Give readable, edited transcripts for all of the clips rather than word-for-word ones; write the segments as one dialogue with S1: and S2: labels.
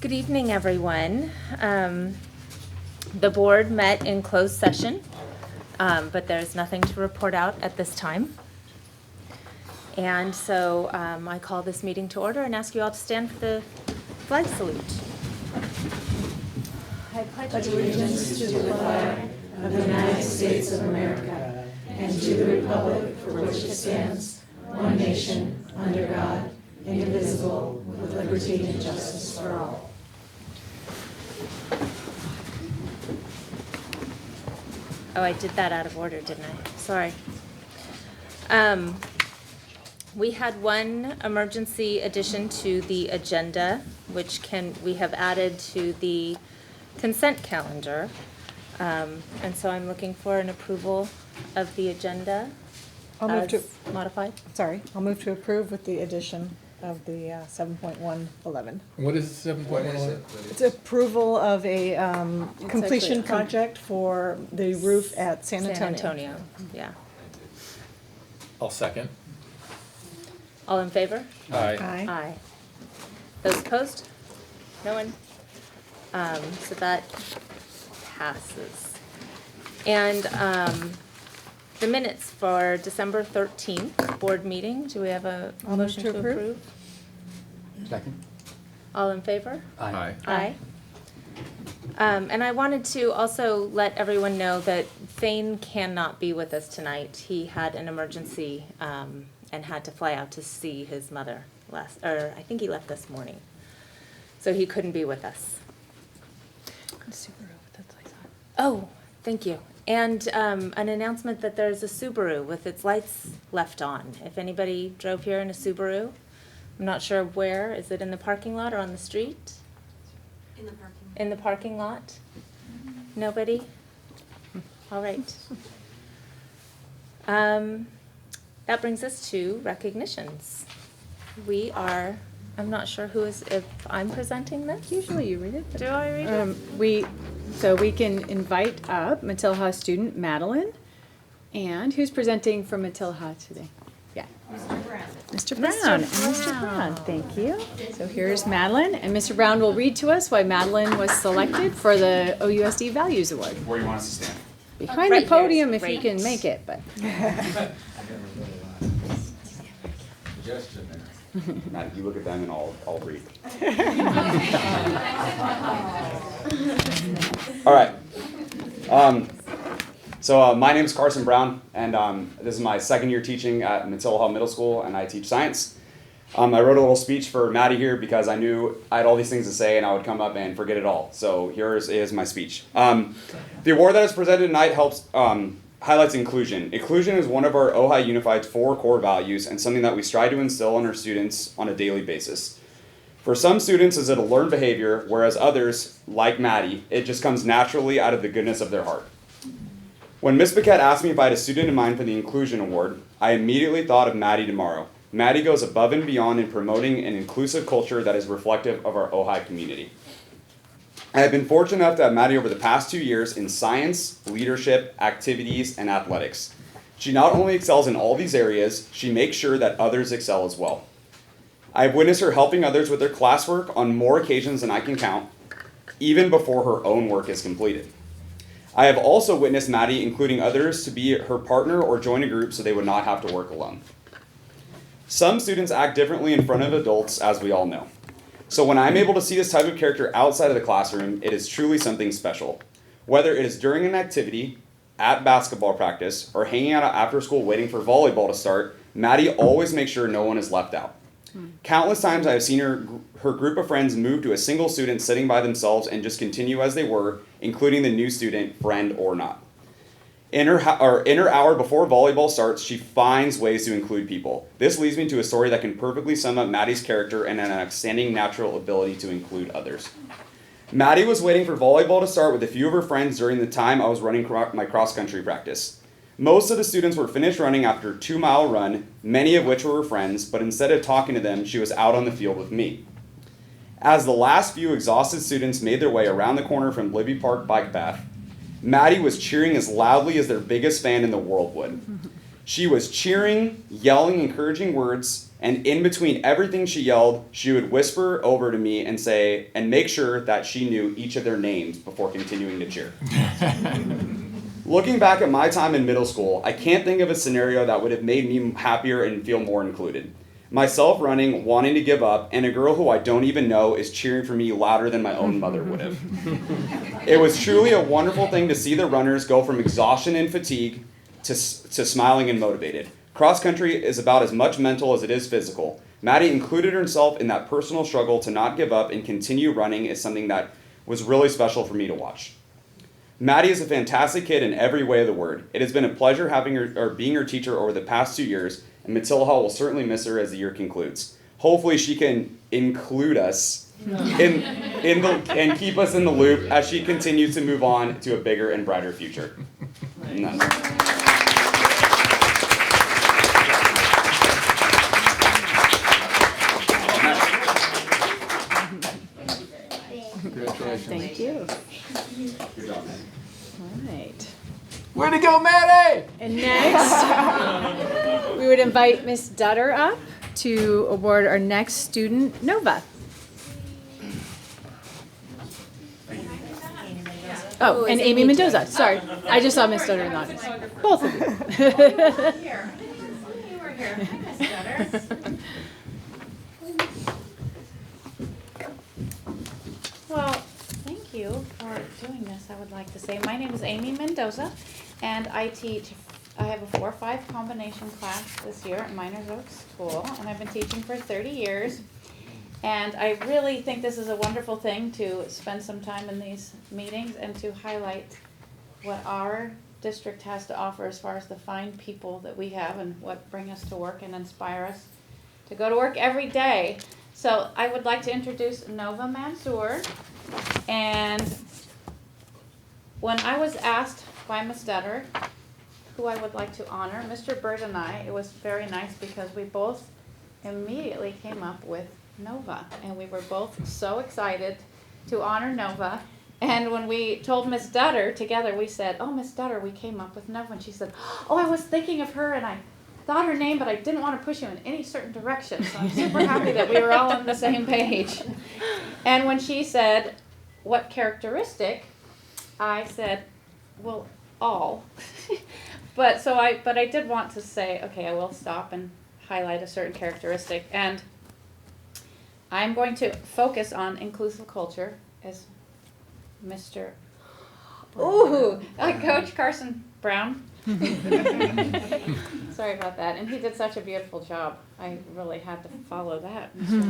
S1: Good evening, everyone. The board met in closed session, but there's nothing to report out at this time. And so I call this meeting to order and ask you all to stand for the flag salute. I pledge
S2: allegiance to the flag of the United States of America and to the republic for which it stands, one nation, under God, indivisible, with liberty and justice for all.
S1: Oh, I did that out of order, didn't I? Sorry. We had one emergency addition to the agenda, which we have added to the consent calendar. And so I'm looking for an approval of the agenda as modified.
S3: I'll move to approve with the addition of the 7.111.
S4: What is 7.111?
S3: It's approval of a completion
S1: actually
S3: project for the roof at San Antonio.
S1: Yeah.
S4: I'll second.
S1: All in favor?
S4: Aye.
S1: Aye. Those opposed? No one? So that passes. And the minutes for December 13th board meeting, do we have a
S3: I'll move
S1: motion
S3: to
S1: to
S3: approve.
S1: approve?
S5: Second.
S1: All in favor?
S4: Aye.
S1: Aye. And I wanted to also let everyone know that Thane cannot be with us tonight. He had an emergency and had to fly out to see his mother I think he left this morning. So he couldn't be with us. Oh, thank you. And an announcement that there's a Subaru with its lights left on. If anybody drove here in a Subaru, I'm not sure where. Is it in the parking lot or on the street?
S6: In the parking lot.
S1: In the parking lot? Nobody? All right. That brings us to recognitions. I'm not sure if I'm presenting this.
S7: Usually you read it.
S1: Do I read it?
S7: We can invite up Matilha student Madeline. And who's presenting from Matilha today? Yeah.
S6: Mr. Brown.
S7: Mr. Brown. And Mr. Brown, thank you. So here's Madeline, and Mr. Brown will read to us why Madeline was selected for the OUSD Values Award.
S5: Where you want us to stand?
S7: Behind
S1: Right
S7: the podium
S1: here
S7: if
S1: is
S7: you
S1: great.
S7: can make it, but.
S5: Matt, you look at them and I'll read. All right. So my name is Carson Brown, and this is my second year teaching at Matilha Middle School, and I teach science. I wrote a little speech for Maddie here because I knew I had all these things to say and I would come up and forget it all. So here is my speech. The award that is presented tonight highlights inclusion. Inclusion is one of our Ojai Unified's 4 core values and something that we strive to instill in our students on a daily basis. For some students, it's a learned behavior, whereas others, like Maddie, it just comes naturally out of the goodness of their heart. When Ms. Paquette asked me if I had a student in mind for the Inclusion Award, I immediately thought of Maddie tomorrow. Maddie goes above and beyond in promoting an inclusive culture that is reflective of our Ojai community. I have been fortunate enough to have Maddie over the past 2 years in science, leadership, activities, and athletics. She not only excels in all these areas, she makes sure that others excel as well. I have witnessed her helping others with their classwork on more occasions than I can count, even before her own work is completed. I have also witnessed Maddie including others to be her partner or join a group so they would not have to work alone. Some students act differently in front of adults, as we all know. So when I'm able to see this type of character outside of the classroom, it is truly something special. Whether it is during an activity, at basketball practice, or hanging out after school waiting for volleyball to start, Maddie always makes sure no one is left out. Countless times I have seen her group of friends move to a single student sitting by themselves and just continue as they were, including the new student, friend or not. In her hour before volleyball starts, she finds ways to include people. This leads me to a story that can perfectly sum up Maddie's character and an outstanding natural ability to include others. Maddie was waiting for volleyball to start with a few of her friends during the time I was running my cross-country practice. Most of the students were finished running after a 2-mile run, many of which were her friends, but instead of talking to them, she was out on the field with me. As the last few exhausted students made their way around the corner from Libby Park bike path, Maddie was cheering as loudly as their biggest fan in the world would. She was cheering, yelling encouraging words, And in between everything she yelled, she would whisper over to me and say, and make sure that she knew each of their names before continuing to cheer. Looking back at my time in middle school, I can't think of a scenario that would have made me happier and feel more included. Myself running, wanting to give up, and a girl who I don't even know is cheering for me louder than my own mother would have. It was truly a wonderful thing to see the runners go from exhaustion and fatigue to smiling and motivated. Cross country is about as much mental as it is physical. Maddie included herself in that personal struggle to not give up and continue running is something that was really special for me to watch. Maddie is a fantastic kid in every way of the word. It has been a pleasure having her or being her teacher over the past 2 years, and Matilda Hall will certainly miss her as the year concludes. Hopefully she can include us and keep us in the loop as she continues to move on to a bigger and brighter future. And
S4: Congratulations.
S7: Thank you.
S5: Good job, man.
S7: All right.
S4: Way to go, Maddie!
S7: And next, we would invite Miss Dutter up to award our next student, Nova. Oh, and Amy Mendoza. Sorry, I just saw Miss Dutter in the audience. Both of you.
S6: Here. You were here. Miss Dutter.
S8: Well, thank you for doing this, I would like to say. My name is Amy Mendoza, and I have a 4-5 combination class this year at Miners Oak School, and I've been teaching for 30 years. And I really think this is a wonderful thing to spend some time in these meetings and to highlight what our district has to offer as far as the fine people that we have and what bring us to work and inspire us to go to work every day. So I would like to introduce Nova Mansour. And when I was asked by Ms. Dutter who I would like to honor, Mr. Bird and I, it was very nice because we both immediately came up with Nova. And we were both so excited to honor Nova. And when we told Ms. Dutter together, we said, oh, Ms. Dutter, we came up with Nova. And she said, oh, I was thinking of her and I thought her name, but I didn't want to push you in any certain direction. So I'm super happy that we were all on the same page. And when she said, what characteristic, I said, well, all. But I did want to say, okay, I will stop and highlight a certain characteristic. And I'm going to focus on inclusive culture as Mr. Coach Carson Brown. Sorry about that. And he did such a beautiful job. I really had to follow that, Mr.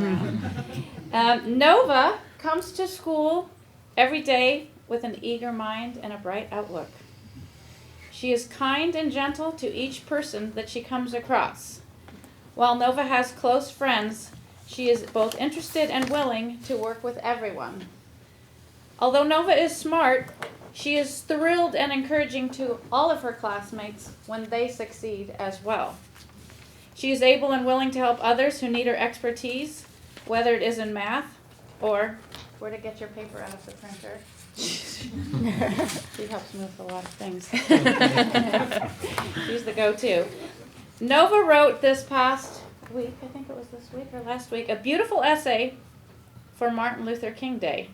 S8: Brown. Nova comes to school every day with an eager mind and a bright outlook. She is kind and gentle to each person that she comes across. While Nova has close friends, she is both interested and willing to work with everyone. Although Nova is smart, she is thrilled and encouraging to all of her classmates when they succeed as well. She is able and willing to help others who need her expertise, whether it is in math or where to get your paper out of the printer. She helps me with a lot of things. She's the go-to. Nova wrote this past week, I think it was this week or last week, a beautiful essay for Martin Luther King Day,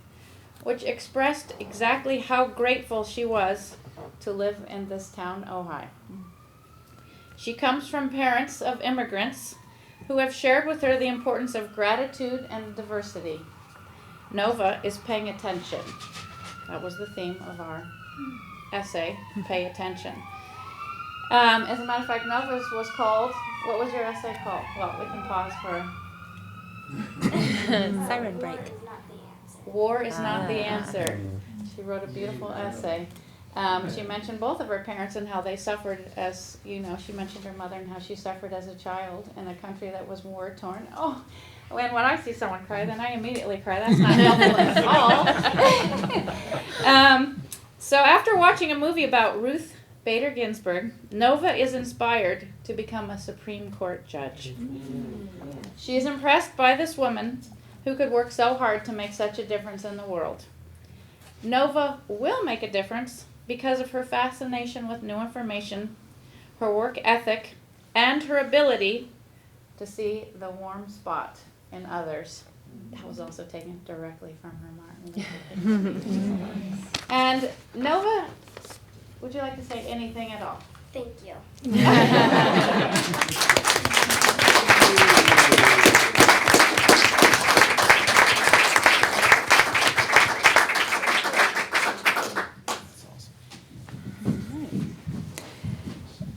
S8: which expressed exactly how grateful she was to live in this town, Ojai. She comes from parents of immigrants who have shared with her the importance of gratitude and diversity. Nova is paying attention. That was the theme of our essay, pay attention. As a matter of fact, Nova's was called, what was your essay called? Well, we can pause for
S1: Siren break.
S8: War is not the answer. She wrote a beautiful essay. She mentioned both of her parents and how they suffered as, she mentioned her mother and how she suffered as a child in a country that was war torn. Oh, when I see someone cry, then I immediately cry. That's not helpful at all. So after watching a movie about Ruth Bader Ginsburg, Nova is inspired to become a Supreme Court judge. She is impressed by this woman who could work so hard to make such a difference in the world. Nova will make a difference because of her fascination with new information, her work ethic, and her ability to see the warm spot in others. That was also taken directly from her Martin. And Nova, would you like to say anything at all?
S6: Thank you.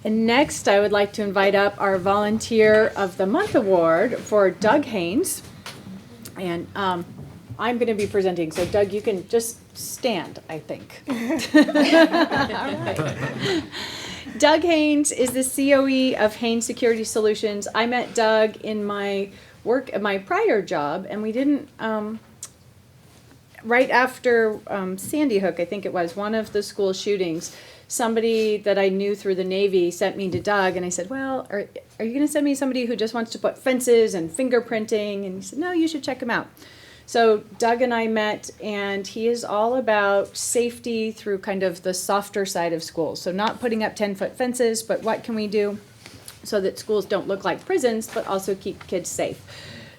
S7: And next, I would like to invite up our Volunteer of the Month Award for Doug Haynes. And I'm going to be presenting, so Doug, you can just stand, I think. All right. Doug Haynes is the COE of Haynes Security Solutions. I met Doug in my work at my prior job, and we didn't, right after Sandy Hook, I think it was, one of the school shootings, somebody that I knew through the Navy sent me to Doug, and I said, well, are you going to send me somebody who just wants to put fences and fingerprinting? And he said, no, you should check him out. So Doug and I met, and he is all about safety through kind of the softer side of schools. So not putting up 10-foot fences, but what can we do so that schools don't look like prisons, but also keep kids safe.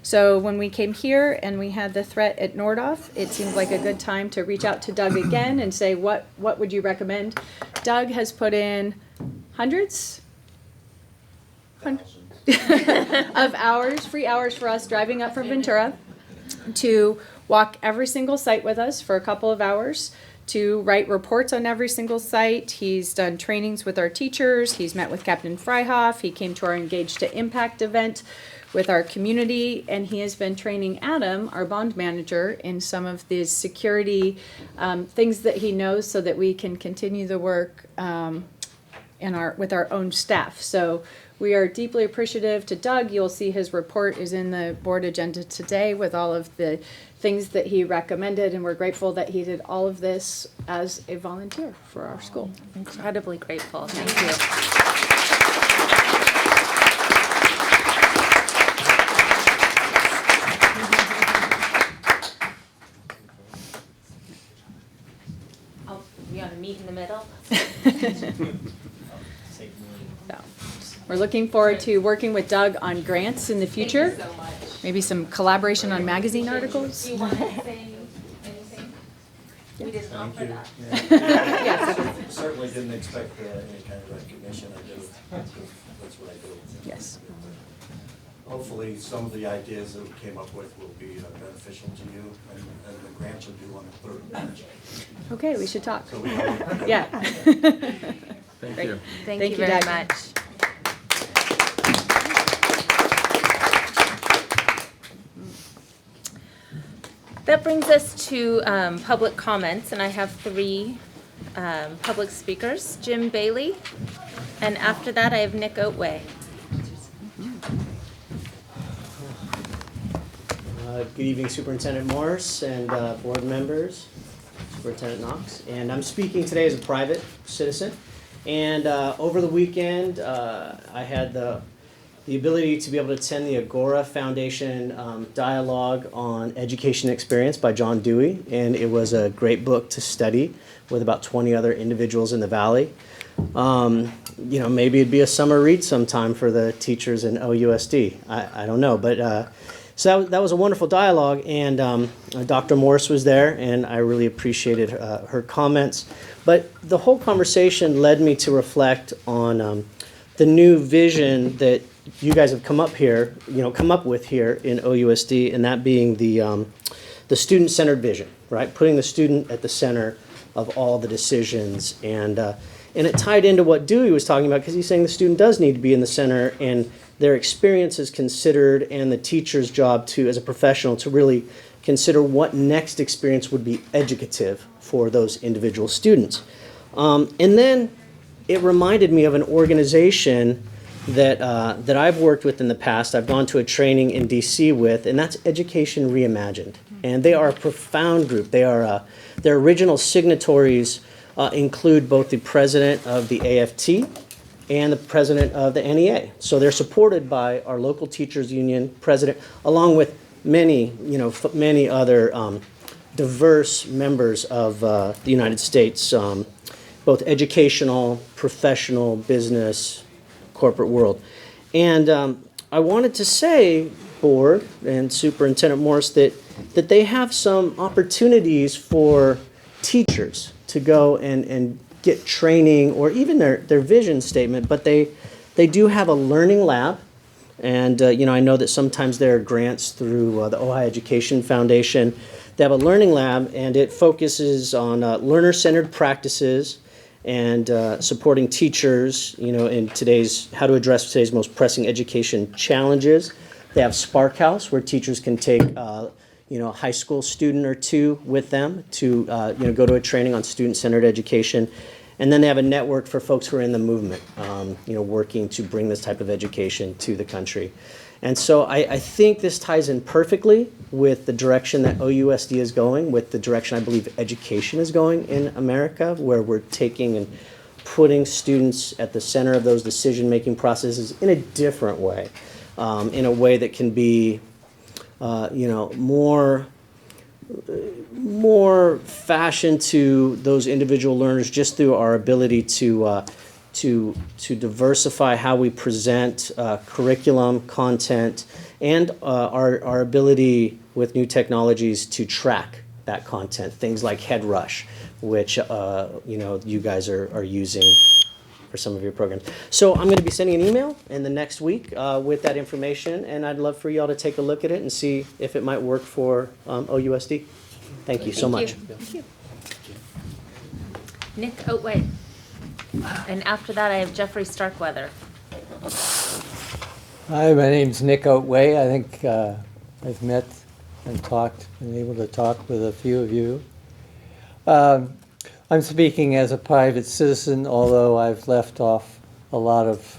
S7: So when we came here and we had the threat at Nordhoff, it seemed like a good time to reach out to Doug again and say, what would you recommend? Doug has put in hundreds of hours, free hours for us driving up from Ventura to walk every single site with us for a couple of hours, to write reports on every single site. He's done trainings with our teachers. He's met with Captain Freihoff. He came to our Engage to Impact event with our community, and he has been training Adam, our bond manager, in some of these security things that he knows so that we can continue the work with our own staff. So we are deeply appreciative to Doug. You'll see his report is in the board agenda today with all of the things that he recommended, and we're grateful that he did all of this as a volunteer for our school.
S1: Incredibly grateful. Thank you. You want to meet in the middle?
S7: So, we're looking forward to working with Doug on grants in the future.
S1: Thank you so much.
S7: Maybe some collaboration on magazine articles.
S1: Do you want to say anything? We didn't offer that.
S7: Yes.
S9: Certainly didn't expect any kind of recognition. I do. That's what I do.
S7: Yes.
S9: Hopefully, some of the ideas that we came up with will be beneficial to you, and the grants are due on the 3rd of March.
S7: Okay, we should talk.
S9: So we
S7: Yeah.
S4: Thank
S7: Great.
S4: you.
S1: Thank you very
S7: Doug.
S1: much. That brings us to public comments, and I have 3 public speakers. Jim Bailey, and after that I have Nick Oatway.
S10: Good evening, Superintendent Morris and board members, Superintendent Knox. And I'm speaking today as a private citizen. And over the weekend, I had the ability to be able to attend the Agora Foundation dialogue on education experience by John Dewey. And it was a great book to study with about 20 other individuals in the Valley. You know, maybe it'd be a summer read sometime for the teachers in OUSD. I don't know, but so that was a wonderful dialogue, and Dr. Morris was there, and I really appreciated her comments. But the whole conversation led me to reflect on the new vision that you guys have come up with here in OUSD, and that being the student-centered vision, right? Putting the student at the center of all the decisions, and it tied into what Dewey was talking about, because he's saying the student does need to be in the center, and their experience is considered, and the teacher's job to, as a professional, to really consider what next experience would be educative for those individual students. And then it reminded me of an organization that I've worked with in the past. I've gone to a training in DC with, and that's Education Reimagined. And they are a profound group. They are their original signatories include both the president of the AFT and the president of the NEA. So they're supported by our local teachers union president, along with many other diverse members of the United States, both educational, professional, business, corporate world. And I wanted to say, Board and Superintendent Morris, that they have some opportunities for teachers to go and get training or even their vision statement, but they do have a learning lab. And, I know that sometimes there are grants through the Ojai Education Foundation. They have a learning lab, and it focuses on learner-centered practices and supporting teachers, in how to address today's most pressing education challenges. They have Spark House, where teachers can take, a high school student or two with them to, go to a training on student-centered education. And then they have a network for folks who are in the movement, working to bring this type of education to the country. And so I think this ties in perfectly with the direction that OUSD is going, with the direction I believe education is going in America, where we're taking and putting students at the center of those decision-making processes in a different way, in a way that can be, more fashioned to those individual learners just through our ability to diversify how we present curriculum, content, and our ability with new technologies to track that content. Things like HeadRush, which you guys are using for some of your programs. So I'm going to be sending an email in the next week with that information, and I'd love for y'all to take a look at it and see if it might work for OUSD. Thank you so much.
S1: Thank you. Nick Oatway. And after that, I have Jeffrey Starkweather.
S11: Hi, my name's Nick Oatway. I think I've met and been able to talk with a few of you. I'm speaking as a private citizen, although I've left off a lot of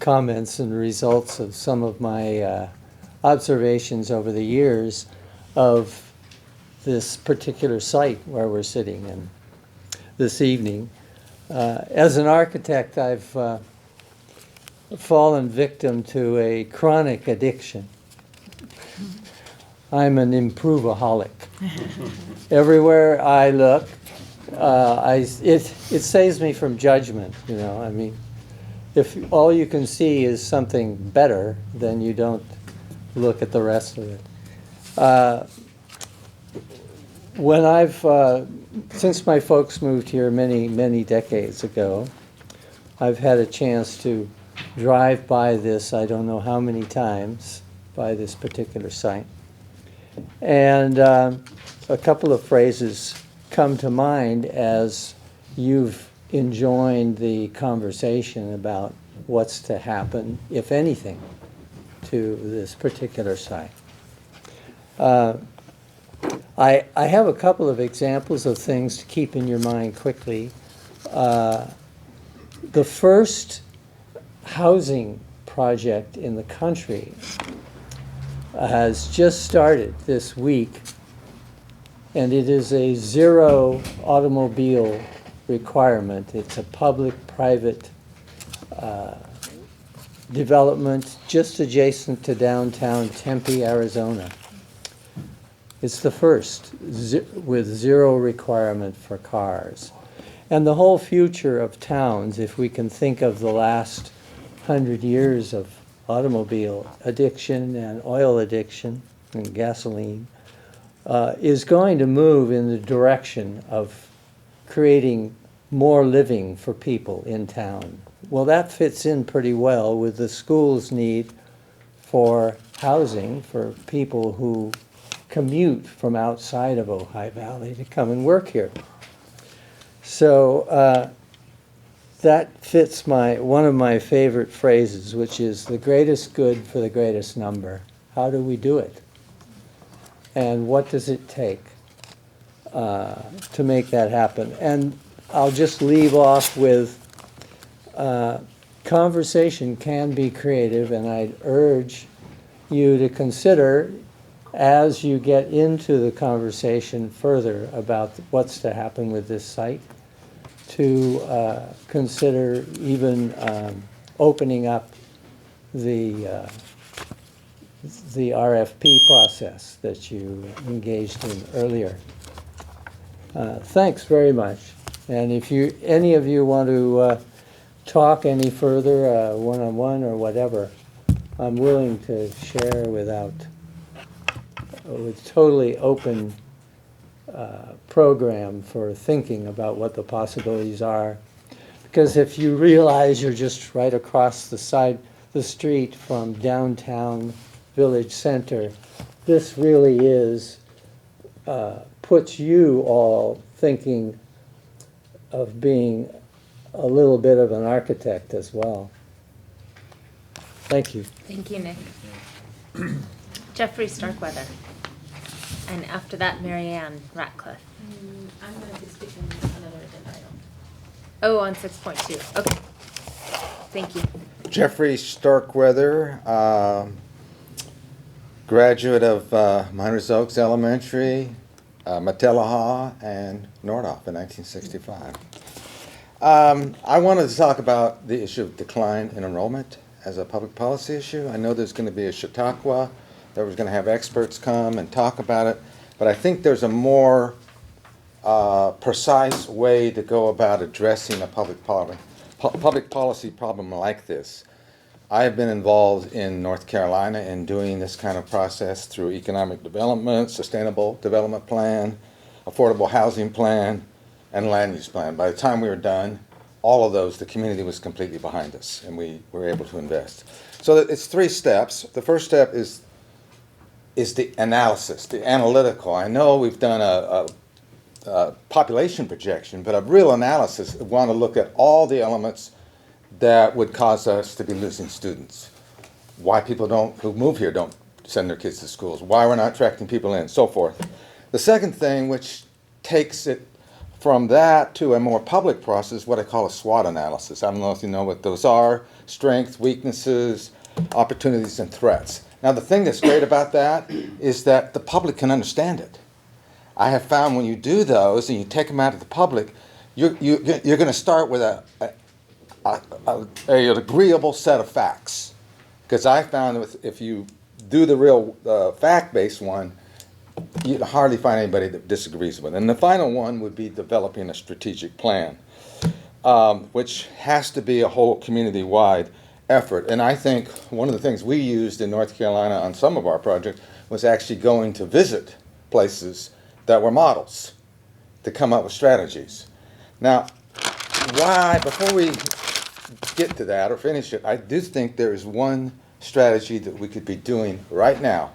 S11: comments and results of some of my observations over the years of this particular site where we're sitting in this evening. As an architect, I've fallen victim to a chronic addiction. I'm an improveaholic. Everywhere I look, it saves me from judgment, I mean, if all you can see is something better, then you don't look at the rest of it. Since my folks moved here many, many decades ago, I've had a chance to drive by this, I don't know how many times, by this particular site. And a couple of phrases come to mind as you've enjoined the conversation about what's to happen, if anything, to this particular site. I have a couple of examples of things to keep in your mind quickly. The first housing project in the country has just started this week, and it is a zero automobile requirement. It's a public-private development just adjacent to downtown Tempe, Arizona. It's the first with zero requirement for cars. And the whole future of towns, if we can think of the last 100 years of automobile addiction and oil addiction and gasoline, is going to move in the direction of creating more living for people in town. Well, that fits in pretty well with the school's need for housing for people who commute from outside of Ojai Valley to come and work here. So that fits one of my favorite phrases, which is the greatest good for the greatest number. How do we do it? And what does it take to make that happen? And I'll just leave off with conversation can be creative, and I'd urge you to consider, as you get into the conversation further about what's to happen with this site, to consider even opening up the RFP process that you engaged in earlier. Thanks very much. And if any of you want to talk any further, one-on-one or whatever, I'm willing to share with totally open program for thinking about what the possibilities are. Because if you realize you're just right across the street from downtown Village Center, this really puts you all thinking of being a little bit of an architect as well. Thank you.
S1: Thank you, Nick. Jeffrey Starkweather. And after that, Maryann Ratcliffe.
S6: I'm going to be speaking on another agenda item.
S1: Oh, on 6.2. Okay. Thank you.
S12: Jeffrey Starkweather, graduate of Miners Oaks Elementary, Matelaha, and Nordhoff in 1965. I wanted to talk about the issue of decline in enrollment as a public policy issue. I know there's going to be a Chautauqua that was going to have experts come and talk about it, but I think there's a more precise way to go about addressing a public policy problem like this. I have been involved in North Carolina in doing this kind of process through economic development, sustainable development plan, affordable housing plan, and land use plan. By the time we were done, all of those, the community was completely behind us, and we were able to invest. So it's 3 steps. The first step is the analysis, the analytical. I know we've done a population projection, but a real analysis, we want to look at all the elements that would cause us to be losing students. Why people who move here don't send their kids to schools, why we're not attracting people in, so forth. The second thing, which takes it from that to a more public process, what I call a SWOT analysis. I don't know if you know what those are: strengths, weaknesses, opportunities, and threats. Now, the thing that's great about that is that the public can understand it. I have found when you do those and you take them out to the public, you're going to start with an agreeable set of facts. Because I found that if you do the real fact-based one, you hardly find anybody that disagrees with it. And the final one would be developing a strategic plan, which has to be a whole community-wide effort. And I think one of the things we used in North Carolina on some of our projects was actually going to visit places that were models to come up with strategies. Now, before we get to that or finish it, I do think there is one strategy that we could be doing right now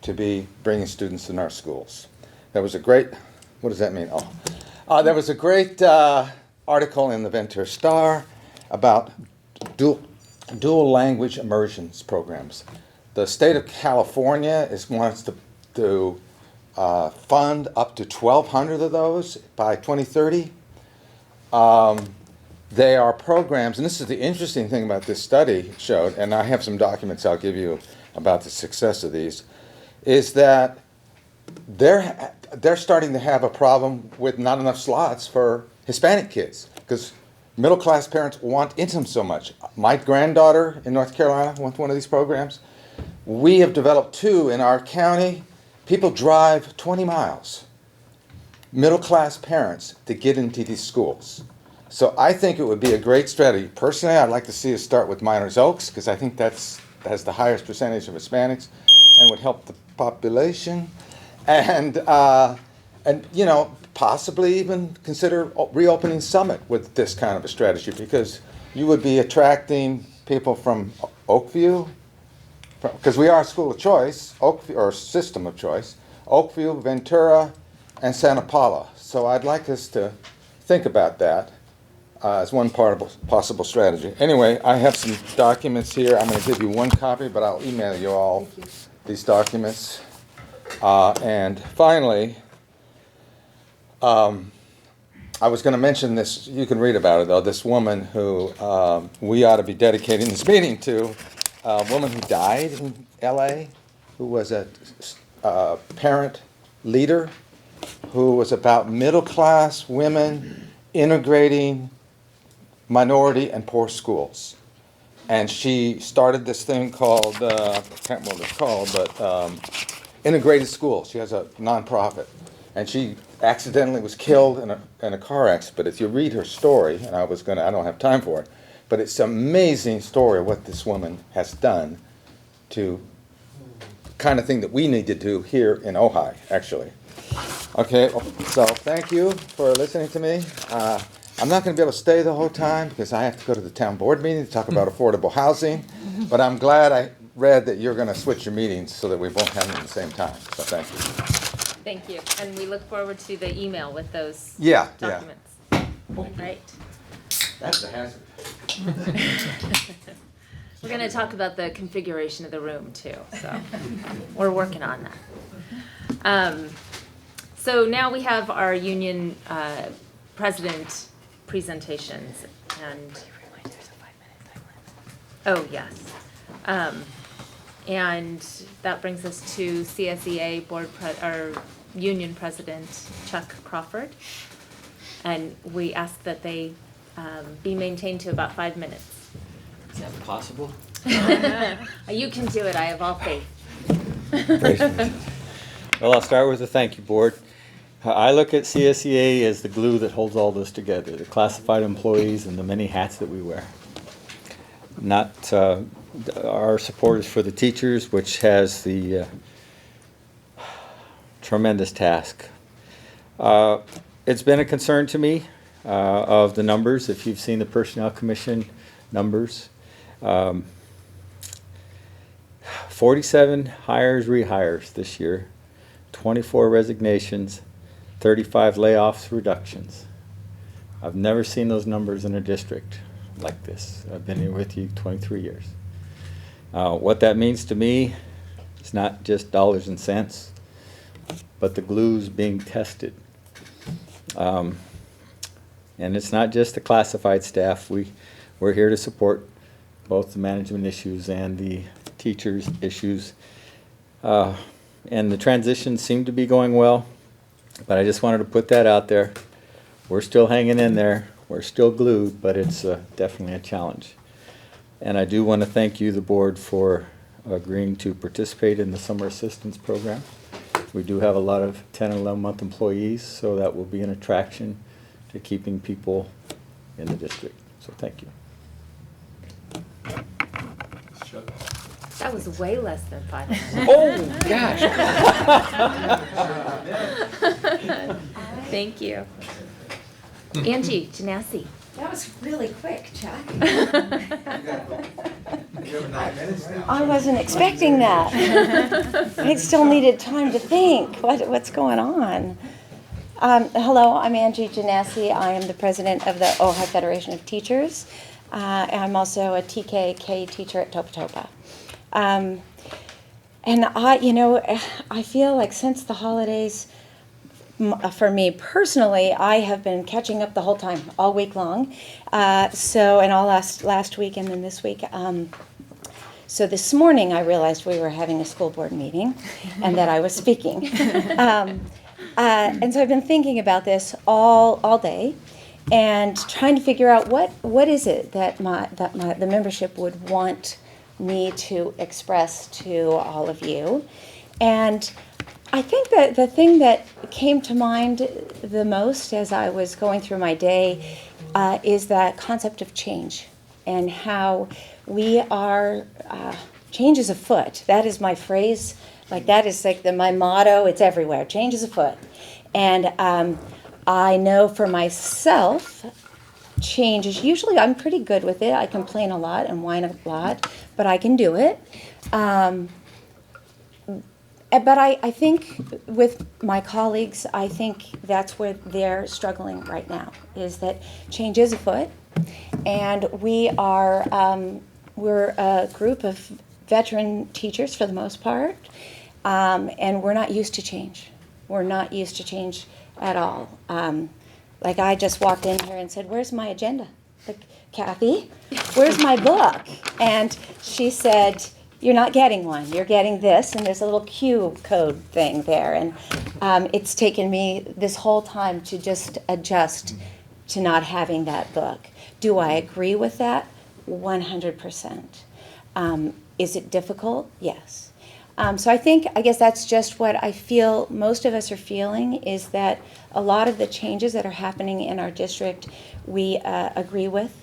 S12: to be bringing students in our schools. There was a great, what does that mean? There was a great article in the Ventura Star about dual language immersions programs. The state of California wants to fund up to 1,200 of those by 2030. They are programs, and this is the interesting thing about this study showed, and I have some documents I'll give you about the success of these, is that they're starting to have a problem with not enough slots for Hispanic kids, because middle-class parents want into them so much. My granddaughter in North Carolina wants one of these programs. We have developed 2 in our county. People drive 20 miles, middle-class parents, to get into these schools. So I think it would be a great strategy. Personally, I'd like to see us start with Miners Oaks, because I think that has the highest percentage of Hispanics and would help the population. And possibly even consider reopening Summit with this kind of a strategy, because you would be attracting people from Oakview, because we are a school of choice, Oakview, or system of choice, Oakview, Ventura, and Santa Paula. So I'd like us to think about that as one part of a possible strategy. Anyway, I have some documents here. I'm going to give you one copy, but I'll email you all these documents. And finally, I was going to mention this, you can read about it though, this woman who we ought to be dedicating this meeting to, a woman who died in LA, who was a parent leader, who was about middle-class women integrating minority and poor schools. And she started this thing called, I can't remember what it's called, but Integrated Schools. She has a nonprofit. And she accidentally was killed in a car accident. But if you read her story, and I don't have time for it, but it's an amazing story of what this woman has done to kind of thing that we need to do here in Ojai, actually. Okay, so thank you for listening to me. I'm not going to be able to stay the whole time because I have to go to the town board meeting to talk about affordable housing, but I'm glad I read that you're going to switch your meetings so that we won't have them at the same time, so thank you.
S1: Thank you, and we look forward to the email with those
S12: Yeah.
S1: documents. Right.
S12: That's a hazard.
S1: We're gonna talk about the configuration of the room too, so we're working on that. So now we have our union president presentations, and oh yes, and that brings us to CSEA our union president Chuck Crawford, and we ask that they be maintained to about 5 minutes.
S10: Is that possible?
S1: You can do it. I have all faith.
S4: Well, I'll start with a thank you, board. I look at CSEA as the glue that holds all this together, the classified employees and the many hats that we wear. Not our support is for the teachers, which has the tremendous task. It's been a concern to me of the numbers. If you've seen the Personnel Commission numbers, 47 hires, rehires this year, 24 resignations, 35 layoffs, reductions. I've never seen those numbers in a district like this. I've been here with you 23 years. What that means to me is not just dollars and cents, but the glue's being tested. And it's not just the classified staff. We're here to support both the management issues and the teachers' issues. And the transitions seem to be going well, but I just wanted to put that out there. We're still hanging in there. We're still glued, but it's definitely a challenge. And I do want to thank you, the board, for agreeing to participate in the summer assistance program. We do have a lot of 10 and 11-month employees, so that will be an attraction to keeping people in the district. So thank you.
S1: That was way less than 5 minutes.
S12: Oh, gosh.
S1: Thank you. Angie Janeski.
S2: That was really quick, Chuck. I wasn't expecting that. I still needed time to think. What's going on? Hello, I'm Angie Janeski. I am the president of the Ojai Federation of Teachers. I'm also a TKK teacher at Topatopa. And I feel like since the holidays, for me personally, I have been catching up the whole time, all week long. And all last week and then this week. So this morning I realized we were having a school board meeting and that I was speaking. And so I've been thinking about this all day and trying to figure out what is it that the membership would want me to express to all of you. And I think that the thing that came to mind the most as I was going through my day is that concept of change and how we are, change is afoot. That is my phrase, like that is like my motto, it's everywhere, change is afoot. And I know for myself, change is usually, I'm pretty good with it. I complain a lot and whine a lot, but I can do it. But I think with my colleagues, I think that's where they're struggling right now, is that change is afoot. And we are, we're a group of veteran teachers for the most part, and we're not used to change. We're not used to change at all. Like I just walked in here and said, "Where's my agenda?" Like, "Kathy, where's my book?" And she said, "You're not getting one. You're getting this," and there's a little Q code thing there. And it's taken me this whole time to just adjust to not having that book. Do I agree with that? 100%. Is it difficult? Yes. So I guess that's just what I feel most of us are feeling, is that a lot of the changes that are happening in our district we agree with,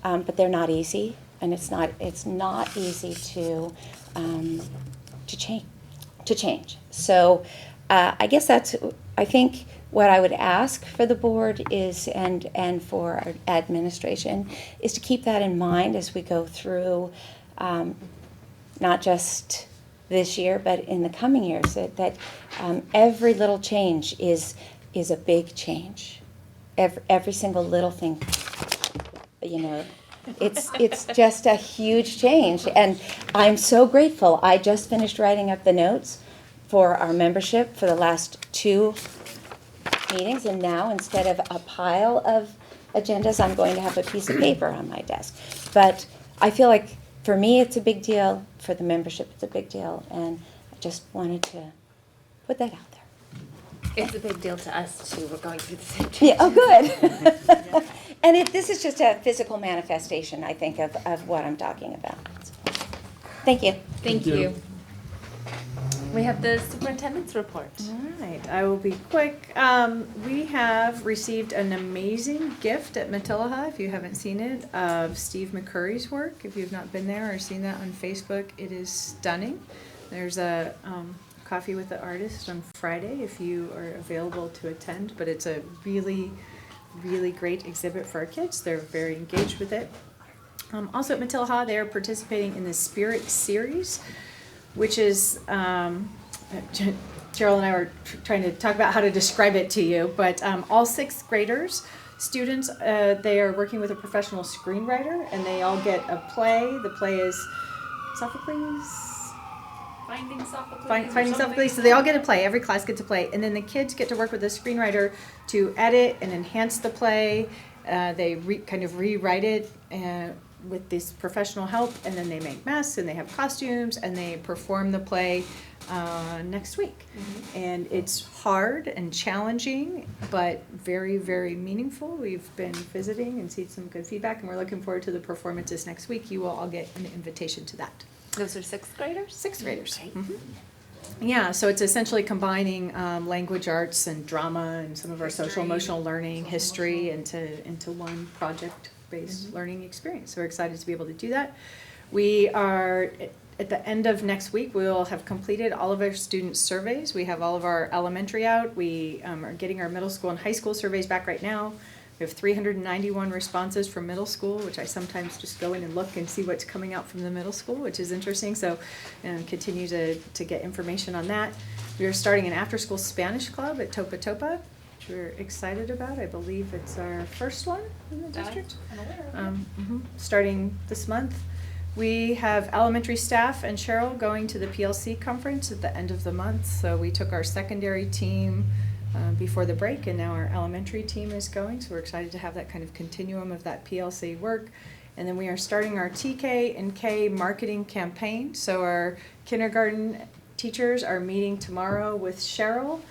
S2: but they're not easy. and it's not easy to change. So I guess I think what I would ask for the board is, and for our administration, is to keep that in mind as we go through, not just this year, but in the coming years, that every little change is a big change. Every single little thing, it's just a huge change. And I'm so grateful. I just finished writing up the notes for our membership for the last 2 meetings, and now instead of a pile of agendas, I'm going to have a piece of paper on my desk. But I feel like for me it's a big deal, for the membership it's a big deal, and I just wanted to put that out there.
S1: It's a big deal to us too. We're going through the same changes.
S2: Yeah, oh good. And this is just a physical manifestation, I think, of what I'm talking about. Thank you.
S1: Thank you. We have the superintendent's report.
S7: All right, I will be quick. We have received an amazing gift at Matilaha, if you haven't seen it, of Steve McCurry's work. If you've not been there or seen that on Facebook, it is stunning. There's a coffee with the artist on Friday if you are available to attend, but it's a really, really great exhibit for our kids. They're very engaged with it. Also at Matilaha, they are participating in the Spirit Series, which is, Cheryl and I were trying to talk about how to describe it to you, but all 6th graders, students, they are working with a professional screenwriter, and they all get a play. The play is Sophocles?
S6: Finding Sophocles.
S7: Finding Sophocles. So they all get a play. Every class gets a play. And then the kids get to work with the screenwriter to edit and enhance the play. They kind of rewrite it with this professional help, and then they make masks, and they have costumes, and they perform the play next week. Mm-hmm. And it's hard and challenging, but very, very meaningful. We've been visiting and seen some good feedback, and we're looking forward to the performances next week. You will all get an invitation to that.
S1: Those are 6th graders?
S7: 6th graders. Mm-hmm. Yeah, so it's essentially combining language arts and drama and some of our social emotional learning, history into one project-based learning experience. So we're excited to be able to do that. We are, at the end of next week, we will have completed all of our student surveys. We have all of our elementary out. We are getting our middle school and high school surveys back right now. We have 391 responses from middle school, which I sometimes just go in and look and see what's coming out from the middle school, which is interesting. So continue to get information on that. We are starting an after-school Spanish club at Topa Topa, which we're excited about. I believe it's our first one in the district. Starting this month. We have elementary staff and Cheryl going to the PLC conference at the end of the month. So we took our secondary team before the break, and now our elementary team is going, so we're excited to have that kind of continuum of that PLC work. And then we are starting our TK and K marketing campaign. So our kindergarten teachers are meeting tomorrow with Cheryl.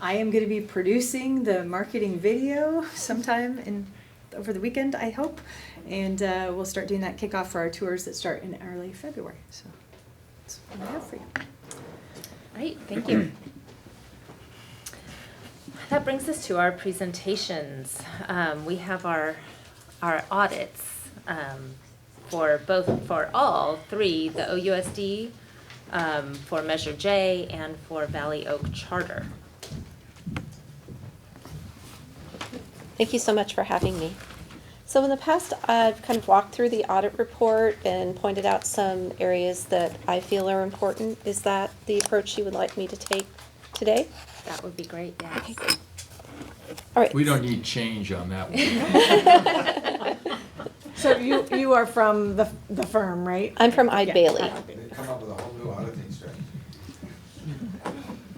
S7: I am going to be producing the marketing video sometime over the weekend, I hope, and we'll start doing that kickoff for our tours that start in early February. So that's what I have for you.
S1: Great, thank you. That brings us to our presentations. We have our audits for all 3, the OUSD, for Measure J, and for Valley Oak Charter.
S13: Thank you so much for having me. So in the past, I've kind of walked through the audit report and pointed out some areas that I feel are important. Is that the approach you would like me to take today?
S1: That would be great, yes.
S13: Okay, great. All right.
S14: We don't need change on that one.
S3: So you are from the firm, right?
S13: I'm from Ide Bailey.
S12: They come up with a whole new auditing strategy.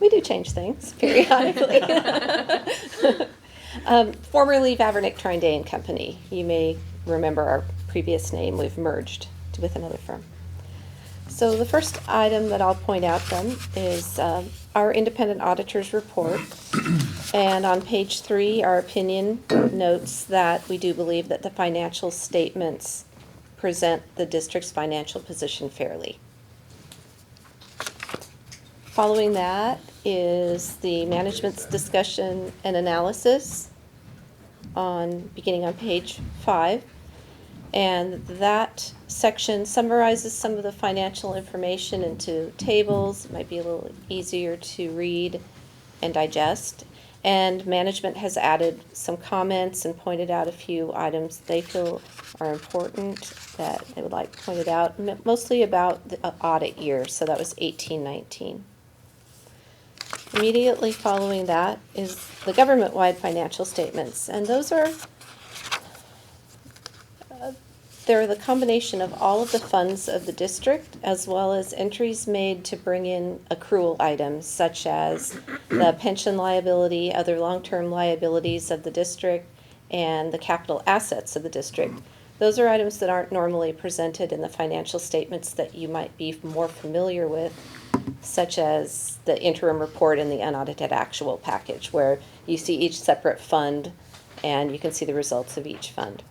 S13: We do change things periodically. Formerly Vavernick Trindade and Company. You may remember our previous name. We've merged with another firm. So the first item that I'll point out then is our independent auditor's report. And on page 3, our opinion notes that we do believe that the financial statements present the district's financial position fairly. Following that is the management's discussion and analysis beginning on page 5. And that section summarizes some of the financial information into tables. It might be a little easier to read and digest. And management has added some comments and pointed out a few items they feel are important that they would like pointed out, mostly about the audit year, so that was 18-19. Immediately following that is the government-wide financial statements, and those are they're the combination of all of the funds of the district as well as entries made to bring in accrual items such as the pension liability, other long-term liabilities of the district, and the capital assets of the district. Those are items that aren't normally presented in the financial statements that you might be more familiar with, such as the interim report and the unaudited actual package, where you see each separate fund and you can see the results of each fund.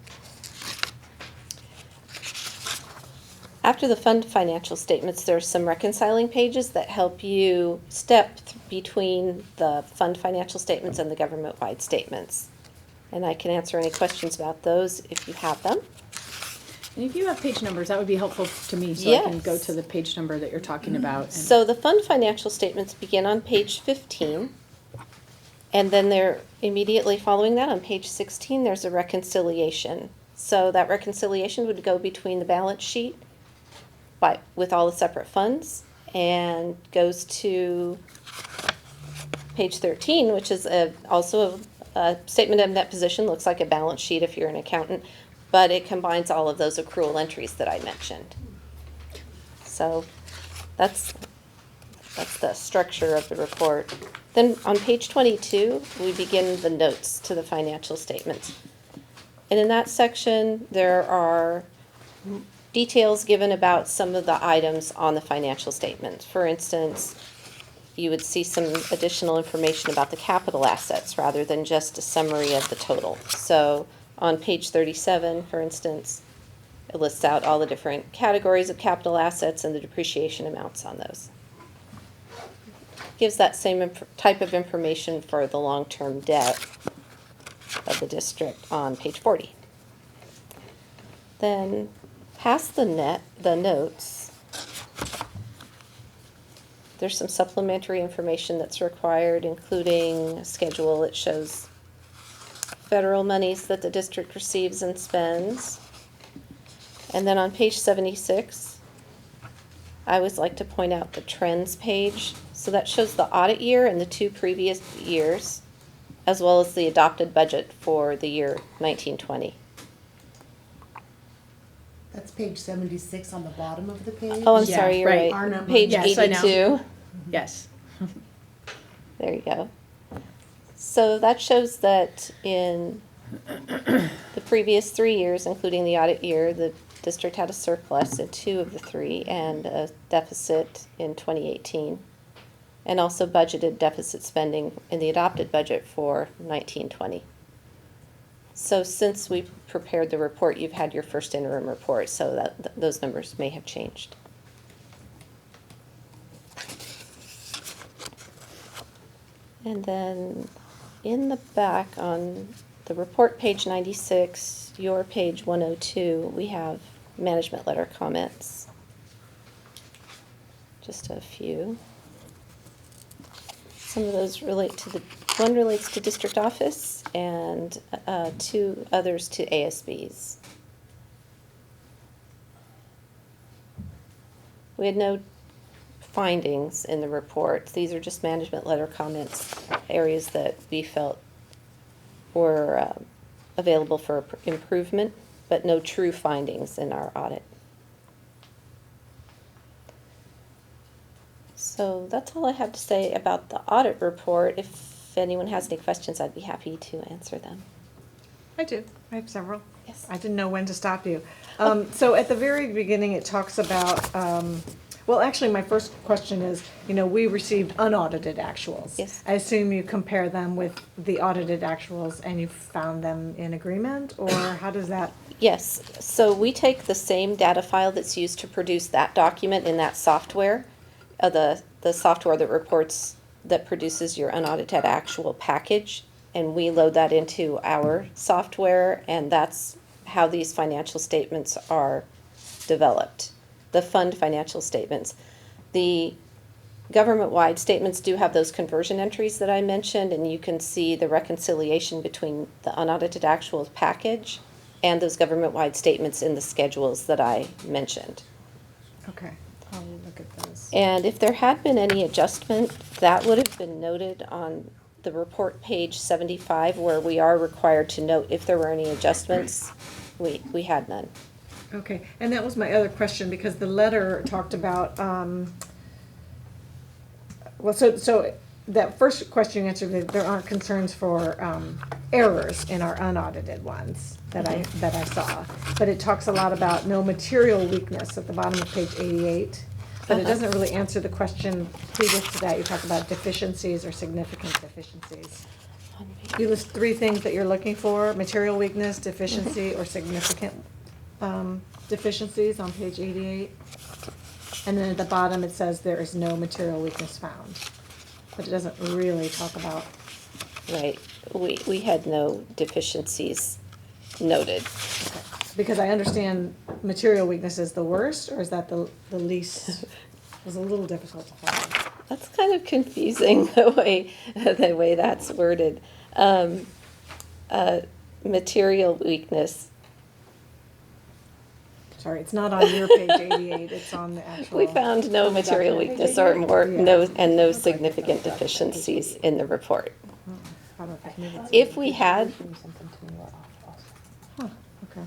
S13: After the fund financial statements, there are some reconciling pages that help you step between the fund financial statements and the government-wide statements. And I can answer any questions about those if you have them.
S7: And if you have page numbers, that would be helpful to me, so I can go to the page number that you're talking about. And
S13: So the fund financial statements begin on page 15. And then they're immediately following that on page 16, there's a reconciliation. So that reconciliation would go between the balance sheet with all the separate funds and goes to page 13, which is also a statement of net position. Looks like a balance sheet if you're an accountant, but it combines all of those accrual entries that I mentioned. So that's the structure of the report. Then on page 22, we begin the notes to the financial statements. And in that section, there are details given about some of the items on the financial statement. For instance, you would see some additional information about the capital assets rather than just a summary of the total. So on page 37, for instance, it lists out all the different categories of capital assets and the depreciation amounts on those. Gives that same type of information for the long-term debt of the district on page 40. Then past the notes, there's some supplementary information that's required, including a schedule that shows federal monies that the district receives and spends. And then on page 76, I always like to point out the trends page. So that shows the audit year and the 2 previous years, as well as the adopted budget for the year 1920.
S2: That's page 76 on the bottom of the page.
S13: Oh, I'm sorry, you're right.
S2: Our number.
S13: Page
S7: Yes, I know.
S13: 82.
S7: yes.
S13: There you go. So that shows that in the previous 3 years, including the audit year, the district had a surplus in 2 of the 3 and a deficit in 2018, and also budgeted deficit spending in the adopted budget for 1920. So since we prepared the report, you've had your first interim report, so that those numbers may have changed. And then in the back on the report page 96, your page 102, we have management letter comments. Just a few. Some of those relate to one relates to district office and 2 others to ASBs. We had no findings in the report. These are just management letter comments, areas that we felt were available for improvement, but no true findings in our audit. So that's all I have to say about the audit report. If anyone has any questions, I'd be happy to answer them.
S3: I do. I have several.
S13: Yes.
S3: I didn't know when to stop you. So at the very beginning, it talks about, well, actually, my first question is, we received unaudited actuals.
S13: Yes.
S3: I assume you compare them with the audited actuals and you found them in agreement, or how does that?
S13: Yes. So we take the same data file that's used to produce that document in that software, the software that produces your unaudited actual package, and we load that into our software, and that's how these financial statements are developed, the fund financial statements. The government-wide statements do have those conversion entries that I mentioned, and you can see the reconciliation between the unaudited actuals package and those government-wide statements in the schedules that I mentioned.
S3: Okay, I'll look at those.
S13: And if there had been any adjustment, that would have been noted on the report page 75, where we are required to note if there were any adjustments. We had none.
S3: Okay, and that was my other question, because the letter talked about, well, so that first question you answered, that there aren't concerns for errors in our unaudited ones that I saw. But it talks a lot about no material weakness at the bottom of page 88. But it doesn't really answer the question previous to that. You talk about deficiencies or significant deficiencies. You list 3 things that you're looking for: material weakness, deficiency, or significant deficiencies on page 88. And then at the bottom, it says there is no material weakness found. But it doesn't really talk about.
S13: Right. We had no deficiencies noted.
S3: Okay. Because I understand material weakness is the worst, or is that the least? It was a little difficult to follow.
S13: That's kind of confusing, the way that's worded. Material weakness.
S3: Sorry, it's not on your page 88, it's on the actual.
S13: We found no material weakness or no significant deficiencies in the report. If we had,
S3: Huh, okay.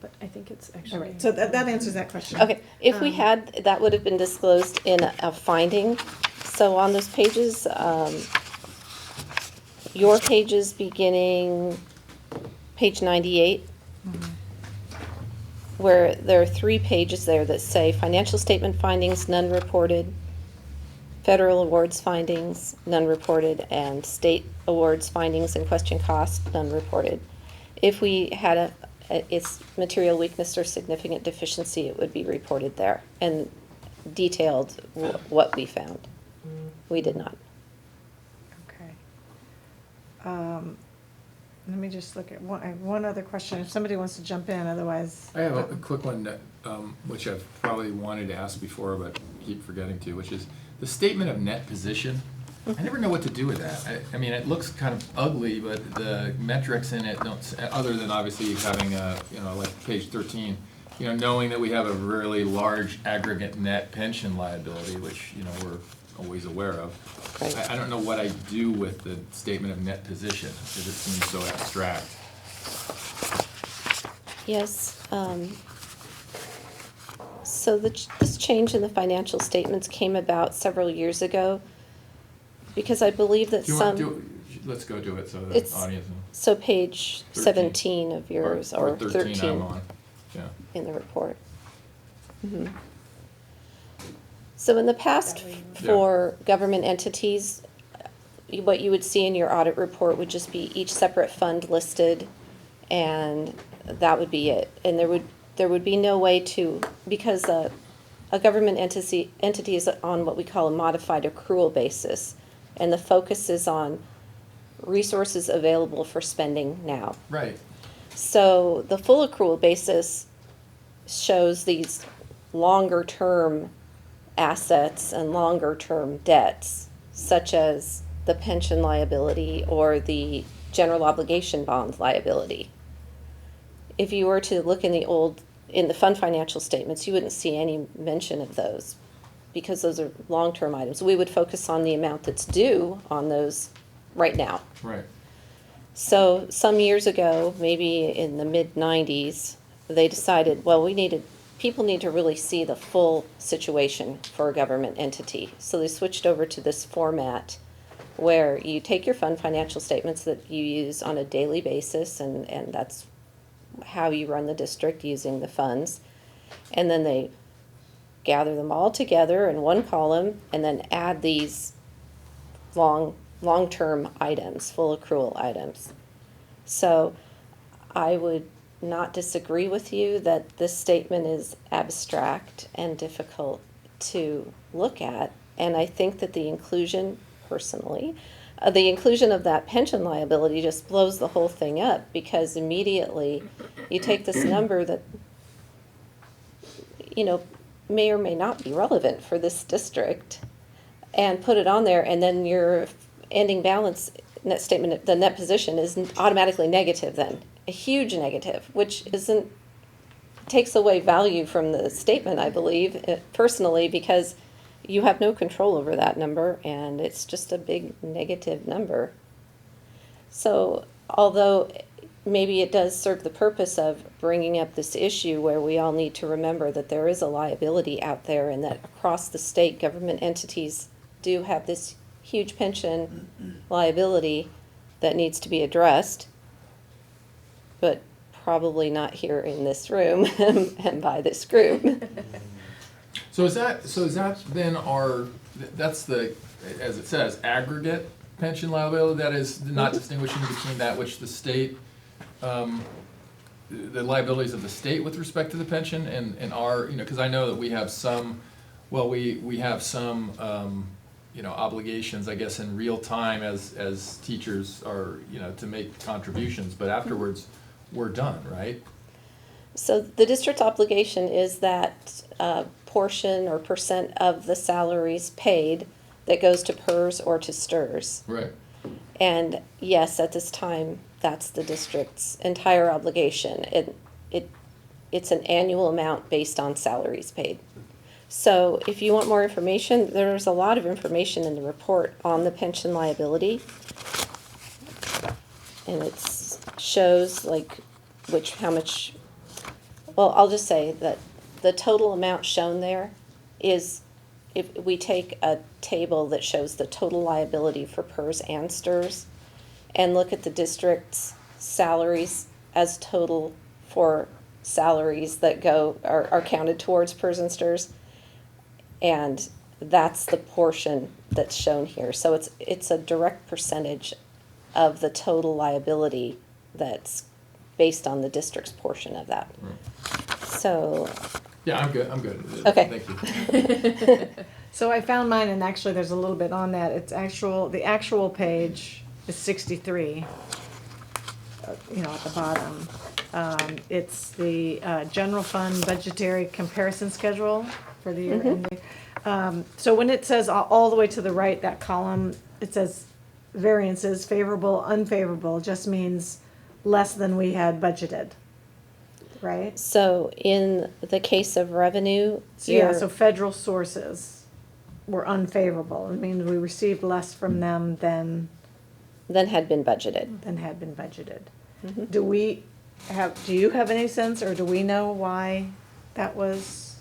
S7: But I think it's
S3: All
S7: actually.
S3: right, so that answers that question.
S13: okay, if we had, that would have been disclosed in a finding. So on those pages, your pages beginning page 98, where there are 3 pages there that say financial statement findings, none reported, federal awards findings, none reported, and state awards findings and question cost, none reported. If we had its material weakness or significant deficiency, it would be reported there and detailed what we found. We did not.
S3: Okay. Let me just look at I have one other question, if somebody wants to jump in, otherwise.
S14: I have a quick one that, which I've probably wanted to ask before, but keep forgetting to, which is the statement of net position. I never know what to do with that. I mean, it looks kind of ugly, but the metrics in it don't, other than obviously having a, like page 13, knowing that we have a really large aggregate net pension liability, which, we're always aware of.
S13: Right.
S14: I don't know what I do with the statement of net position, because it seems so abstract.
S13: Yes. So this change in the financial statements came about several years ago because I believe that
S14: Let's go do it so the
S13: It's-
S14: audience.
S13: So page
S14: 13.
S13: 17 of yours, or 13
S14: I'm on. Yeah.
S13: in the report. Mhm. So in the past, for government entities, what you would see in your audit report would just be each separate fund listed, and that would be it. And there would be no way to, because a government entity is on what we call a modified accrual basis, and the focus is on resources available for spending now.
S14: Right.
S13: So the full accrual basis shows these longer-term assets and longer-term debts, such as the pension liability or the general obligation bond liability. If you were to look in the fund financial statements, you wouldn't see any mention of those because those are long-term items. We would focus on the amount that's due on those right now.
S14: Right.
S13: So some years ago, maybe in the mid-90s, they decided, well, people need to really see the full situation for a government entity. So they switched over to this format where you take your fund financial statements that you use on a daily basis, and that's how you run the district using the funds. And then they gather them all together in one column and then add these long-term items, full accrual items. So I would not disagree with you that this statement is abstract and difficult to look at. And I think that the inclusion, personally, the inclusion of that pension liability just blows the whole thing up, because immediately you take this number that, you know, may or may not be relevant for this district and put it on there, and then your ending balance net statement, the net position is automatically negative then, a huge negative, which isn't, takes away value from the statement, I believe, personally, because you have no control over that number, and it's just a big negative number. So although maybe it does serve the purpose of bringing up this issue where we all need to remember that there is a liability out there, and that across the state, government entities do have this huge pension liability that needs to be addressed, but probably not here in this room and by this group.
S14: So is that then that's the, as it says, aggregate pension liability, that is not distinguishing between that which the state, the liabilities of the state with respect to the pension and our, you know, because I know that we have some, well, we have some, you know, obligations, I guess, in real time as teachers are, you know, to make contributions, but afterwards we're done, right?
S13: So the district's obligation is that portion or percent of the salaries paid that goes to PERS or to STRS.
S14: Right.
S13: And yes, at this time, that's the district's entire obligation. It's an annual amount based on salaries paid. So if you want more information, there's a lot of information in the report on the pension liability. And it shows like how much, well, I'll just say that the total amount shown there is, if we take a table that shows the total liability for PERS and STRS and look at the district's salaries as total for salaries that are counted towards PERS and STRS, and that's the portion that's shown here. So it's a direct percentage of the total liability that's based on the district's portion of that.
S14: Right.
S13: So.
S14: Yeah, I'm good.
S13: Okay.
S14: Thank you.
S3: So I found mine, and actually there's a little bit on that. The actual page is 63, you know, at the bottom. It's the general fund budgetary comparison schedule for the year ending. So when it says all the way to the right, that column, it says variances, favorable, unfavorable, just means less than we had budgeted, right?
S13: So in the case of revenue,
S3: So federal sources were unfavorable. It means we received less from them than
S13: had been budgeted.
S3: Mm-hmm. Do you have any sense, or do we know why that was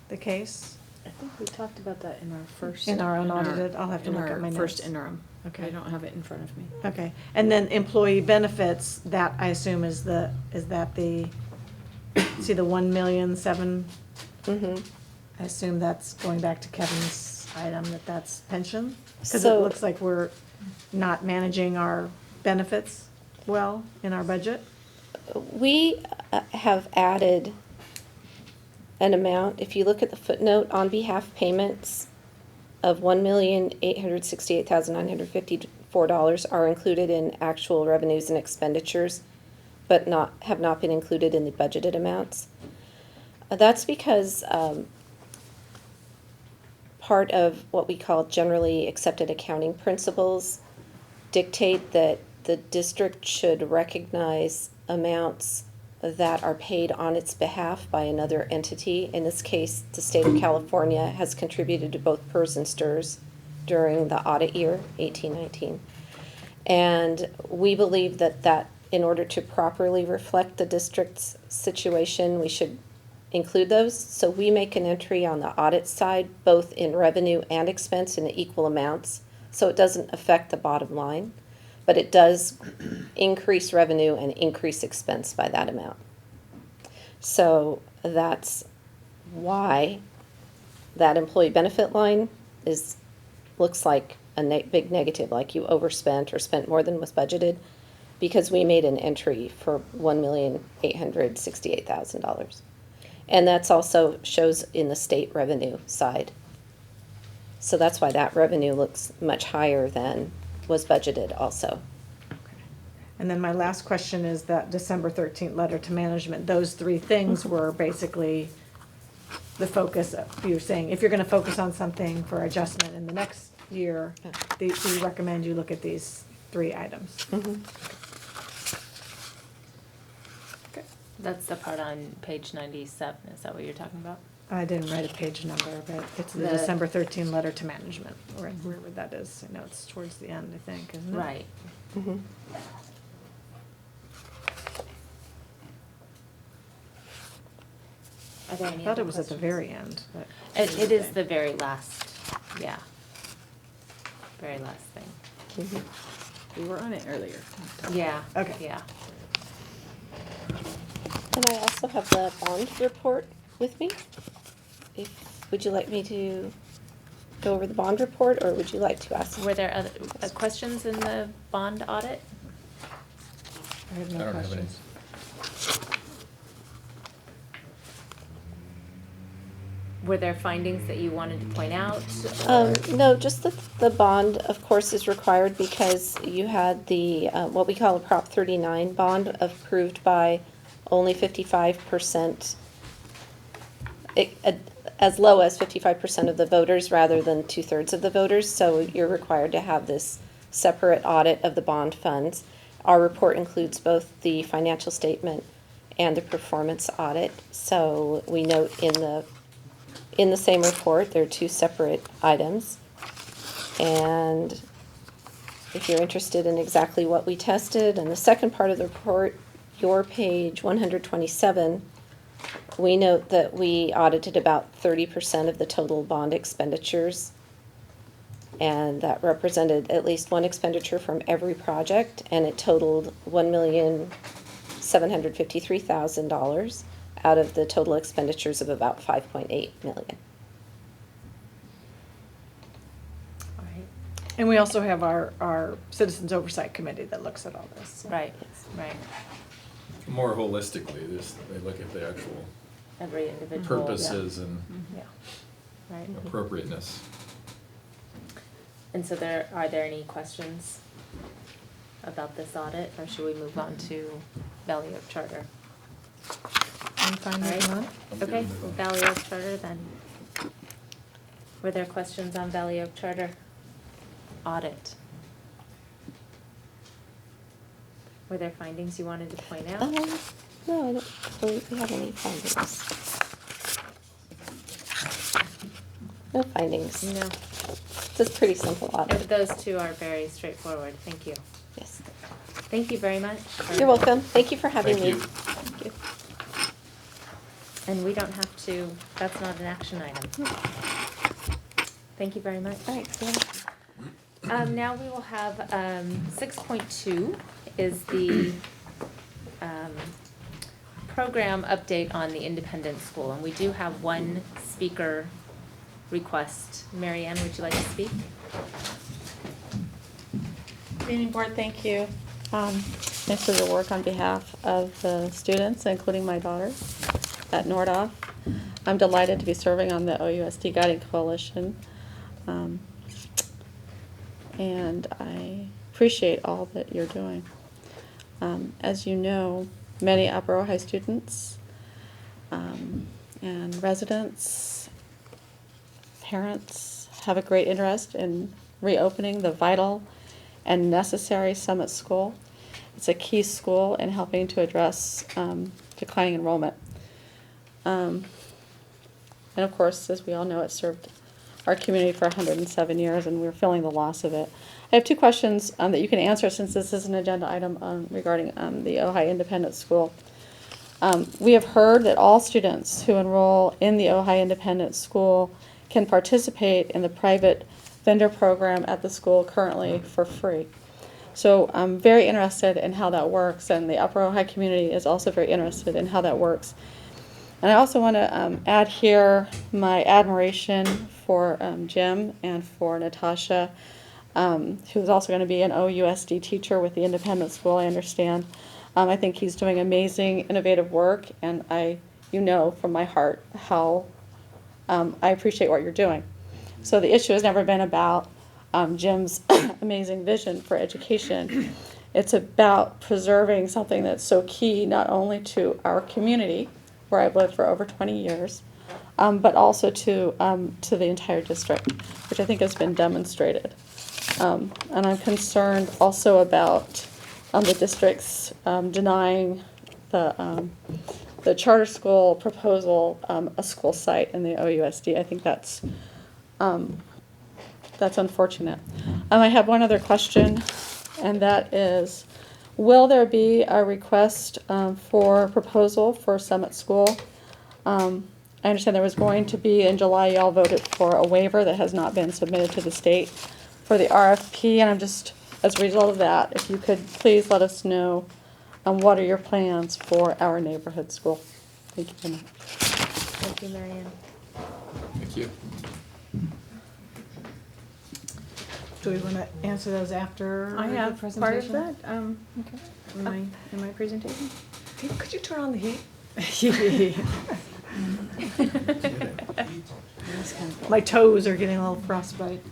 S3: the case?
S7: I think we talked about that in our first.
S3: In our unaudited, I'll have to look at my notes.
S7: First interim.
S3: Okay.
S7: I don't have it in front of me.
S3: Okay, and then employee benefits, that I assume see the 1,000,007?
S13: Mm-hmm.
S3: I assume that's going back to Kevin's item, that's pension? Because it
S13: So-
S3: looks like we're not managing our benefits well in our budget.
S13: We have added an amount, if you look at the footnote, on behalf payments of $1,868,954 are included in actual revenues and expenditures, but have not been included in the budgeted amounts. That's because part of what we call generally accepted accounting principles dictate that the district should recognize amounts that are paid on its behalf by another entity. In this case, the state of California has contributed to both PERS and STRS during the audit year, 18-19. And we believe that in order to properly reflect the district's situation, we should include those. So we make an entry on the audit side, both in revenue and expense in equal amounts. So it doesn't affect the bottom line, but it does increase revenue and increase expense by that amount. So that's why that employee benefit line looks like a big negative, like you overspent or spent more than was budgeted, because we made an entry for $1,868,000. And that's also shows in the state revenue side. So that's why that revenue looks much higher than was budgeted also.
S3: And then my last question is that December 13th letter to management. Those three things were basically the focus of, you're saying, if you're gonna focus on something for adjustment in the next year, we recommend you look at these three items. Okay.
S1: That's the part on page 97, is that what you're talking about?
S3: I didn't write a page number, but it's the December 13 letter to management, or wherever that is. I know it's towards the end, I think, isn't it?
S1: Right. Are there any
S3: I thought
S1: other
S3: it was at the
S1: questions?
S3: very end, but.
S1: It is the very last, yeah. Very last thing.
S7: We were on it earlier.
S1: Yeah.
S3: Okay.
S1: Yeah.
S13: And I also have the bond report with me. Would you like me to go over the bond report, or would you like to ask?
S1: Were there other questions in the bond audit?
S3: I have
S14: I
S3: no
S14: don't have any.
S3: questions.
S1: Were there findings that you wanted to point out?
S13: No, just the bond, of course, is required because you had the, what we call a Prop 39 bond approved by only 55%, as low as 55% of the voters rather than 2/3 of the voters. So you're required to have this separate audit of the bond funds. Our report includes both the financial statement and the performance audit. So we note in the same report, there are two separate items. And if you're interested in exactly what we tested, in the second part of the report, your page 127, we note that we audited about 30% of the total bond expenditures. And that represented at least one expenditure from every project, and it totaled $1,753,000 out of the total expenditures of about $5.8 million.
S1: All right.
S3: And we also have our Citizens Oversight Committee that looks at all this.
S1: Right, right.
S14: More holistically, they look at the actual
S1: Every individual.
S14: purposes and
S1: Yeah. Right.
S14: appropriateness.
S1: And so are there any questions about this audit, or should we move on to Valley Oak Charter?
S3: I'm fine
S1: All
S3: moving
S1: right.
S3: on.
S1: Okay, Valley Oak Charter then. Were there questions on Valley Oak Charter? Audit. Were there findings you wanted to point out?
S13: No, I don't believe we have any findings. No findings.
S1: No.
S13: It's a pretty simple audit.
S1: Those two are very straightforward. Thank you.
S13: Yes.
S1: Thank you very much.
S13: You're welcome. Thank you for having
S14: Thank
S13: me.
S14: you.
S13: Thank you.
S1: And we don't have to, that's not an action item. Thank you very much.
S13: All right. Yeah.
S1: Now we will have 6.2 is the program update on the independent school. And we do have one speaker request. Maryann, would you like to speak?
S15: Good evening, board. Thank you. Thanks for your work on behalf of the students, including my daughter at Nordoff. I'm delighted to be serving on the OUSD Guiding Coalition. And I appreciate all that you're doing. As you know, many Upper Ojai students and residents, parents have a great interest in reopening the vital and necessary Summit School. It's a key school in helping to address declining enrollment. And of course, as we all know, it served our community for 107 years, and we're feeling the loss of it. I have two questions that you can answer, since this is an agenda item regarding the Ojai Independent School. We have heard that all students who enroll in the Ojai Independent School can participate in the private vendor program at the school currently for free. So I'm very interested in how that works, and the Upper Ojai community is also very interested in how that works. And I also want to add here my admiration for Jim and for Natasha, who's also going to be an OUSD teacher with the independent school, I understand. I think he's doing amazing, innovative work, and you know from my heart how I appreciate what you're doing. So the issue has never been about Jim's amazing vision for education. It's about preserving something that's so key not only to our community, where I've lived for over 20 years, but also to the entire district, which I think has been demonstrated. And I'm concerned also about the district's denying the charter school proposal a school site in the OUSD. I think that's unfortunate. I have one other question, and that is, will there be a request for proposal for Summit School? I understand there was going to be in July. Y'all voted for a waiver that has not been submitted to the state for the RFP, and I'm just, as a result of that, if you could please let us know what are your plans for our neighborhood school. Thank you very much.
S1: Thank you, Maryann.
S14: Thank you.
S3: Do we want to answer those after
S7: I
S3: the
S7: have
S3: presentation?
S7: part of that in my presentation.
S3: Could you turn on the heat? My toes are getting a little frostbite.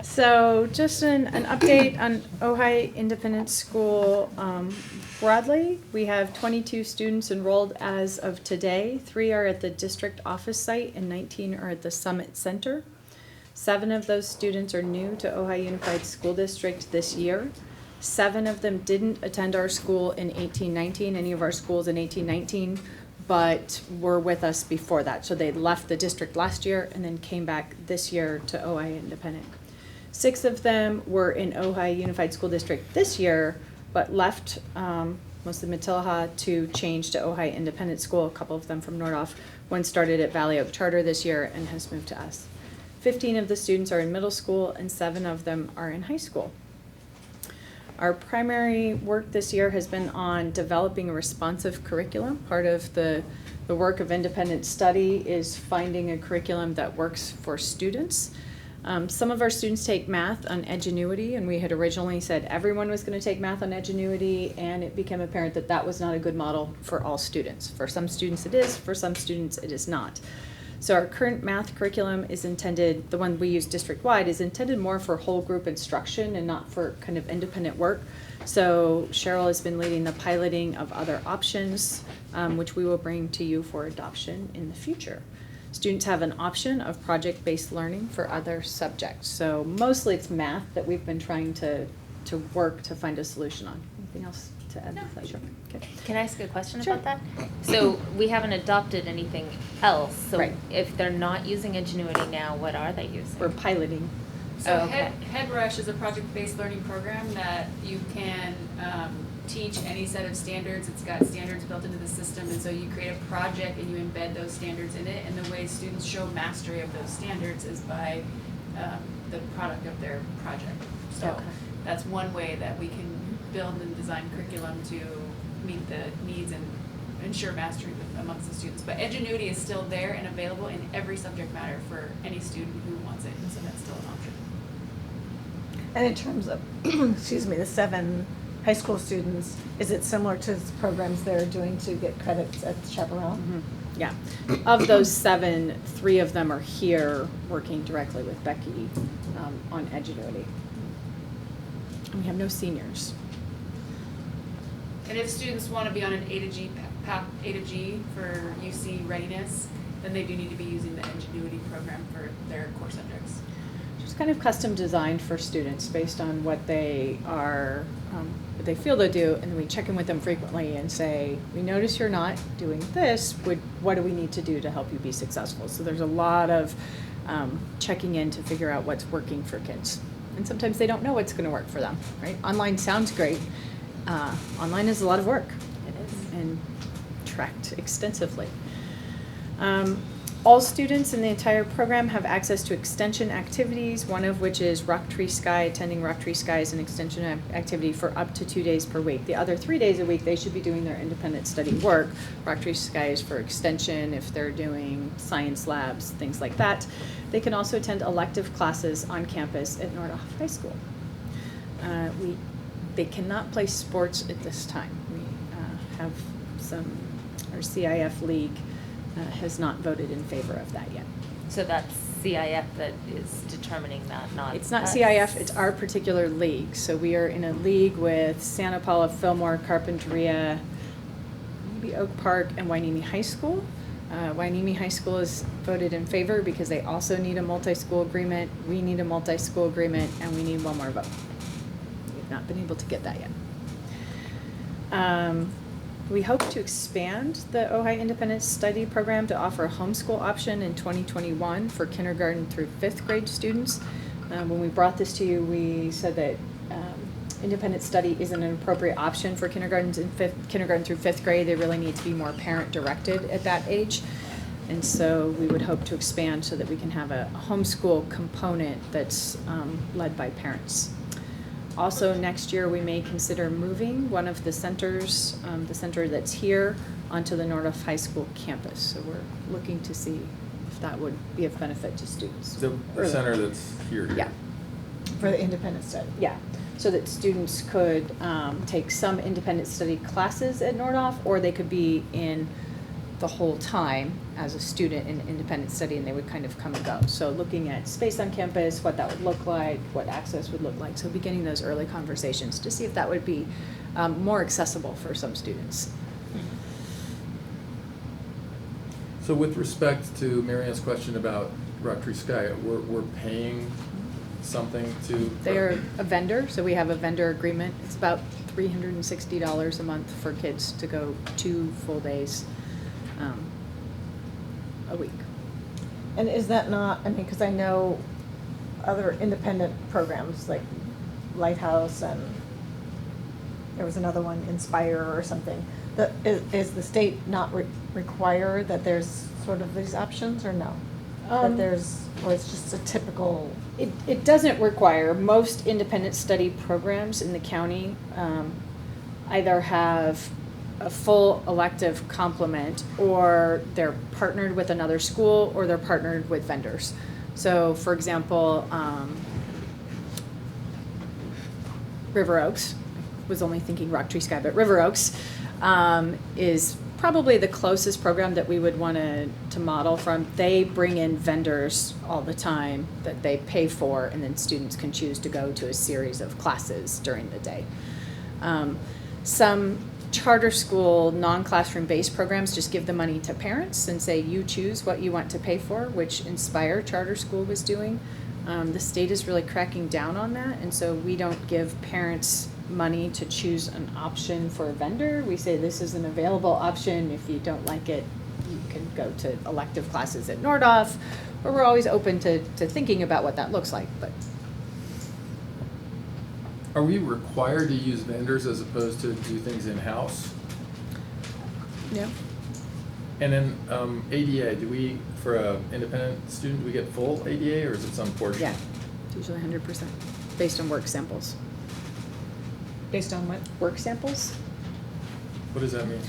S7: So just an update on Ojai Independent School broadly. We have 22 students enrolled as of today. 3 are at the district office site and 19 are at the Summit Center. 7 of those students are new to Ojai Unified School District this year. 7 of them didn't attend our school in 1819, any of our schools in 1819, but were with us before that. So they left the district last year and then came back this year to Ojai Independent. 6 of them were in Ojai Unified School District this year, but left mostly Matilaha to change to Ojai Independent School, a couple of them from Nordhoff. One started at Valley Oak Charter this year and has moved to us. 15 of the students are in middle school and 7 of them are in high school. Our primary work this year has been on developing a responsive curriculum. Part of the work of independent study is finding a curriculum that works for students. Some of our students take math on Edgenuity, and we had originally said everyone was going to take math on Edgenuity, and it became apparent that that was not a good model for all students. For some students it is, for some students it is not. So our current math curriculum is intended, the one we use district-wide, is intended more for whole group instruction and not for kind of independent work. So Cheryl has been leading the piloting of other options, which we will bring to you for adoption in the future. Students have an option of project-based learning for other subjects. So mostly it's math that we've been trying to work to find a solution on. Anything else to add? No. Sure. Okay.
S1: Can I ask a question
S7: Sure.
S1: about that? So we haven't adopted anything else. So
S7: Right.
S1: if they're not using Ingenuity now, what are they using?
S7: We're piloting.
S6: So
S1: Oh, okay.
S6: HeadRush is a project-based learning program that you can teach any set of standards. It's got standards built into the system, and so you create a project and you embed those standards in it. And the way students show mastery of those standards is by the product of their project. So
S1: Okay.
S6: that's one way that we can build and design curriculum to meet the needs and ensure mastery amongst the students. But Edgenuity is still there and available in every subject matter for any student who wants it, and so that's still an option.
S3: And in terms of, excuse me, the 7 high school students, is it similar to the programs they're doing to get credits at Chaparral?
S7: Yeah. Of those 7, 3 of them are here working directly with Becky on Edgenuity. And we have no seniors.
S6: And if students want to be on an A to G path, A to G for UC readiness, then they do need to be using the Ingenuity program for their core subjects.
S7: It's kind of custom designed for students based on what they are, what they feel they'll do, and then we check in with them frequently and say, we notice you're not doing this, what do we need to do to help you be successful? So there's a lot of checking in to figure out what's working for kids. And sometimes they don't know what's going to work for them, right? Online sounds great. Online is a lot of work.
S1: It is.
S7: And tracked extensively. All students in the entire program have access to extension activities, one of which is Rock Tree Sky. Attending Rock Tree Sky is an extension activity for up to 2 days per week. The other 3 days a week, they should be doing their independent study work. Rock Tree Sky is for extension if they're doing science labs, things like that. They can also attend elective classes on campus at Nordhoff High School. They cannot play sports at this time. We have our CIF league has not voted in favor of that yet.
S1: So that's CIF that is determining that, not
S7: It's not
S1: us.
S7: CIF, it's our particular league. So we are in a league with Santa Paula, Fillmore, Carpinteria, maybe Oak Park, and Wainimi High School. Wainimi High School is voted in favor because they also need a multi-school agreement. We need a multi-school agreement, and we need one more vote. We've not been able to get that yet. We hope to expand the Ojai Independent Study Program to offer a homeschool option in 2021 for kindergarten through 5th grade students. When we brought this to you, we said that independent study isn't an appropriate option for kindergarten through 5th grade. They really need to be more parent-directed at that age. And so we would hope to expand so that we can have a homeschool component that's led by parents. Also, next year, we may consider moving one of the centers, the center that's here, onto the Nordhoff High School campus. So we're looking to see if that would be of benefit to students.
S14: The center that's here.
S7: Yeah.
S3: For the independent study.
S7: Yeah, so that students could take some independent study classes at Nordhoff, or they could be in the whole time as a student in independent study, and they would kind of come and go. So looking at space on campus, what that would look like, what access would look like. So beginning those early conversations to see if that would be more accessible for some students.
S14: So with respect to Maryann's question about Rock Tree Sky, we're paying something to?
S7: They are a vendor, so we have a vendor agreement. It's about $360 a month for kids to go 2 full days a week.
S3: And is that not, I mean, because I know other independent programs like Lighthouse, and there was another one, Inspire or something. Is the state not require that there's sort of these options, or no? That there's, or it's just a typical?
S7: It doesn't require. Most independent study programs in the county either have a full elective complement, or they're partnered with another school, or they're partnered with vendors. So, for example, River Oaks, was only thinking Rock Tree Sky, but River Oaks is probably the closest program that we would want to model from. They bring in vendors all the time that they pay for, and then students can choose to go to a series of classes during the day. Some charter school non-classroom based programs just give the money to parents and say you choose what you want to pay for, which Inspire Charter School was doing. The state is really cracking down on that, and so we don't give parents money to choose an option for a vendor. We say this is an available option. If you don't like it, you can go to elective classes at Nordhoff, or we're always open to thinking about what that looks like. But
S14: Are we required to use vendors as opposed to do things in-house?
S7: yeah.
S14: And then ADA, do we, for an independent student, do we get full ADA, or is it some portion?
S7: Yeah, it's usually 100% based on work samples.
S3: Based on what?
S7: Work samples.
S14: What does that mean?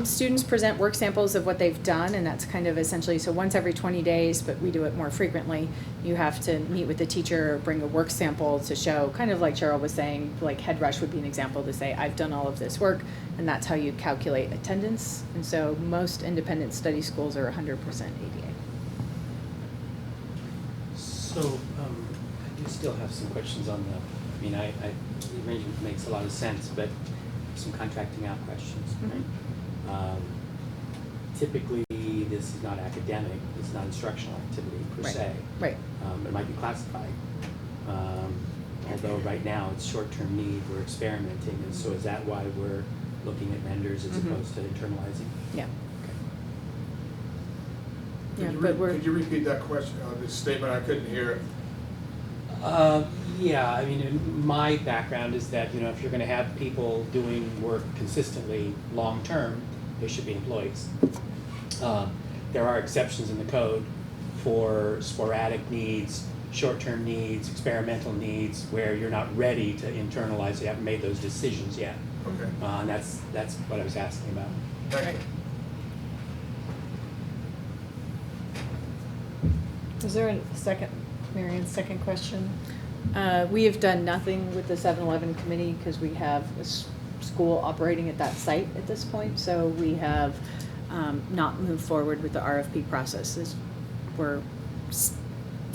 S7: Students present work samples of what they've done, and that's kind of essentially, so once every 20 days, but we do it more frequently, you have to meet with the teacher, bring a work sample to show, kind of like Cheryl was saying, like Head Rush would be an example to say, I've done all of this work, and that's how you calculate attendance. And so most independent study schools are 100% ADA.
S16: So, I do still have some questions on the, the arrangement makes a lot of sense, but some contracting out questions, right? Typically, this is not academic, it's not instructional activity per
S7: Right.
S16: se.
S7: Right.
S16: It might be classified. Although right now it's short-term need, we're experimenting, and so is that why we're looking at vendors as
S7: Mhm.
S16: opposed to internalizing?
S7: Yeah.
S17: Could
S7: Yeah,
S17: you
S7: but we're.
S17: Could you repeat that question, this statement? I couldn't hear it.
S16: Yeah, I mean, my background is that, if you're gonna have people doing work consistently, long-term, they should be employees. There are exceptions in the code for sporadic needs, short-term needs, experimental needs, where you're not ready to internalize, you haven't made those decisions yet.
S17: Okay.
S16: And that's what I was asking about.
S17: Thank you.
S3: Is there a second, Maryann's second question?
S7: We have done nothing with the 7-Eleven committee because we have a school operating at that site at this point. So we have not moved forward with the RFP process. We're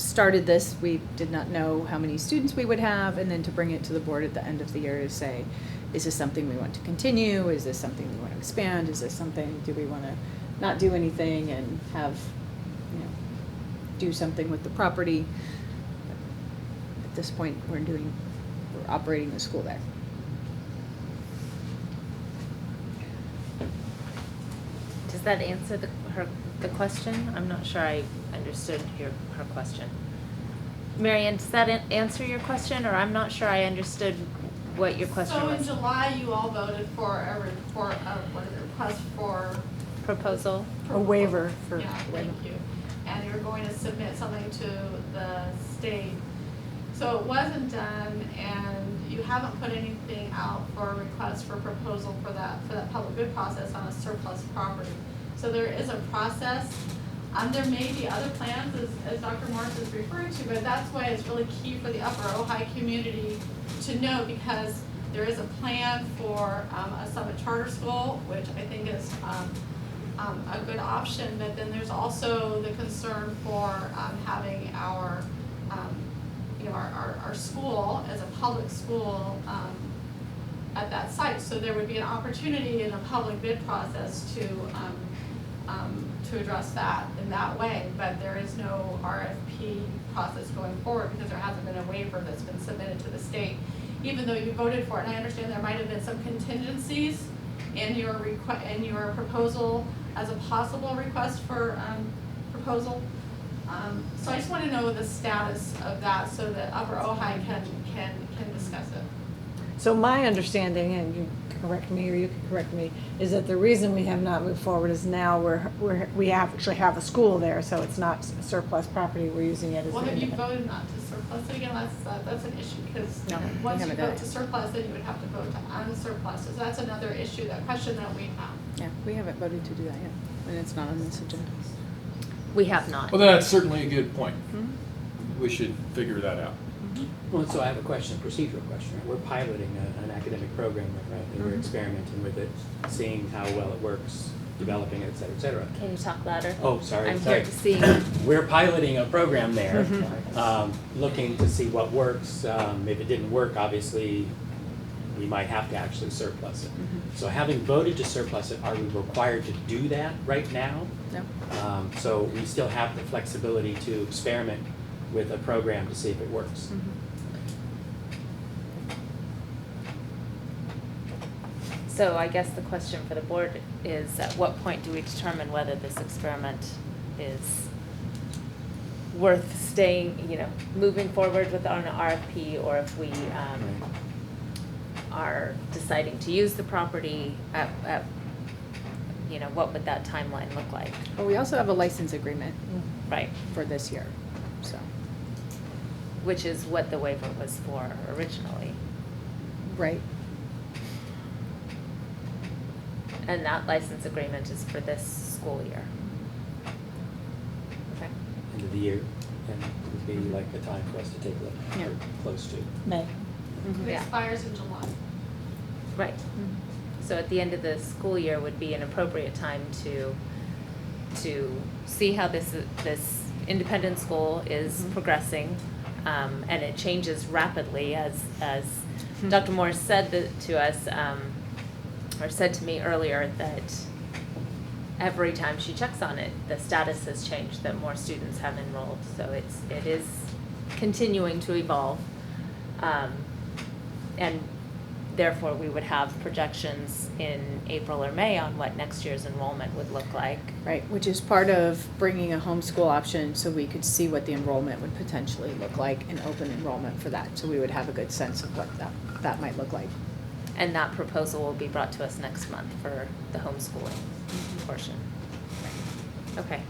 S7: started this, we did not know how many students we would have, and then to bring it to the board at the end of the year to say, is this something we want to continue? Is this something we want to expand? Is this something, do we want to not do anything and have, do something with the property? At this point, we're operating the school there.
S1: Does that answer the question? I'm not sure I understood her question. Maryann, does that answer your question, or I'm not sure I understood what your question
S18: So
S1: was?
S18: in July, you all voted for a report of, what is it, request for?
S1: Proposal?
S3: A waiver for.
S18: Yeah, thank you. And you're going to submit something to the state. So it wasn't done, and you haven't put anything out for a request for proposal for that public good process on a surplus property. So there is a process. There may be other plans, as Dr. Morris is referring to, but that's why it's really key for the Upper Ojai community to know, because there is a plan for a Summit Charter School, which I think is a good option, but then there's also the concern for having our school as a public school at that site. So there would be an opportunity in a public bid process to address that in that way, but there is no RFP process going forward because there hasn't been a waiver that's been submitted to the state, even though you voted for it. And I understand there might have been some contingencies in your proposal as a possible request for proposal. So I just want to know the status of that so that Upper Ojai can discuss it.
S3: So my understanding, and you can correct me or you can correct me, is that the reason we have not moved forward is now we actually have a school there, so it's not surplus property. We're using it as.
S18: Well, have you voted not to surplus it again? That's an issue, because once you vote to surplus, then you would have to vote to unsurplus. So that's another issue, that question that we have.
S7: Yeah, we haven't voted to do that yet, and it's not on this agenda.
S1: We have not.
S14: Well, that's certainly a good point. We should figure that out.
S16: Well, so I have a question, a procedural question. Right? We're piloting an academic program, right? And we're experimenting with it, seeing how well it works, developing it, et cetera, et cetera.
S1: Can you talk louder?
S16: Oh, sorry.
S1: I'm here to see.
S16: We're piloting a program there, looking to see what works. If it didn't work, obviously, we might have to actually surplus it. So having voted to surplus it, are we required to do that right now?
S7: No.
S16: So we still have the flexibility to experiment with a program to see if it works.
S1: So I guess the question for the board is, at what point do we determine whether this experiment is worth staying, moving forward with an RFP, or if we are deciding to use the property at what would that timeline look like?
S7: Well, we also have a license agreement.
S1: Right.
S7: For this year, so.
S1: Which is what the waiver was for originally.
S7: Right.
S1: And that license agreement is for this school year. Okay.
S16: End of the year, and it would be like a time for us to take a look,
S7: Yeah.
S16: or close to.
S3: May.
S18: It expires in July.
S1: Right. So at the end of the school year would be an appropriate time to see how this independent school is progressing, and it changes rapidly, as Dr. Morris said to us, or said to me earlier, that every time she checks on it, the status has changed, that more students have enrolled. So it is continuing to evolve, and therefore we would have projections in April or May on what next year's enrollment would look like.
S7: Right, which is part of bringing a homeschool option, so we could see what the enrollment would potentially look like and open enrollment for that. So we would have a good sense of what that might look like.
S1: And that proposal will be brought to us next month for the homeschooling portion. Okay.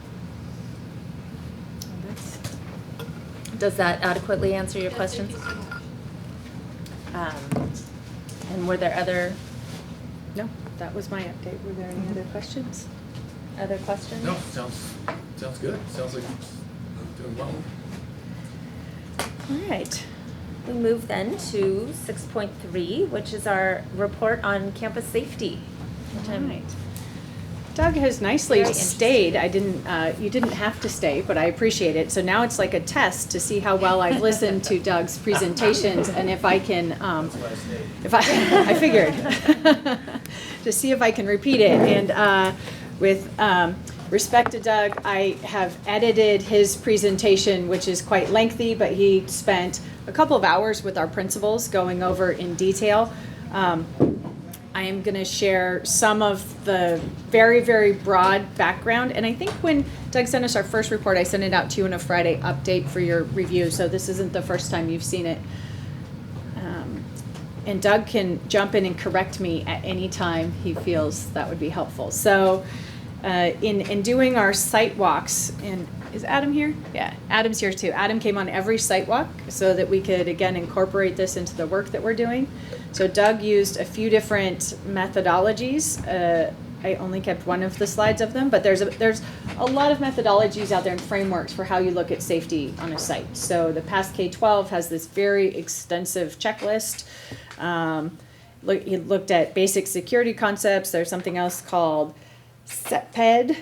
S1: Does that adequately answer your questions?
S18: Thank you so much.
S1: And were there other?
S7: No, that was my update. Were there any other questions?
S1: Other questions?
S14: No, sounds good. Sounds like it's doing well.
S1: All right. We move then to 6.3, which is our report on campus safety. Which I'm
S7: Doug has nicely
S1: Very
S7: stayed. I didn't, you didn't have to stay, but I appreciate it. So now it's like a test to see how well I've listened to Doug's presentations and if I can, if I figured, to see if I can repeat it. And with respect to Doug, I have edited his presentation, which is quite lengthy, but he spent a couple of hours with our principals going over in detail. I am going to share some of the very, very broad background. And I think when Doug sent us our first report, I sent it out to you in a Friday update for your review. So this isn't the first time you've seen it. And Doug can jump in and correct me at any time he feels that would be helpful. So in doing our site walks, and is Adam here? Yeah, Adam's here too. Adam came on every site walk so that we could, again, incorporate this into the work that we're doing. So Doug used a few different methodologies. I only kept one of the slides of them, but there's a lot of methodologies out there and frameworks for how you look at safety on a site. So the Pass K-12 has this very extensive checklist. He looked at basic security concepts. There's something else called CPED,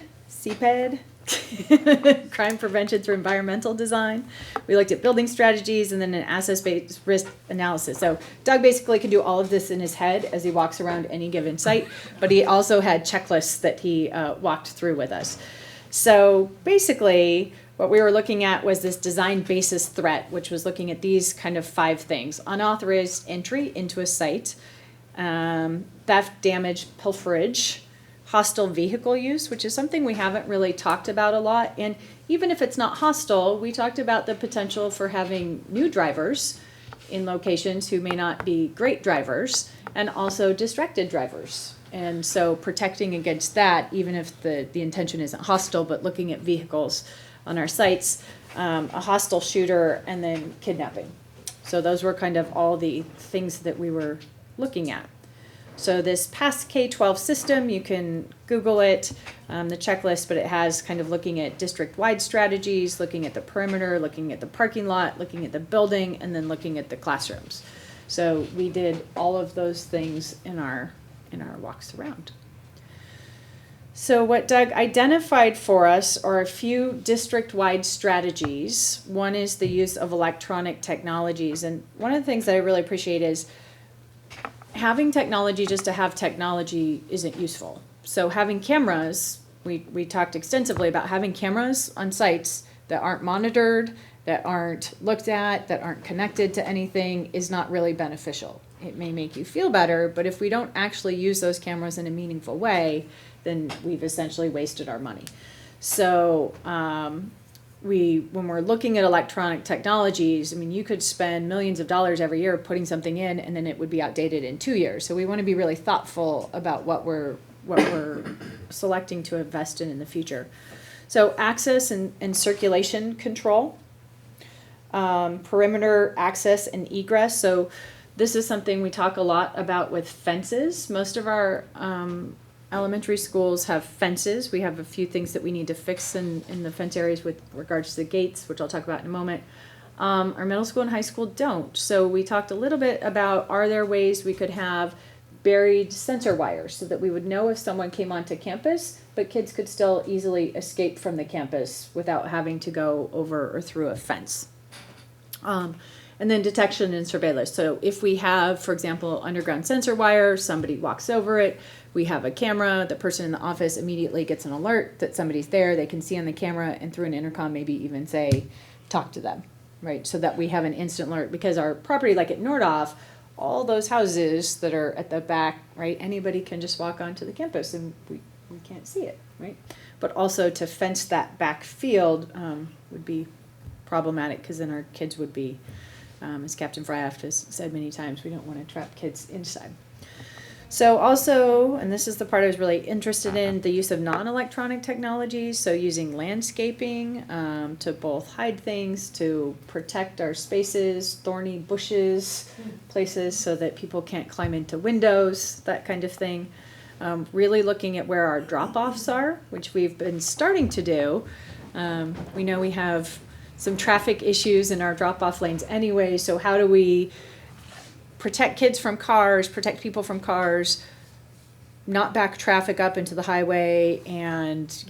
S7: crime prevention through environmental design. We looked at building strategies and then an asset-based risk analysis. So Doug basically can do all of this in his head as he walks around any given site, but he also had checklists that he walked through with us. So basically, what we were looking at was this design basis threat, which was looking at these kind of 5 things: unauthorized entry into a site, theft, damage, pilferage, hostile vehicle use, which is something we haven't really talked about a lot. And even if it's not hostile, we talked about the potential for having new drivers in locations who may not be great drivers, and also distracted drivers. And so protecting against that, even if the intention isn't hostile, but looking at vehicles on our sites, a hostile shooter, and then kidnapping. So those were kind of all the things that we were looking at. So this Pass K-12 system, you can Google it, the checklist, but it has kind of looking at district-wide strategies, looking at the perimeter, looking at the parking lot, looking at the building, and then looking at the classrooms. So we did all of those things in our walks around. So what Doug identified for us are a few district-wide strategies. One is the use of electronic technologies. And one of the things that I really appreciate is having technology just to have technology isn't useful. So having cameras, we talked extensively about having cameras on sites that aren't monitored, that aren't looked at, that aren't connected to anything is not really beneficial. It may make you feel better, but if we don't actually use those cameras in a meaningful way, then we've essentially wasted our money. So when we're looking at electronic technologies, I mean, you could spend millions of dollars every year putting something in, and then it would be outdated in 2 years. So we want to be really thoughtful about what we're selecting to invest in the future. So access and circulation control, perimeter access and egress. So this is something we talk a lot about with fences. Most of our elementary schools have fences. We have a few things that we need to fix in the fence areas with regards to the gates, which I'll talk about in a moment. Our middle school and high school don't. So we talked a little bit about, are there ways we could have buried sensor wires so that we would know if someone came onto campus, but kids could still easily escape from the campus without having to go over or through a fence. And then detection and surveillance. So if we have, for example, underground sensor wire, somebody walks over it, we have a camera, the person in the office immediately gets an alert that somebody's there, they can see on the camera and through an intercom maybe even say, talk to them, right? So that we have an instant alert, because our property, like at Nordhoff, all those houses that are at the back, right, anybody can just walk onto the campus and we can't see it, right? But also to fence that back field would be problematic, because then our kids would be, as Captain Fryaft has said many times, we don't want to trap kids inside. So also, and this is the part I was really interested in, the use of non-electronic technologies, so using landscaping to both hide things, to protect our spaces, thorny bushes, places so that people can't climb into windows, that kind of thing. Really looking at where our drop-offs are, which we've been starting to do. We know we have some traffic issues in our drop-off lanes anyway, so how do we protect kids from cars, protect people from cars, not back traffic up into the highway and,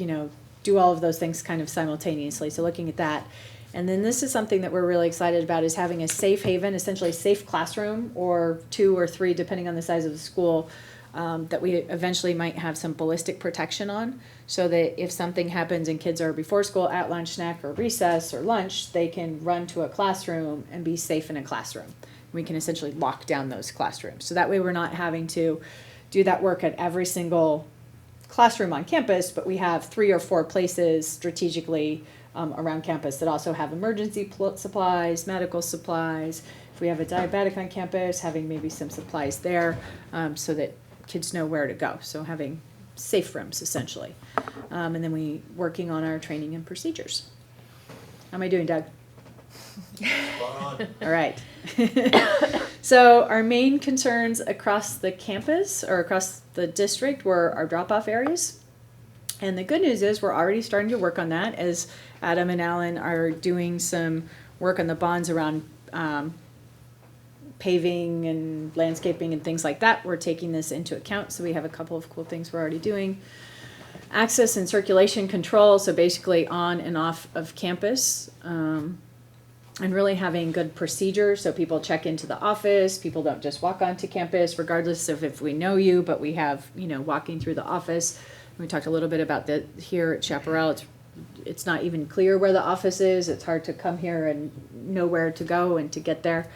S7: do all of those things kind of simultaneously. So looking at that. And then this is something that we're really excited about, is having a safe haven, essentially a safe classroom, or 2 or 3, depending on the size of the school, that we eventually might have some ballistic protection on, so that if something happens and kids are before school, at lunch, snack, or recess, or lunch, they can run to a classroom and be safe in a classroom. We can essentially lock down those classrooms. So that way we're not having to do that work at every single classroom on campus, but we have 3 or 4 places strategically around campus that also have emergency supplies, medical supplies. If we have a diabetic on campus, having maybe some supplies there, so that kids know where to go. So having safe rooms, essentially. And then we working on our training and procedures. How am I doing, Doug? All right. So our main concerns across the campus or across the district were our drop-off areas. And the good news is we're already starting to work on that, as Adam and Alan are doing some work on the bonds around paving and landscaping and things like that. We're taking this into account, so we have a couple of cool things we're already doing. Access and circulation control, so basically on and off of campus, and really having good procedures, so people check into the office, people don't just walk onto campus regardless of if we know you, but we have, walking through the office. We talked a little bit about that here at Chaparral. It's not even clear where the office is. It's hard to come here and know where to go and to get there.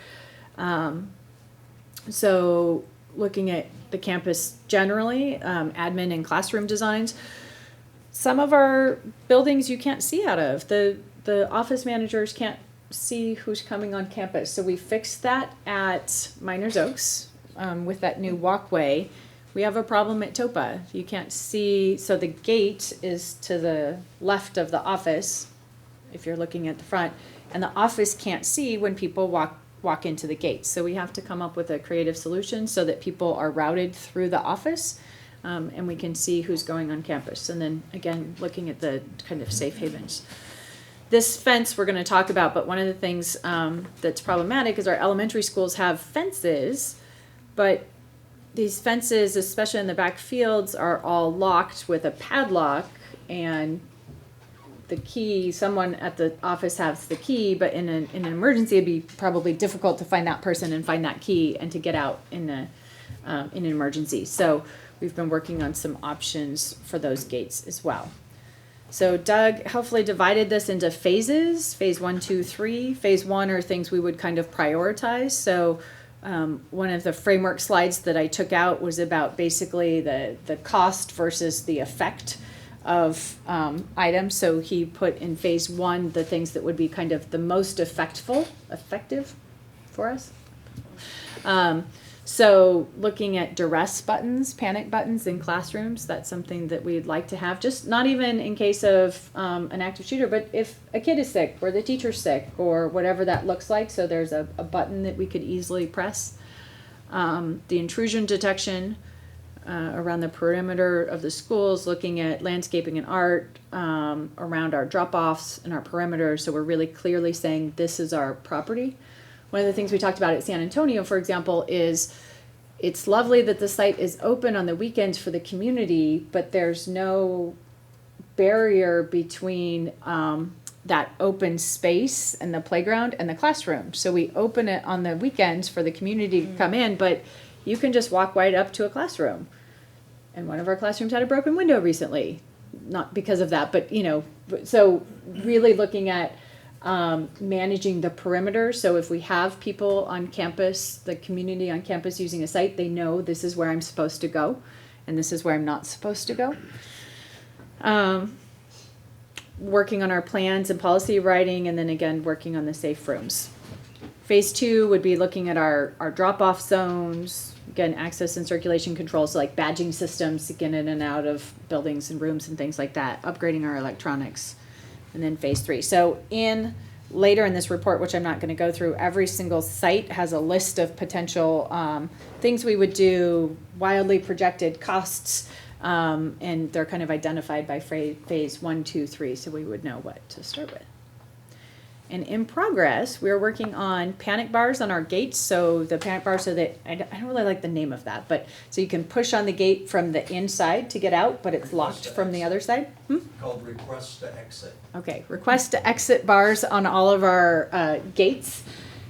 S7: So looking at the campus generally, admin and classroom designs. Some of our buildings you can't see out of. The office managers can't see who's coming on campus. So we fixed that at Miners Oaks with that new walkway. We have a problem at Topa. You can't see, so the gate is to the left of the office, if you're looking at the front, and the office can't see when people walk into the gate. So we have to come up with a creative solution so that people are routed through the office, and we can see who's going on campus. And then again, looking at the kind of safe havens. This fence we're going to talk about, but one of the things that's problematic is our elementary schools have fences, but these fences, especially in the back fields, are all locked with a padlock, and the key, someone at the office has the key, but in an emergency, it'd be probably difficult to find that person and find that key and to get out in an emergency. So we've been working on some options for those gates as well. So Doug helpfully divided this into phases, phase 1, 2, 3. Phase 1 are things we would kind of prioritize. So one of the framework slides that I took out was about basically the cost versus the effect of items. So he put in phase 1 the things that would be kind of the most effective for us. So looking at duress buttons, panic buttons in classrooms, that's something that we'd like to have, just not even in case of an active shooter, but if a kid is sick or the teacher's sick or whatever that looks like. So there's a button that we could easily press. The intrusion detection around the perimeter of the schools, looking at landscaping and art around our drop-offs and our perimeter. So we're really clearly saying this is our property. One of the things we talked about at San Antonio, for example, is it's lovely that the site is open on the weekends for the community, but there's no barrier between that open space and the playground and the classroom. So we open it on the weekends for the community to come in, but you can just walk right up to a classroom. And one of our classrooms had a broken window recently. Not because of that, but so really looking at managing the perimeter. So if we have people on campus, the community on campus using a site, they know this is where I'm supposed to go and this is where I'm not supposed to go. Working on our plans and policy writing, and then again working on the safe rooms. Phase 2 would be looking at our drop-off zones, again access and circulation control, so like badging systems to get in and out of buildings and rooms and things like that, upgrading our electronics. And then phase 3. So later in this report, which I'm not going to go through, every single site has a list of potential things we would do, wildly projected costs, and they're kind of identified by phase 1, 2, 3, so we would know what to start with. And in progress, we're working on panic bars on our gates. So the panic bar, so that, I don't really like the name of that, but so you can push on the gate from the inside to get out, but it's locked from the other side.
S9: Called request to exit.
S7: Okay, request to exit bars on all of our gates.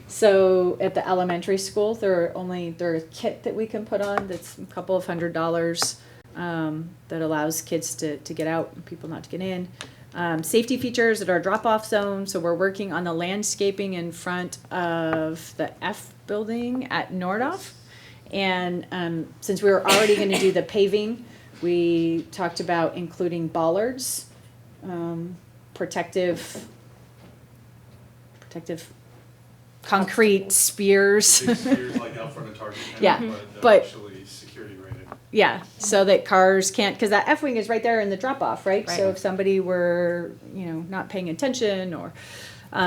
S7: So at the elementary school, they're a kit that we can put on that's a couple of $100 that allows kids to get out and people not to get in. Safety features at our drop-off zone. So we're working on the landscaping in front of the F building at Nordhoff. And since we were already going to do the paving, we talked about including bollards, protective concrete spears.
S19: Big spears like out front of Target.
S7: Yeah,
S19: but actually security rated.
S7: Yeah, so that cars can't, because that F-wing is right there in the drop-off, right?
S1: Right.
S7: So if somebody were, not paying attention or,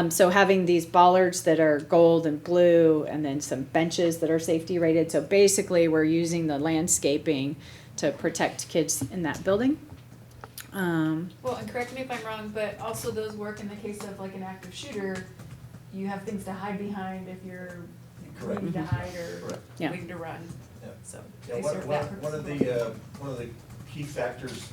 S7: so having these bollards that are gold and blue and then some benches that are safety rated. So basically we're using the landscaping to protect kids in that building.
S6: Well, and correct me if I'm wrong, but also those work in the case of like an active shooter. You have things to hide behind if you're
S9: Correct.
S6: needing to hide or
S9: Correct.
S7: Yeah.
S6: waiting to run.
S9: Yeah.
S6: So
S9: Yeah,
S6: they serve that purpose.
S9: one of the key factors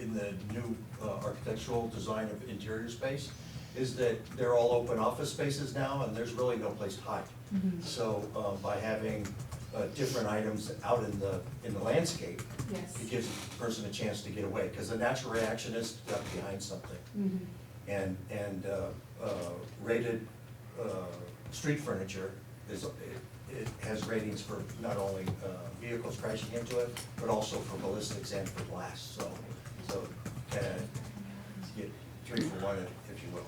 S9: in the new architectural design of interior space is that they're all open office spaces now, and there's really no place to hide. So by having different items out in the landscape,
S6: Yes.
S9: it gives the person a chance to get away, because the natural reaction is to duck behind something. And rated street furniture it has ratings for not only vehicles crashing into it, but also for ballistics and for glass. So kind of get 3 for 1, if you will.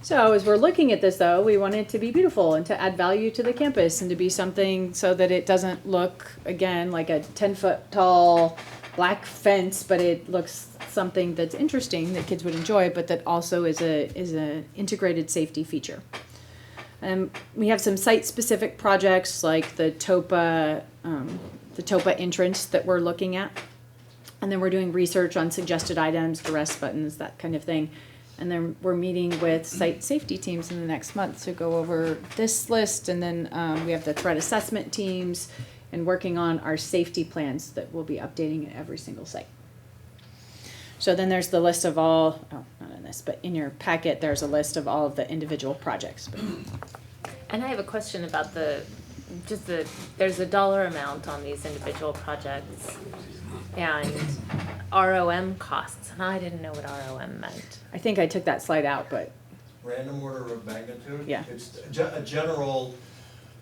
S7: So as we're looking at this though, we want it to be beautiful and to add value to the campus and to be something so that it doesn't look, again, like a 10-foot tall black fence, but it looks something that's interesting that kids would enjoy, but that also is a integrated safety feature. We have some site-specific projects like the TOPA entrance that we're looking at. And then we're doing research on suggested items, arrest buttons, that kind of thing. And then we're meeting with site safety teams in the next month to go over this list. And then we have the threat assessment teams and working on our safety plans that we'll be updating at every single site. So then there's the list of all, not in this, but in your packet, there's a list of all of the individual projects.
S1: And I have a question about there's a dollar amount on these individual projects and ROM costs, and I didn't know what ROM meant.
S7: I think I took that slide out, but.
S9: Random order of magnitude?
S7: Yeah.
S9: It's a general,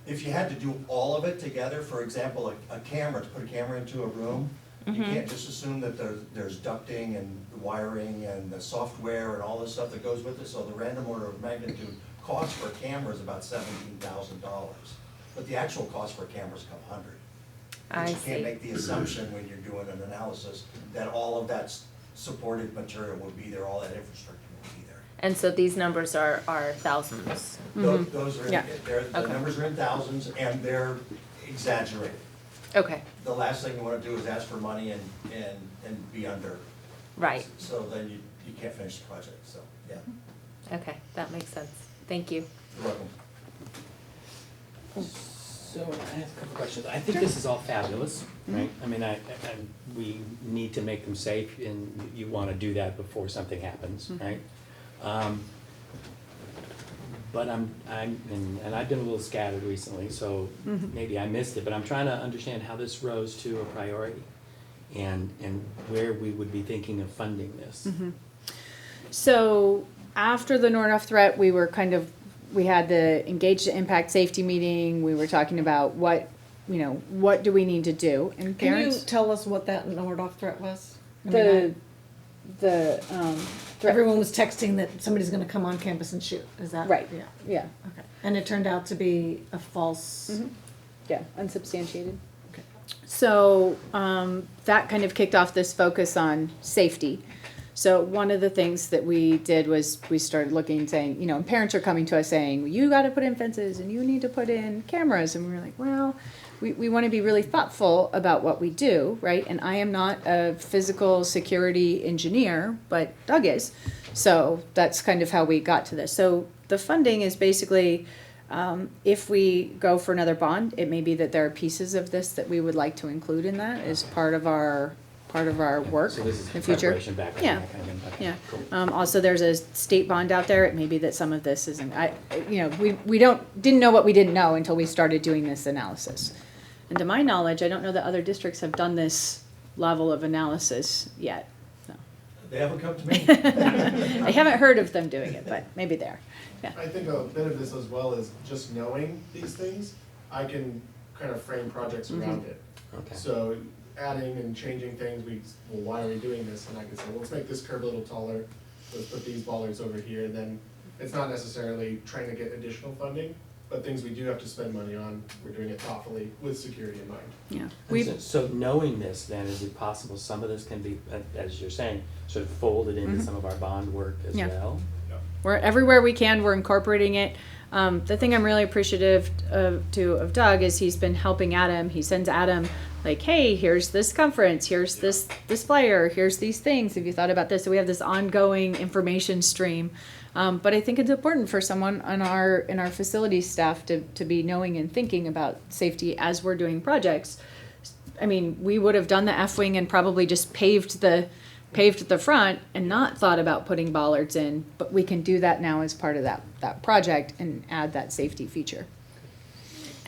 S9: if you had to do all of it together, for example, a camera, to put a camera into a room, you can't just assume that there's ducting and wiring and the software and all this stuff that goes with it. So the random order of magnitude cost for a camera is about $17,000. But the actual cost for a camera is a couple hundred. But you can't make the assumption when you're doing an analysis that all of that supported material will be there, all that infrastructure will be there.
S1: And so these numbers are thousands.
S9: Those are,
S1: Yeah.
S9: the numbers are in thousands and they're exaggerated.
S1: Okay.
S9: The last thing you want to do is ask for money and be under.
S1: Right.
S9: So then you can't finish the project, so, yeah.
S1: Okay, that makes sense. Thank you.
S9: You're welcome.
S16: So I have a couple questions. I think this is all fabulous, right? I mean, we need to make them safe, and you want to do that before something happens, right? But and I've been a little scattered recently, so maybe I missed it. But I'm trying to understand how this rose to a priority, and where we would be thinking of funding this.
S7: So after the Nordhoff threat, we had the Engage to Impact Safety meeting. We were talking about what do we need to do? And
S3: Can you
S7: parents,
S3: tell us what that Nordhoff threat was?
S7: threat.
S3: Everyone was texting that somebody's gonna come on campus and shoot, is that?
S7: Right.
S3: Yeah.
S7: Yeah.
S3: Okay. And it turned out to be a false.
S7: Yeah, unsubstantiated. Okay. So that kind of kicked off this focus on safety. So one of the things that we did was we started looking, saying, and parents are coming to us saying, you got to put in fences and you need to put in cameras. And we were like, well, we want to be really thoughtful about what we do, right? And I am not a physical security engineer, but Doug is. So that's kind of how we got to this. So the funding is basically, if we go for another bond, it may be that there are pieces of this that we would like to include in that as part of our work
S16: So this is
S7: in the future.
S16: preparation background,
S7: Yeah,
S16: that kind of thing. Okay,
S7: yeah.
S16: cool.
S7: Also, there's a state bond out there. It may be that some of this isn't, we didn't know what we didn't know until we started doing this analysis. And to my knowledge, I don't know that other districts have done this level of analysis yet. So.
S9: They haven't come to me.
S7: I haven't heard of them doing it, but maybe they are. Yeah.
S17: I think a bit of this as well is just knowing these things, I can kind of frame projects around it.
S16: Okay.
S17: So adding and changing things, well, why are we doing this? And I can say, well, let's make this curve a little taller, let's put these bollards over here, then it's not necessarily trying to get additional funding, but things we do have to spend money on, we're doing it thoughtfully with security in mind.
S7: Yeah.
S16: So knowing this, then, is it possible some of this can be, as you're saying, sort of folded into some of our bond work as
S7: Yeah.
S16: well?
S7: We're everywhere we can, we're incorporating it. The thing I'm really appreciative of Doug is he's been helping Adam. He sends Adam like, hey, here's this conference, here's this flyer, here's these things. Have you thought about this? So we have this ongoing information stream. But I think it's important for someone in our facilities staff to be knowing and thinking about safety as we're doing projects. I mean, we would have done the F-wing and probably just paved the front and not thought about putting bollards in, but we can do that now as part of that project and add that safety feature.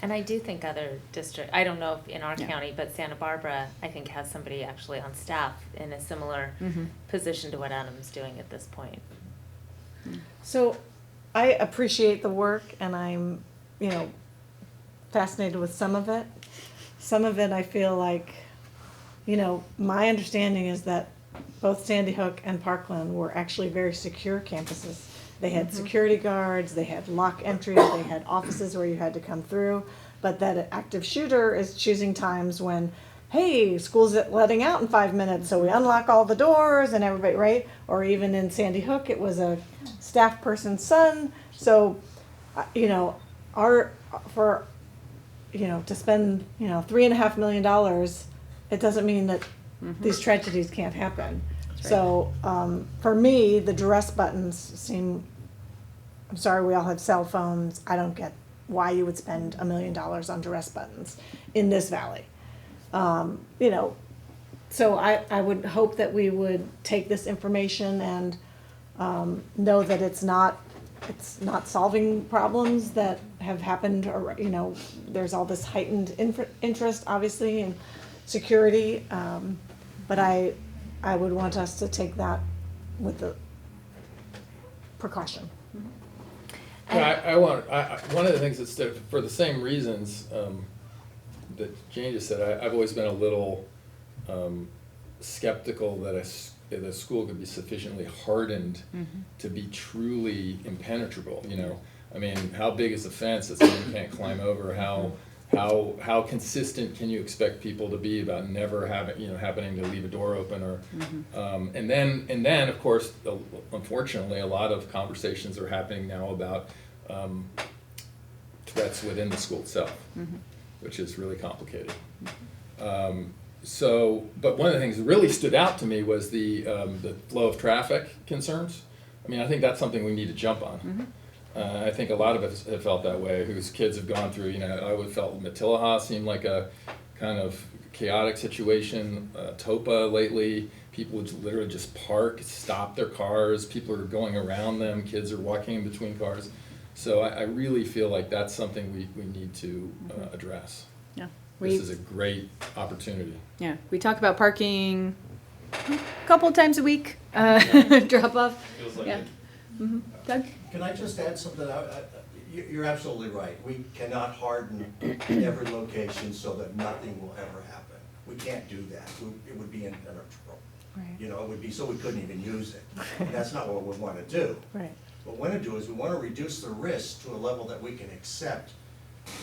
S1: And I do think other districts, I don't know if in our
S7: Yeah.
S1: county, but Santa Barbara, I think, has somebody actually on staff in a similar position to what Adam's doing at this point.
S3: So I appreciate the work and I'm, fascinated with some of it. Some of it I feel like, my understanding is that both Sandy Hook and Parkland were actually very secure campuses. They had security guards, they had lock entries, they had offices where you had to come through, but that an active shooter is choosing times when, hey, school's letting out in 5 minutes, so we unlock all the doors and everybody, right? Or even in Sandy Hook, it was a staff person's son. So, to spend, $3.5 million, it doesn't mean that these tragedies can't happen.
S7: Right.
S3: So, for me, the duress buttons seem, I'm sorry, we all have cell phones. I don't get why you would spend $1 million on duress buttons in this valley. So I would hope that we would take this information and know that it's not solving problems that have happened, or, there's all this heightened interest, obviously, in security, but I would want us to take that with the precaution.
S14: Yeah, one of the things that's, for the same reasons that Jane just said, I've always been a little skeptical that a school could be sufficiently hardened to be truly impenetrable. I mean, how big is the fence that someone can't climb over? How consistent can you expect people to be about never happening to leave a door open, or and then of course, unfortunately, a lot of conversations are happening now about threats within the school itself, which is really complicated. But one of the things that really stood out to me was the flow of traffic concerns. I mean, I think that's something we need to jump on. I think a lot of us have felt that way, whose kids have gone through, I would felt Matilaha seemed like a kind of chaotic situation. Topa lately, people would literally just park, stop their cars, people are going around them, kids are walking in between cars. So I really feel like that's something we need to address.
S7: Yeah.
S14: This is a great opportunity.
S7: Yeah, we talk about parking a couple times a week, drop off.
S9: Feels like
S7: Yeah.
S9: it.
S7: Doug?
S9: Can I just add something? You're absolutely right. We cannot harden every location so that nothing will ever happen. We can't do that. It would be impenetrable.
S3: Right.
S9: It would be so we couldn't even use it. And that's not what we want to do.
S3: Right.
S9: What we want to do is we want to reduce the risk to a level that we can accept,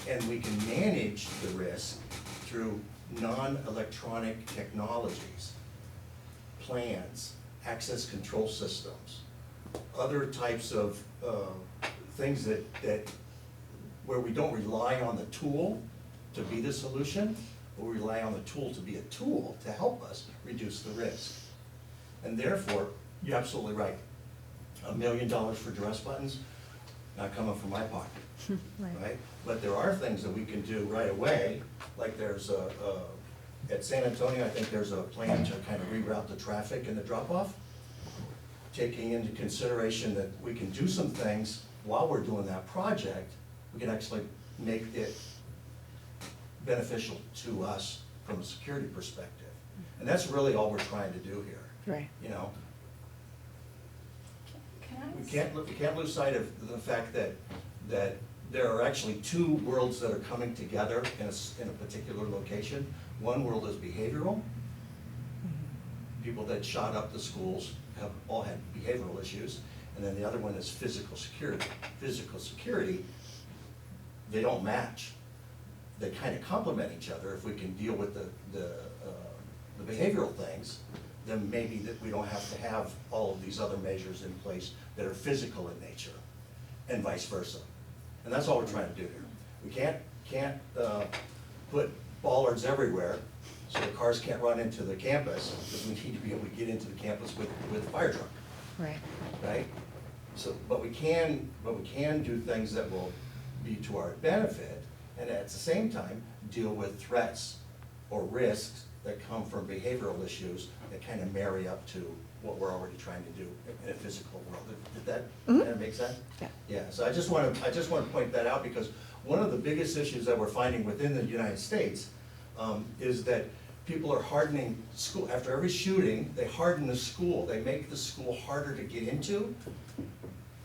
S9: and we can manage the risk through non-electronic technologies, plans, access control systems, other types of things that where we don't rely on the tool to be the solution, but we rely on the tool to be a tool to help us reduce the risk. And therefore, you're absolutely right. $1 million for duress buttons. not coming from my pocket, right? But there are things that we can do right away, like there's at San Antonio, I think there's a plan to kind of reroute the traffic and the drop-off, taking into consideration that we can do some things while we're doing that project. We can actually make it beneficial to us from a security perspective. And that's really all we're trying to do here.
S3: Right.
S9: You know,
S18: Can I?
S9: we can't lose sight of the fact that there are actually two worlds that are coming together in a particular location. One world is behavioral. People that shot up the schools have all had behavioral issues. And then the other one is physical security. Physical security, they don't match. They kind of complement each other. If we can deal with the behavioral things, then maybe that we don't have to have all of these other measures in place that are physical in nature, and vice versa. And that's all we're trying to do here. We can't put bollards everywhere so the cars can't run into the campus, because we need to be able to get into the campus with a fire truck,
S3: Right.
S9: right? So, but we can do things that will be to our benefit, and at the same time, deal with threats or risks that come from behavioral issues that kind of marry up to what we're already trying to do in a physical world. Did that make sense?
S3: Yeah.
S9: Yeah, so I just want to point that out, because one of the biggest issues that we're finding within the United States is that people are hardening school. After every shooting, they harden the school. They make the school harder to get into,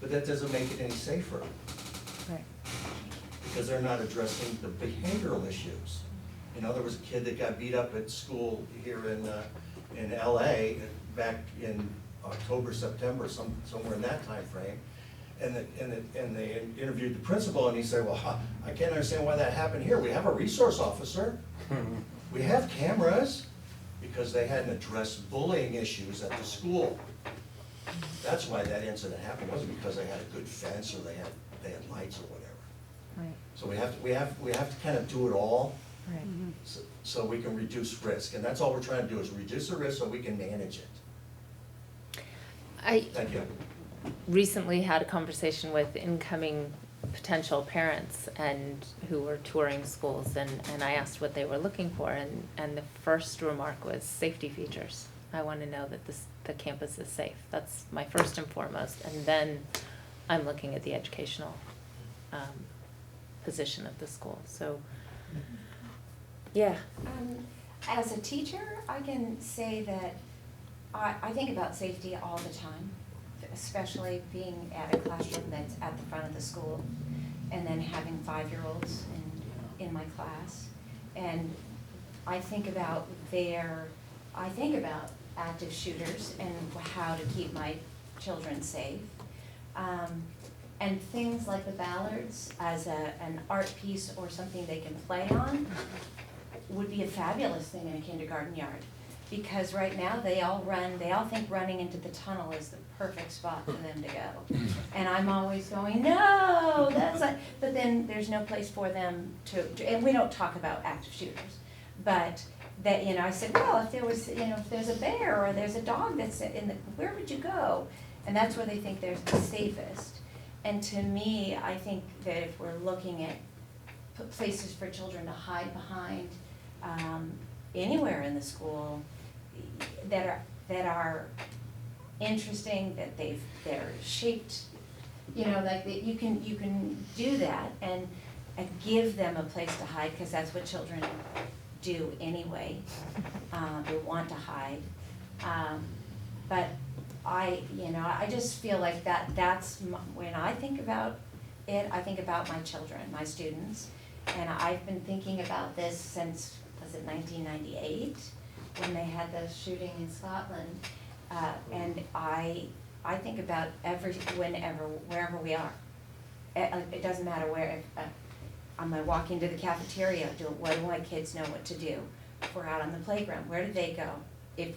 S9: but that doesn't make it any safer,
S3: Right.
S9: because they're not addressing the behavioral issues. You know, there was a kid that got beat up at school here in LA back in October, September, somewhere in that time frame. And they interviewed the principal, and he said, well, I can't understand why that happened here. We have a resource officer. We have cameras, because they hadn't addressed bullying issues at the school. That's why that incident happened. It wasn't because they had a good fence or they had lights or whatever.
S3: Right.
S9: So we have to kind of do it all,
S3: Right.
S9: so we can reduce risk. And that's all we're trying to do, is reduce the risk so we can manage it. Thank you.
S1: Recently had a conversation with incoming potential parents and who were touring schools, and I asked what they were looking for, and the first remark was safety features. I want to know that the campus is safe. That's my first and foremost, and then I'm looking at the educational position of the school. So, yeah.
S20: As a teacher, I can say that I think about safety all the time, especially being at a classroom that's at the front of the school, and then having 5-year-olds in my class. And I think about active shooters and how to keep my children safe. And things like the ballards as an art piece or something they can play on would be a fabulous thing in a kindergarten yard. Because right now, they all think running into the tunnel is the perfect spot for them to go. And I'm always going, no, but then there's no place for them to, and we don't talk about active shooters. But that, I said, well, if there's a bear or there's a dog that's where would you go? And that's where they think they're the safest. And to me, I think that if we're looking at places for children to hide behind, anywhere in the school, that are interesting, that they're shaped, like that you can do that and give them a place to hide, because that's what children do anyway. They want to hide, but I just feel like when I think about it, I think about my children, my students, and I've been thinking about this since, was it 1998? When they had the shooting in Scotland, and I think about wherever we are. It doesn't matter where. Am I walking to the cafeteria? What do my kids know what to do? If we're out on the playground, where do they go? If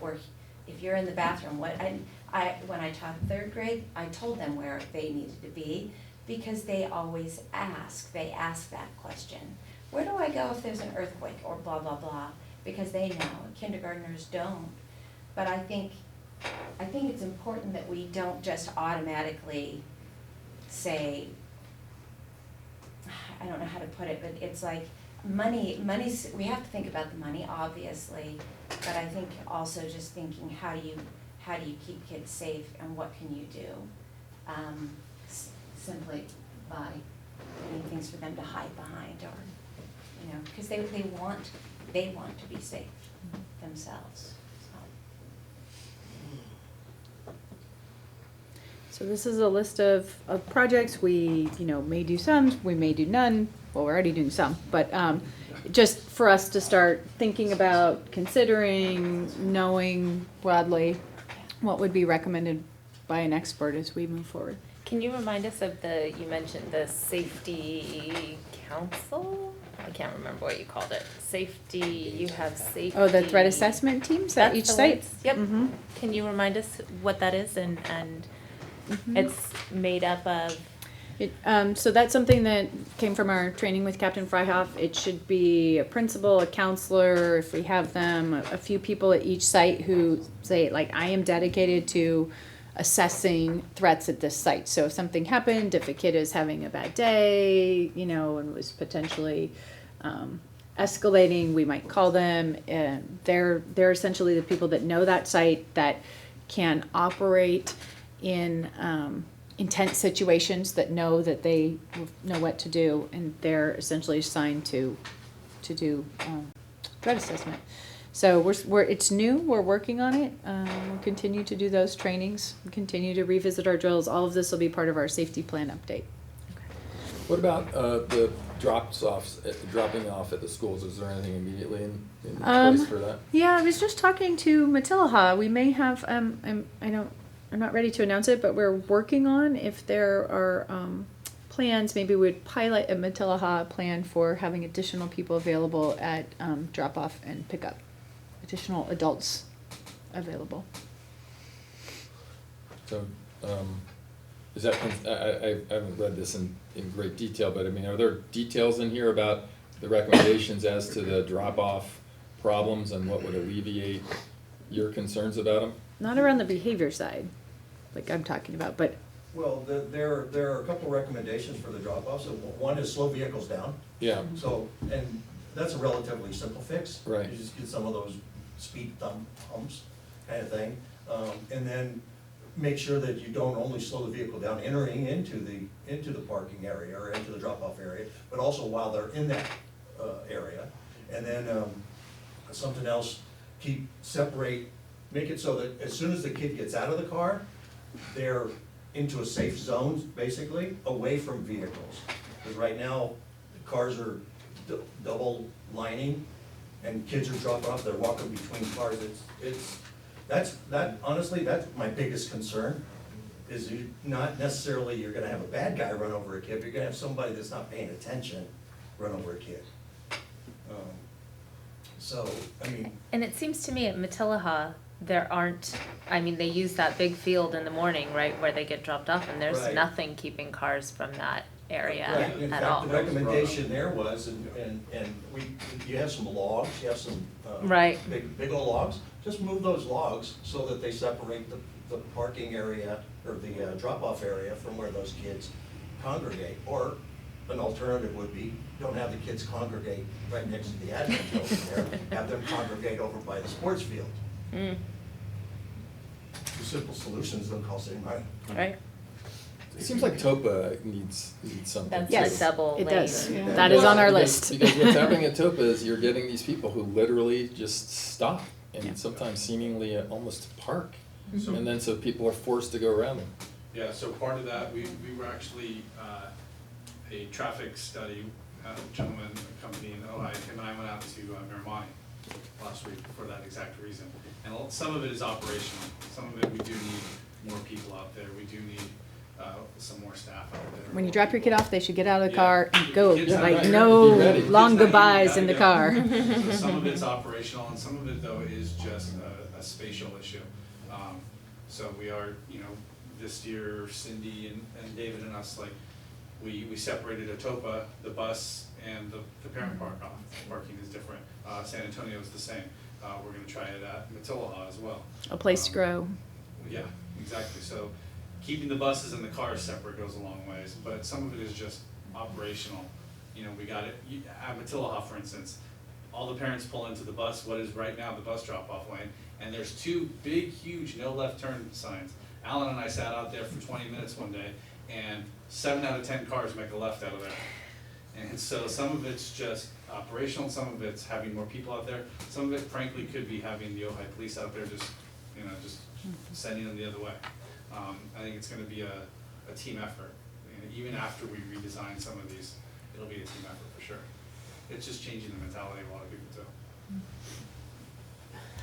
S20: you're in the bathroom, when I taught 3rd grade, I told them where they needed to be, because they always ask. They ask that question. Where do I go if there's an earthquake or blah blah blah? Because they know, kindergartners don't. But I think it's important that we don't just automatically say, I don't know how to put it, but it's like money's, we have to think about the money, obviously, but I think also just thinking, how do you keep kids safe and what can you do? Simply by doing things for them to hide behind, or, you know, because they want to be safe themselves,
S7: So this is a list of projects. We, may do some, we may do none. Well, we're already doing some, but just for us to start thinking about, considering, knowing broadly what would be recommended by an expert as we move forward.
S1: Can you remind us of you mentioned the safety council? I can't remember what you called it. You have safety.
S7: Oh, the threat assessment teams at
S1: That's
S7: each
S1: the
S7: site?
S1: ones? Yep.
S7: Mm-hmm.
S1: Can you remind us what that is and
S7: Mm-hmm.
S1: it's made up of?
S7: So that's something that came from our training with Captain Freihoff. It should be a principal, a counselor, if we have them, a few people at each site who say, like, I am dedicated to assessing threats at this site. So if something happened, if a kid is having a bad day, and was potentially escalating, we might call them. And they're essentially the people that know that site, that can operate in intense situations, that know that they know what to do, and they're essentially assigned to do threat assessment. So it's new. We're working on it. We'll continue to do those trainings. We'll continue to revisit our drills. All of this will be part of our safety plan update.
S14: What about the dropping off at the schools? Is there anything immediately in place for that?
S7: Yeah, I was just talking to Matilaha. We may have. I'm not ready to announce it, but we're working on if there are plans. Maybe we'd pilot a Matilaha plan for having additional people available at drop off and pick up. Additional adults available.
S14: So, is that, I haven't read this in great detail, but I mean, are there details in here about the recommendations as to the drop-off problems and what would alleviate your concerns about them?
S7: Not around the behavior side, like I'm talking about, but.
S9: Well, there are a couple recommendations for the drop-offs. So one is slow vehicles down.
S14: Yeah.
S9: So, and that's a relatively simple fix.
S14: Right.
S9: You just get some of those speed humps kind of thing. And then make sure that you don't only slow the vehicle down entering into the parking area or into the drop-off area, but also while they're in that area. And then something else, make it so that as soon as the kid gets out of the car, they're into a safe zone, basically, away from vehicles. Because right now, the cars are double lining, and kids are dropping off, they're walking between cars. Honestly, that's my biggest concern, is not necessarily you're gonna have a bad guy run over a kid, but you're gonna have somebody that's not paying attention run over a kid. So, I mean.
S1: And it seems to me at Matilaha, they use that big field in the morning, right, where they get dropped off, and there's
S9: Right.
S1: nothing keeping cars from that area
S9: Right. In
S1: at
S9: fact,
S1: all.
S9: the recommendation there was, you have some logs, you have some
S1: Right.
S9: big old logs, just move those logs so that they separate the parking area or the drop-off area from where those kids congregate. Or an alternative would be, don't have the kids congregate right next to the admin building there, have them congregate over by the sports field.
S1: Mm.
S9: Two simple solutions don't cost any money.
S1: Right.
S14: It seems like TOPA needs something.
S1: That's
S14: too.
S7: Yes,
S1: a double
S7: it
S1: lane.
S7: does. Yeah. That is on our list.
S14: Because what's happening at TOPA is you're getting these people who literally just stop and sometimes seemingly almost park.
S19: Mhm.
S14: And then so people are forced to go around them.
S19: Yeah, so part of that, we were actually a traffic study, gentleman, a company in Ojai, him and I went out to Maryann last week for that exact reason. And some of it is operational, some of it we do need more people out there, we do need some more staff out there.
S7: When you drop your kid off, they should get out of the
S19: Yeah.
S7: car and go,
S19: Kids not
S7: like
S19: here.
S7: no
S19: Be ready.
S7: long
S19: Kids not here,
S7: goodbyes
S19: gotta
S7: in the
S19: go.
S7: car.
S19: So some of it's operational, and some of it though is just a spatial issue. So we are, this year, Cindy and David and us, like, we separated Atopa, the bus, and the parent parking is different. San Antonio is the same. We're gonna try it at Matilaha as well.
S7: A place to grow.
S19: Yeah, exactly. So keeping the buses and the cars separate goes a long ways, but some of it is just operational. You know, we got it, at Matillahoff, for instance, all the parents pull into the bus, what is right now the bus drop-off lane, and there's 2 big, huge no left turn signs. Alan and I sat out there for 20 minutes one day, and 7 out of 10 cars make a left out of there. And so some of it's just operational, some of it's having more people out there, some of it frankly could be having the Ojai police out there just, you know, just sending them the other way. I think it's gonna be a team effort. And even after we redesign some of these, it'll be a team effort for sure. It's just changing the mentality of a lot of people too.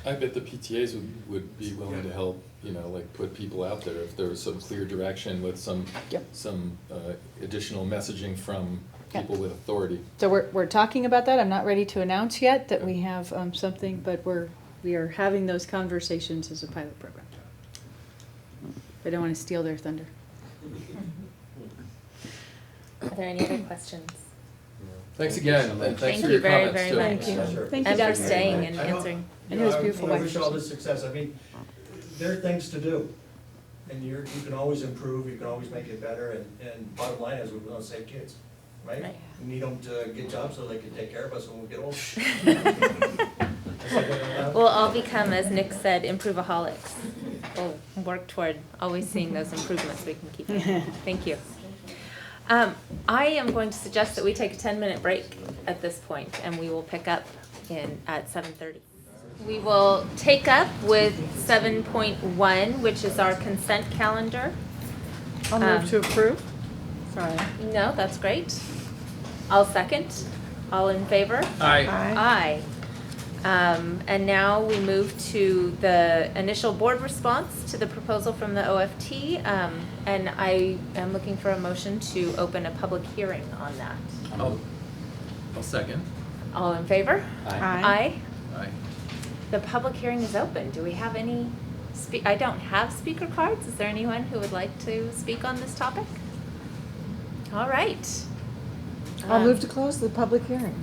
S14: I bet the PTAs would be willing to help, you know, like put people out there if there was some clear direction with some additional messaging from people with authority.
S7: So we're talking about that. I'm not ready to announce yet that we have something, but we are having those conversations as a pilot program. I don't want to steal their thunder.
S1: Are there any other questions?
S14: Thanks again, and thanks for
S1: you
S14: your
S1: very,
S14: comments
S1: very
S14: too.
S1: much.
S3: Thank
S1: And
S3: you.
S1: for staying and
S9: I know-
S1: answering.
S3: And it was beautiful.
S9: I wish all this success. I mean, there are things to do. And you can always improve, you can always make it better, and bottom line is we want to save kids, right?
S1: Right.
S9: We need them to get jobs so they can take care of us when we get older.
S1: We'll all become, as Nick said, improve-aholics. We'll work toward always seeing those improvements we can keep making. Thank you. I am going to suggest that we take a 10-minute break at this point, and we will pick up at 7:30. We will take up with 7.1, which is our consent calendar.
S3: I'll move to approve. Sorry.
S1: No, that's great. I'll second. All in favor?
S14: Aye.
S1: Aye. And now we move to the initial board response to the proposal from the OFT. And I am looking for a motion to open a public hearing on that.
S14: I'll second.
S1: All in favor?
S14: Aye.
S1: Aye.
S14: Aye.
S1: The public hearing is open. Do we have any I don't have speaker cards. Is there anyone who would like to speak on this topic? All right.
S3: I'll move to close the public hearing.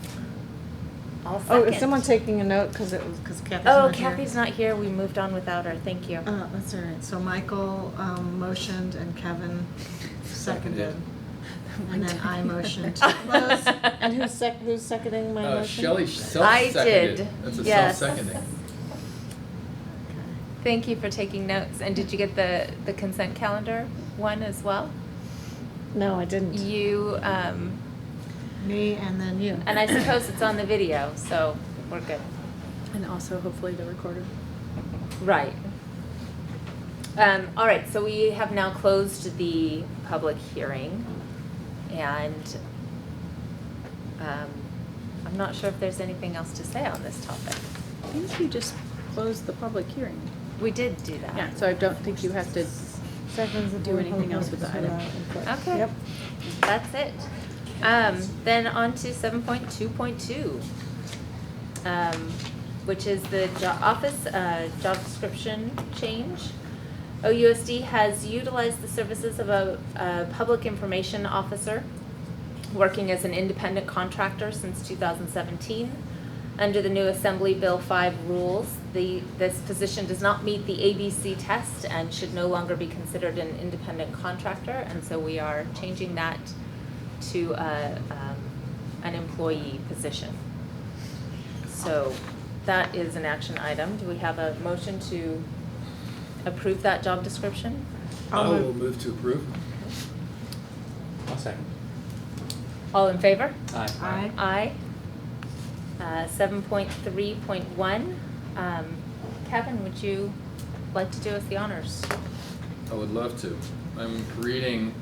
S1: I'll
S3: Oh,
S1: second.
S3: is someone taking a note, because Kathy's not here?
S1: Kathy's not here. We moved on without her. Thank you.
S3: That's all right. So Michael motioned and Kevin seconded. And then I motioned to close. And who's seconding my motion?
S14: Shelley
S1: I
S14: self-seconded.
S1: did.
S14: That's a
S1: Yes.
S14: self-seconding.
S1: Thank you for taking notes. And did you get the consent calendar one as well?
S3: No, I didn't.
S1: You,
S3: Me and then you.
S1: and I suppose it's on the video, so we're good.
S7: And also hopefully the recorder.
S1: Right. All right, so we have now closed the public hearing, and I'm not sure if there's anything else to say on this topic.
S7: I think you just closed the public hearing.
S1: We did do that.
S7: Yeah, so I don't think you have to do anything else with the item.
S1: Okay.
S3: Yep.
S1: That's it. Then on to 7.2.2, which is the office job description change. OUSD has utilized the services of a public information officer working as an independent contractor since 2017. Under the new Assembly Bill 5 rules, this position does not meet the ABC test and should no longer be considered an independent contractor, and so we are changing that to an employee position. So that is an action item. Do we have a motion to approve that job description?
S14: I will move to approve.
S16: I'll second.
S1: All in favor?
S16: Aye.
S3: Aye.
S1: Aye. 7.3.1. Kevin, would you like to do us the honors?
S14: I would love to. I'm reading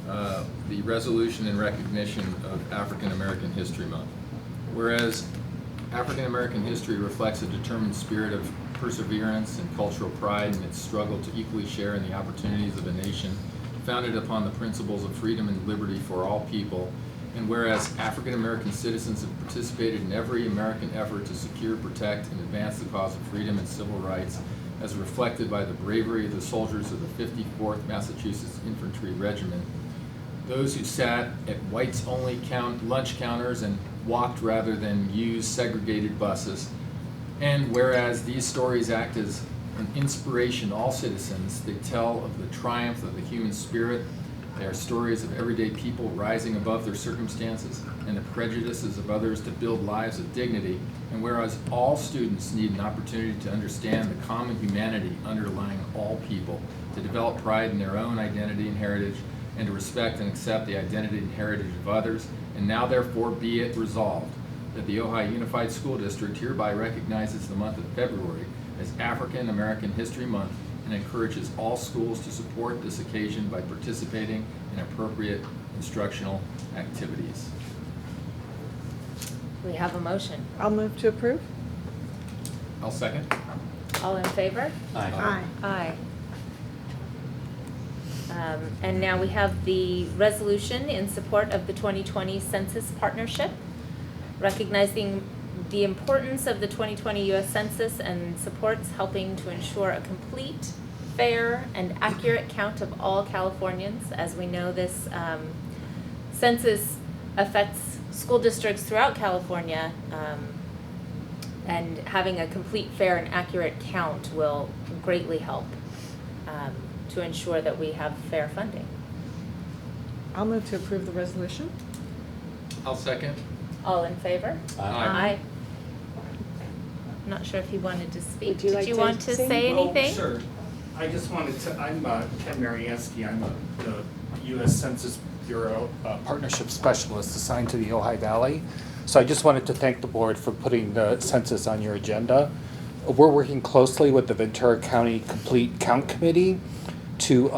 S14: the resolution in recognition of African American History Month. Whereas African American history reflects a determined spirit of perseverance and cultural pride in its struggle to equally share in the opportunities of a nation founded upon the principles of freedom and liberty for all people, and whereas African American citizens have participated in every American effort to secure, protect, and advance the cause of freedom and civil rights, as reflected by the bravery of the soldiers of the 54th Massachusetts Infantry Regiment, those who sat at whites-only lunch counters and walked rather than used segregated buses, and whereas these stories act as an inspiration to all citizens, they tell of the triumph of the human spirit, They are stories of everyday people rising above their circumstances and the prejudices of others to build lives of dignity. And whereas all students need an opportunity to understand the common humanity underlying all people, to develop pride in their own identity and heritage, and to respect and accept the identity and heritage of others, and now therefore be it resolved that the Ojai Unified School District hereby recognizes the month of February as African American History Month and encourages all schools to support this occasion by participating in appropriate instructional activities.
S1: We have a motion.
S3: I'll move to approve.
S14: I'll second.
S1: All in favor?
S3: Aye.
S1: Aye. And now we have the resolution in support of the 2020 Census Partnership, recognizing the importance of the 2020 U.S. Census and supports helping to ensure a complete, fair, and accurate count of all Californians. As we know, this census affects school districts throughout California, and having a complete, fair, and accurate count will greatly help to ensure that we have fair funding.
S3: I'll move to approve the resolution.
S14: I'll second.
S1: All in favor?
S14: Aye.
S1: I'm not sure if you wanted to speak.
S3: Would you like
S1: Did you
S3: to
S1: want to
S3: say
S1: say
S21: Well,
S1: anything?
S21: Sure. I just wanted to, I'm Ken Maryansky. I'm the U.S. Census Bureau Partnership Specialist assigned to the Ojai Valley. So I just wanted to thank the board for putting the census on your agenda. We're working closely with the Ventura County Complete Count Committee to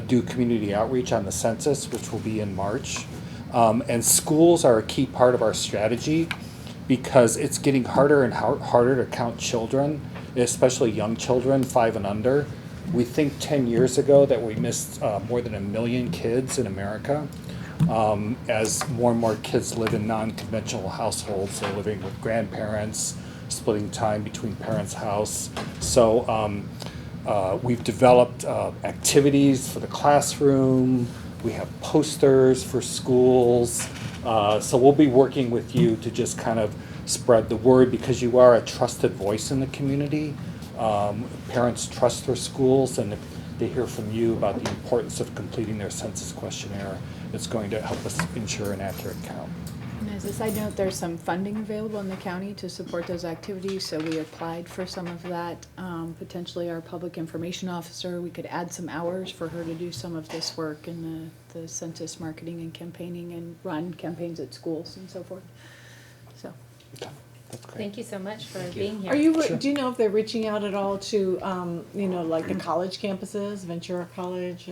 S21: do community outreach on the census, which will be in March. And schools are a key part of our strategy because it's getting harder and harder to count children, especially young children, 5 and under. We think 10 years ago that we missed more than 1 million kids in America. As more and more kids live in non-conventional households, they're living with grandparents, splitting time between parents' house. So we've developed activities for the classroom. We have posters for schools. So we'll be working with you to just kind of spread the word because you are a trusted voice in the community. Parents trust their schools, and if they hear from you about the importance of completing their census questionnaire, it's going to help us ensure an accurate count.
S7: And as a side note, there's some funding available in the county to support those activities, so we applied for some of that. Potentially our public information officer, we could add some hours for her to do some of this work in the census marketing and campaigning and run campaigns at schools and so forth. So.
S21: That's great.
S1: Thank you so much for being here.
S3: Are you, do you know if they're reaching out at all to, like the college campuses, Ventura College,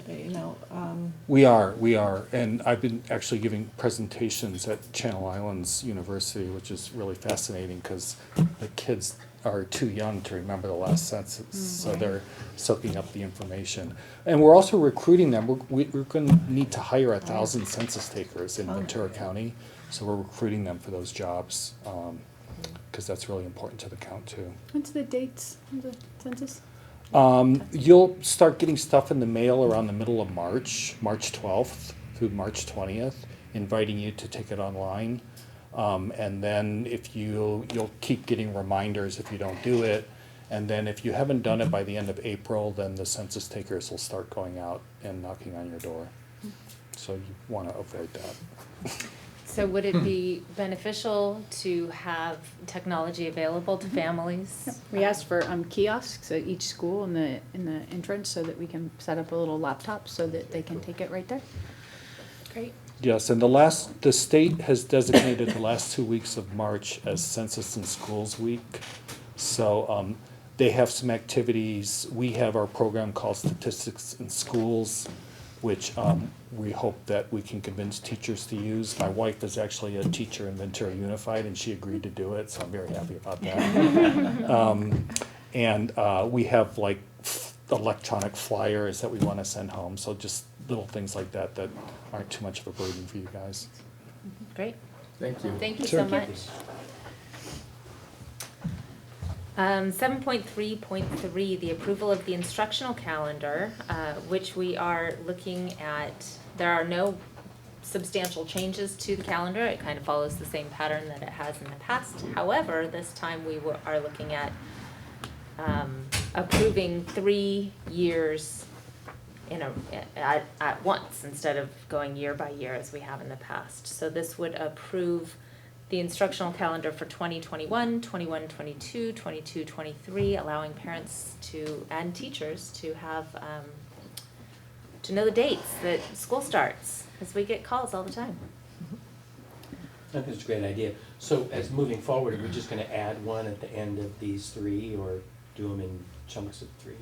S21: We are, and I've been actually giving presentations at Channel Islands University, which is really fascinating because the kids are too young to remember the last census, so they're soaking up the information. And we're also recruiting them. We're going to need to hire 1,000 census takers in Ventura County, so we're recruiting them for those jobs. Because that's really important to the count too.
S7: What's the dates of the census?
S21: You'll start getting stuff in the mail around the middle of March 12th through March 20th, inviting you to take it online. And then if you'll keep getting reminders if you don't do it. And then if you haven't done it by the end of April, then the census takers will start going out and knocking on your door. So you want to avoid that.
S1: So would it be beneficial to have technology available to families?
S7: We asked for kiosks at each school in the entrance so that we can set up a little laptop so that they can take it right there.
S1: Great.
S21: Yes, and the state has designated the last 2 weeks of March as Census in Schools Week. So they have some activities. We have our program called Statistics in Schools, which we hope that we can convince teachers to use. My wife is actually a teacher in Ventura Unified, and she agreed to do it, so I'm very happy about that. And we have like electronic flyers that we want to send home, so just little things like that that aren't too much of a burden for you guys.
S1: Great.
S14: Thank you.
S1: Thank you
S21: Sure.
S1: so much. 7.3.3, the approval of the instructional calendar, which we are looking at. There are no substantial changes to the calendar. It kind of follows the same pattern that it has in the past. However, this time we are looking at approving 3 years at once instead of going year by year as we have in the past. So this would approve the instructional calendar for 2021, 21-22, 22-23, allowing parents and teachers to have, to know the dates that school starts, because we get calls all the time.
S5: I think it's a great idea. So as moving forward, are we just gonna add one at the end of these three, or do them in chunks of three?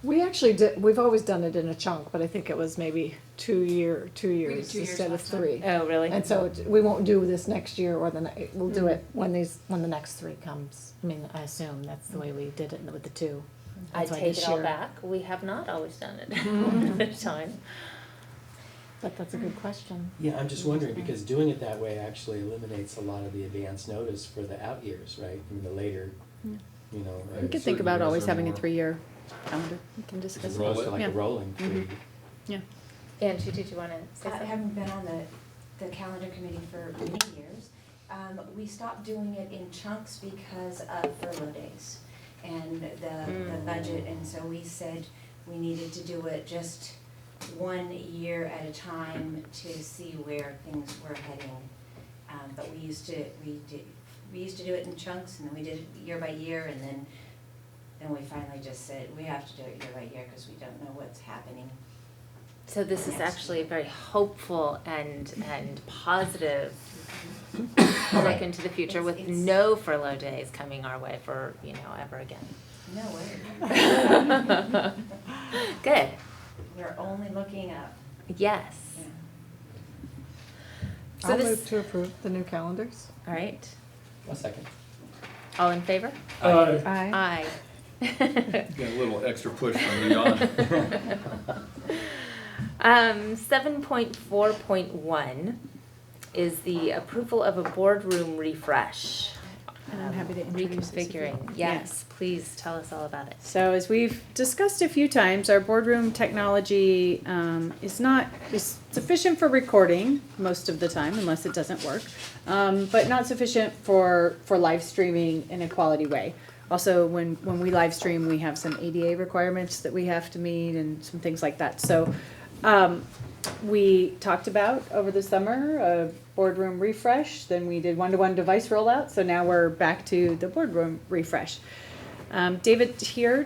S3: We actually we've always done it in a chunk, but I think it was maybe 2 years
S1: 2 years
S3: instead of
S1: last time.
S3: 3.
S1: Oh, really?
S3: And so we won't do this next year or we'll do it when the next 3 comes. I mean, I assume that's the way we did it with the 2.
S1: I
S3: That's why
S1: take
S3: this
S1: it all
S3: year-
S1: back. We have not always done it at a time.
S3: But that's a good question.
S5: Yeah, I'm just wondering, because doing it that way actually eliminates a lot of the advance notice for the out years, right? I mean, the later, you know.
S7: We could think about always having a 3-year calendar. We can discuss
S5: As
S7: it.
S5: opposed to like a rolling
S7: Mhm.
S5: 3.
S7: Yeah.
S1: Angie, did you want to say
S20: I
S1: something?
S20: haven't been on the calendar committee for many years. We stopped doing it in chunks because of furlough days and the budget, and so we said we needed to do it just 1 year at a time to see where things were heading. But we used to do it in chunks, and then we did it year by year, and then we finally just said we have to do it year by year because we don't know what's happening.
S1: So this is actually a very hopeful and positive look into the future with no furlough days coming our way for, ever again.
S20: No way.
S1: Good.
S20: We're only looking up.
S1: Yes. So
S3: I'll
S1: this-
S3: move to approve the new calendars.
S1: All right.
S5: A second.
S1: All in favor?
S3: Aye.
S1: Aye.
S14: Get a little extra push from Leon.
S1: 7.4.1 is the approval of a boardroom refresh.
S7: I'm happy to introduce this if you-
S1: Reconfiguring. Yes, please tell us all about it.
S7: So as we've discussed a few times, our boardroom technology is sufficient for recording most of the time, unless it doesn't work, but not sufficient for live streaming in a quality way. Also, when we live stream, we have some ADA requirements that we have to meet and some things like that. So we talked about over the summer a boardroom refresh, then we did one-to-one device rollout, so now we're back to the boardroom refresh. David here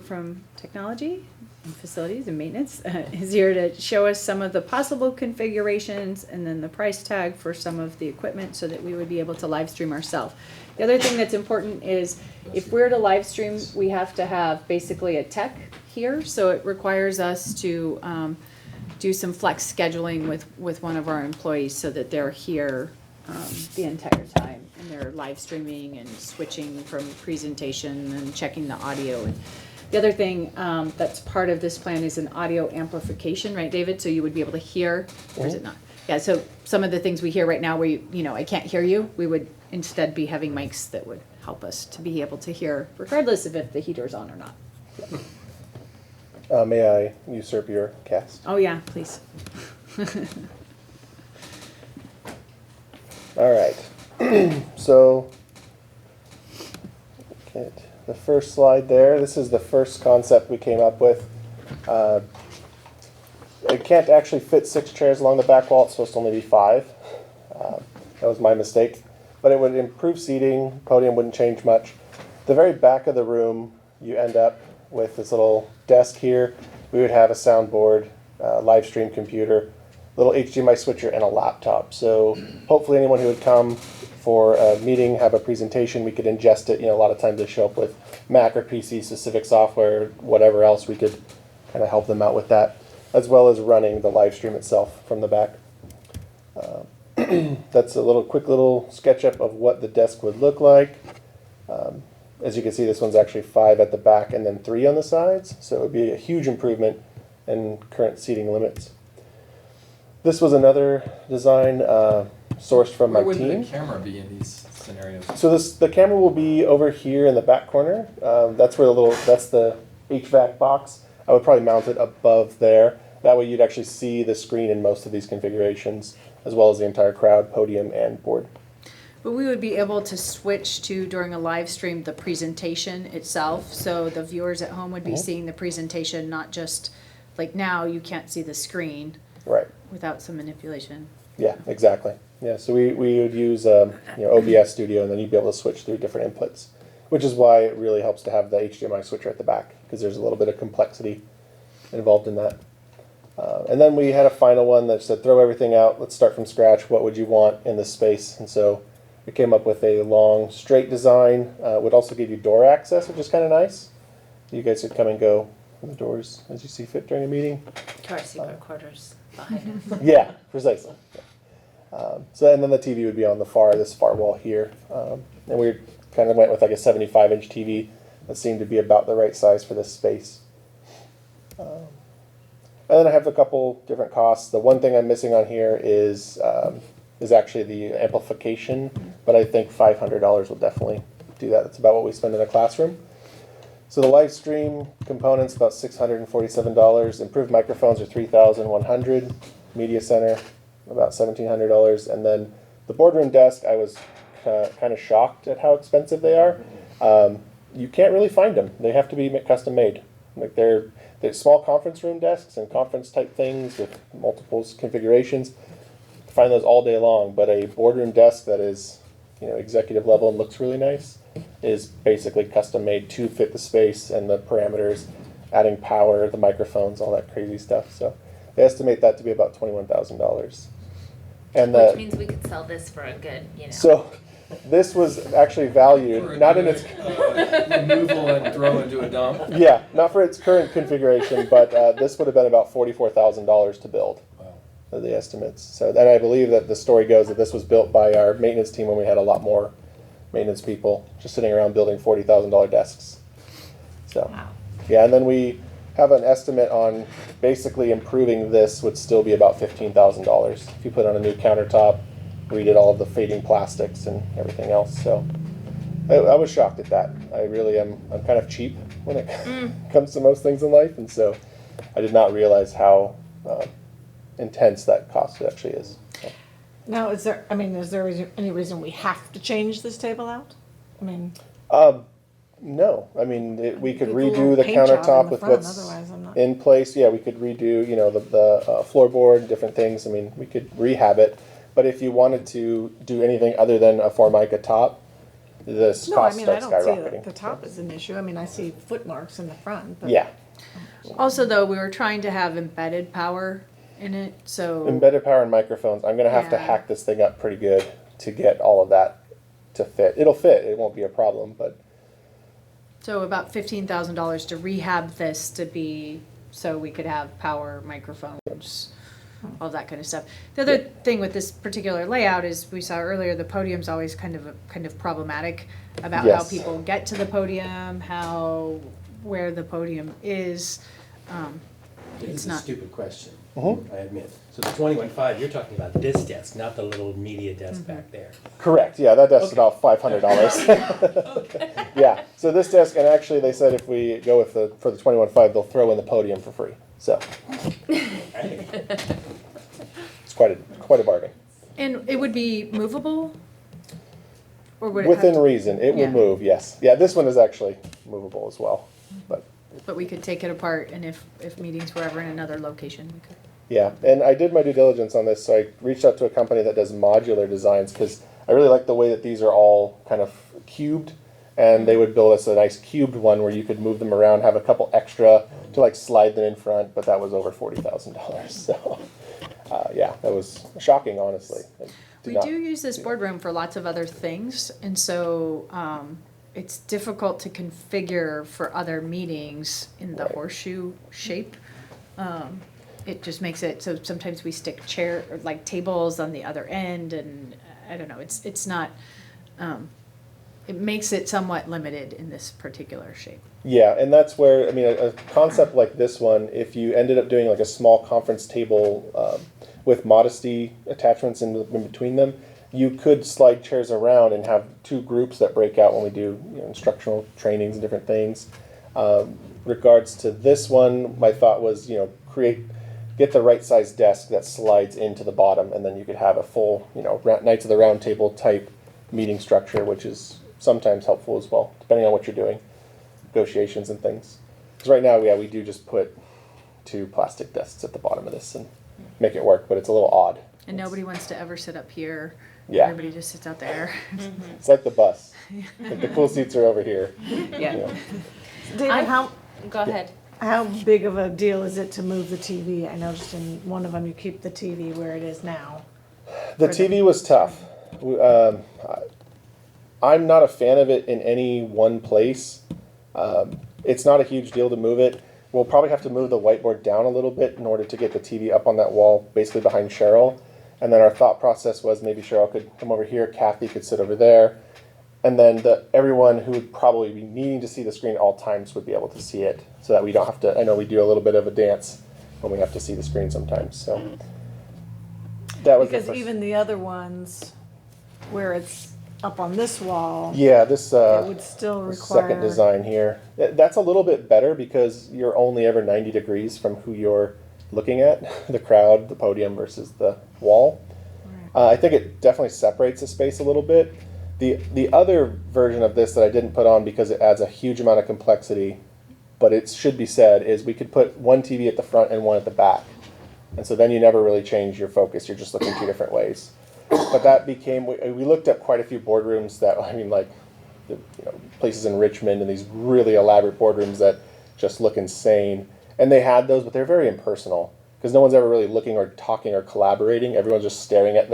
S7: from technology and facilities and maintenance is here to show us some of the possible configurations and then the price tag for some of the equipment so that we would be able to live stream ourselves. The other thing that's important is if we're to live stream, we have to have basically a tech here, so it requires us to do some flex scheduling with one of our employees so that they're here the entire time and they're live streaming and switching from presentation and checking the audio. And the other thing that's part of this plan is an audio amplification, right, David? So you would be able to hear, or is it not? Yeah, so some of the things we hear right now where I can't hear you, we would instead be having mics that would help us to be able to hear regardless of if the heater's on or not.
S22: May I usurp your cast?
S7: Oh yeah, please.
S22: All right. So, get the first slide there. This is the first concept we came up with. It can't actually fit 6 chairs along the back wall. It's supposed to only be 5. That was my mistake. But it would improve seating. Podium wouldn't change much. The very back of the room, you end up with this little desk here. We would have a soundboard, live stream computer, little HDMI switcher, and a laptop. So hopefully anyone who would come for a meeting, have a presentation, we could ingest it. A lot of times they show up with Mac or PC specific software, whatever else, we could kind of help them out with that, as well as running the live stream itself from the back. That's a quick little sketch up of what the desk would look like. As you can see, this one's actually 5 at the back and then 3 on the sides, so it would be a huge improvement in current seating limits. This was another design sourced from my
S14: Where
S22: team.
S14: would the camera be in these scenarios?
S22: So the camera will be over here in the back corner. That's where that's the HVAC box. I would probably mount it above there. That way you'd actually see the screen in most of these configurations, as well as the entire crowd, podium, and board.
S7: But we would be able to switch to, during a live stream, the presentation itself, so the viewers at home would be seeing the presentation, not just like now you can't see the screen
S22: Right.
S7: without some manipulation.
S22: Yeah, exactly. Yeah, so we would use OBS Studio, and then you'd be able to switch through different inputs, which is why it really helps to have the HDMI switcher at the back, because there's a little bit of complexity involved in that. And then we had a final one that said, throw everything out, let's start from scratch, what would you want in this space? And so we came up with a long, straight design, would also give you door access, which is kind of nice. You guys could come and go from the doors as you see fit during a meeting.
S1: To our secret quarters behind us.
S22: Yeah, precisely. So, and then the TV would be on this far wall here. And we kind of went with like a 75-inch TV that seemed to be about the right size for this space. And then I have a couple different costs. The one thing I'm missing on here is actually the amplification, but I think $500 will definitely do that. That's about what we spend in a classroom. So the live stream components, about $647. Improved microphones are $3,100. Media center, about $1,700. And then the boardroom desk, I was kind of shocked at how expensive they are. You can't really find them. They have to be custom made. Like they're small conference room desks and conference type things with multiple configurations. Find those all day long, but a boardroom desk that is, executive level and looks really nice is basically custom made to fit the space and the parameters, adding power, the microphones, all that crazy stuff. So they estimate that to be about $21,000. And
S1: Which means we could sell this for a good,
S22: So this was actually valued, not in its
S14: removal and throw into a dump.
S22: Yeah, not for its current configuration, but this would have been about $44,000 to build. Wow. The estimates. So, and I believe that the story goes that this was built by our maintenance team when we had a lot more maintenance people just sitting around building $40,000 desks. So, wow. Yeah, and then we have an estimate on basically improving this would still be about $15,000 if you put on a new countertop, redid all of the fading plastics and everything else. So I was shocked at that. I really am. I'm kind of cheap when it comes to most things in life, and so I did not realize how intense that cost actually is. So.
S3: Now, is there any reason we have to change this table out?
S22: No. We could
S3: Could
S22: redo the
S3: paint job in
S22: countertop
S3: the
S22: with
S3: front,
S22: what's
S3: otherwise I'm not-
S22: in place. Yeah, we could redo, the floorboard, different things. We could rehab it. But if you wanted to do anything other than a Formica top, this cost starts
S3: I don't
S22: skyrocketing.
S3: see the top is an issue. I see footmarks in the front. But
S22: Yeah.
S7: Also, though, we were trying to have embedded power in it, so.
S22: Embedded power and microphones. I'm going to have to
S7: Yeah.
S22: hack this thing up pretty good to get all of that to fit. It'll fit. It won't be a problem, but
S7: So about $15,000 to rehab this to be, so we could have power, microphones, all that kind of stuff. The other thing with this particular layout is, we saw earlier, the podium's always kind of problematic about how
S22: Yes.
S7: people get to the podium, where the podium is.
S5: This
S7: It's
S5: is a
S7: not.
S5: stupid question,
S22: Mhm.
S5: I admit. So the 21.5, you're talking about this desk, not the little media desk
S7: Mm-hmm.
S5: back there.
S22: correct. Yeah, that desk's about $500. Yeah. So this desk, and actually they said if we go with for the 21.5, they'll throw in the podium for free. So it's quite a bargain.
S7: And it would be movable? Or would it
S22: Within
S7: have to-
S22: reason, it
S7: Yeah.
S22: will move. Yes. Yeah. This one is actually movable as well, but.
S7: But we could take it apart, and if meetings were ever in another location, we could.
S22: Yeah, and I did my due diligence on this, so I reached out to a company that does modular designs, because I really like the way that these are all kind of cubed, and they would build us a nice cubed one where you could move them around, have a couple extra to slide them in front, but that was over $40,000. So, yeah, that was shocking, honestly.
S7: We do use this boardroom for lots of other things, and so it's difficult to configure for other meetings in the horseshoe shape. It just makes it so sometimes we stick tables on the other end, and I don't know. It's not. It makes it somewhat limited in this particular shape.
S22: Yeah, and that's where, a concept like this one, if you ended up doing a small conference table with modesty attachments in between them, you could slide chairs around and have two groups that break out when we do instructional trainings and different things. Regards to this one, my thought was, get the right size desk that slides into the bottom, and then you could have a full, Knights of the Round Table type meeting structure, which is sometimes helpful as well, depending on what you're doing, negotiations and things. Because right now, we do just put two plastic desks at the bottom of this and make it work, but it's a little odd.
S7: And nobody wants to ever sit up here.
S22: Yeah.
S7: Everybody just sits out there.
S22: It's like the bus. Like the cool seats are over here.
S7: Yeah.
S3: David,
S1: Go ahead.
S3: how big of a deal is it to move the TV? I noticed in one of them you keep the TV where it is now.
S22: The TV was tough. I'm not a fan of it in any one place. It's not a huge deal to move it. We'll probably have to move the whiteboard down a little bit in order to get the TV up on that wall, basically behind Cheryl. And then our thought process was maybe Cheryl could come over here, Kathy could sit over there, and then everyone who would probably be needing to see the screen at all times would be able to see it, so that we don't have to. I know we do a little bit of a dance when we have to see the screen sometimes. So that was
S3: Because even the other ones, where it's up on this wall,
S22: yeah, this
S3: it would still require
S22: second design here. That's a little bit better because you're only ever 90 degrees from who you're looking at, the crowd, the podium versus the wall. I think it definitely separates the space a little bit. The other version of this that I didn't put on because it adds a huge amount of complexity, but it should be said, is we could put one TV at the front and one at the back. And so then you never really change your focus. You're just looking two different ways. But that became, we looked at quite a few boardrooms that, I mean, like the, places in Richmond and these really elaborate boardrooms that just look insane. And they had those, but they're very impersonal because no one's ever really looking or talking or collaborating. Everyone's just staring at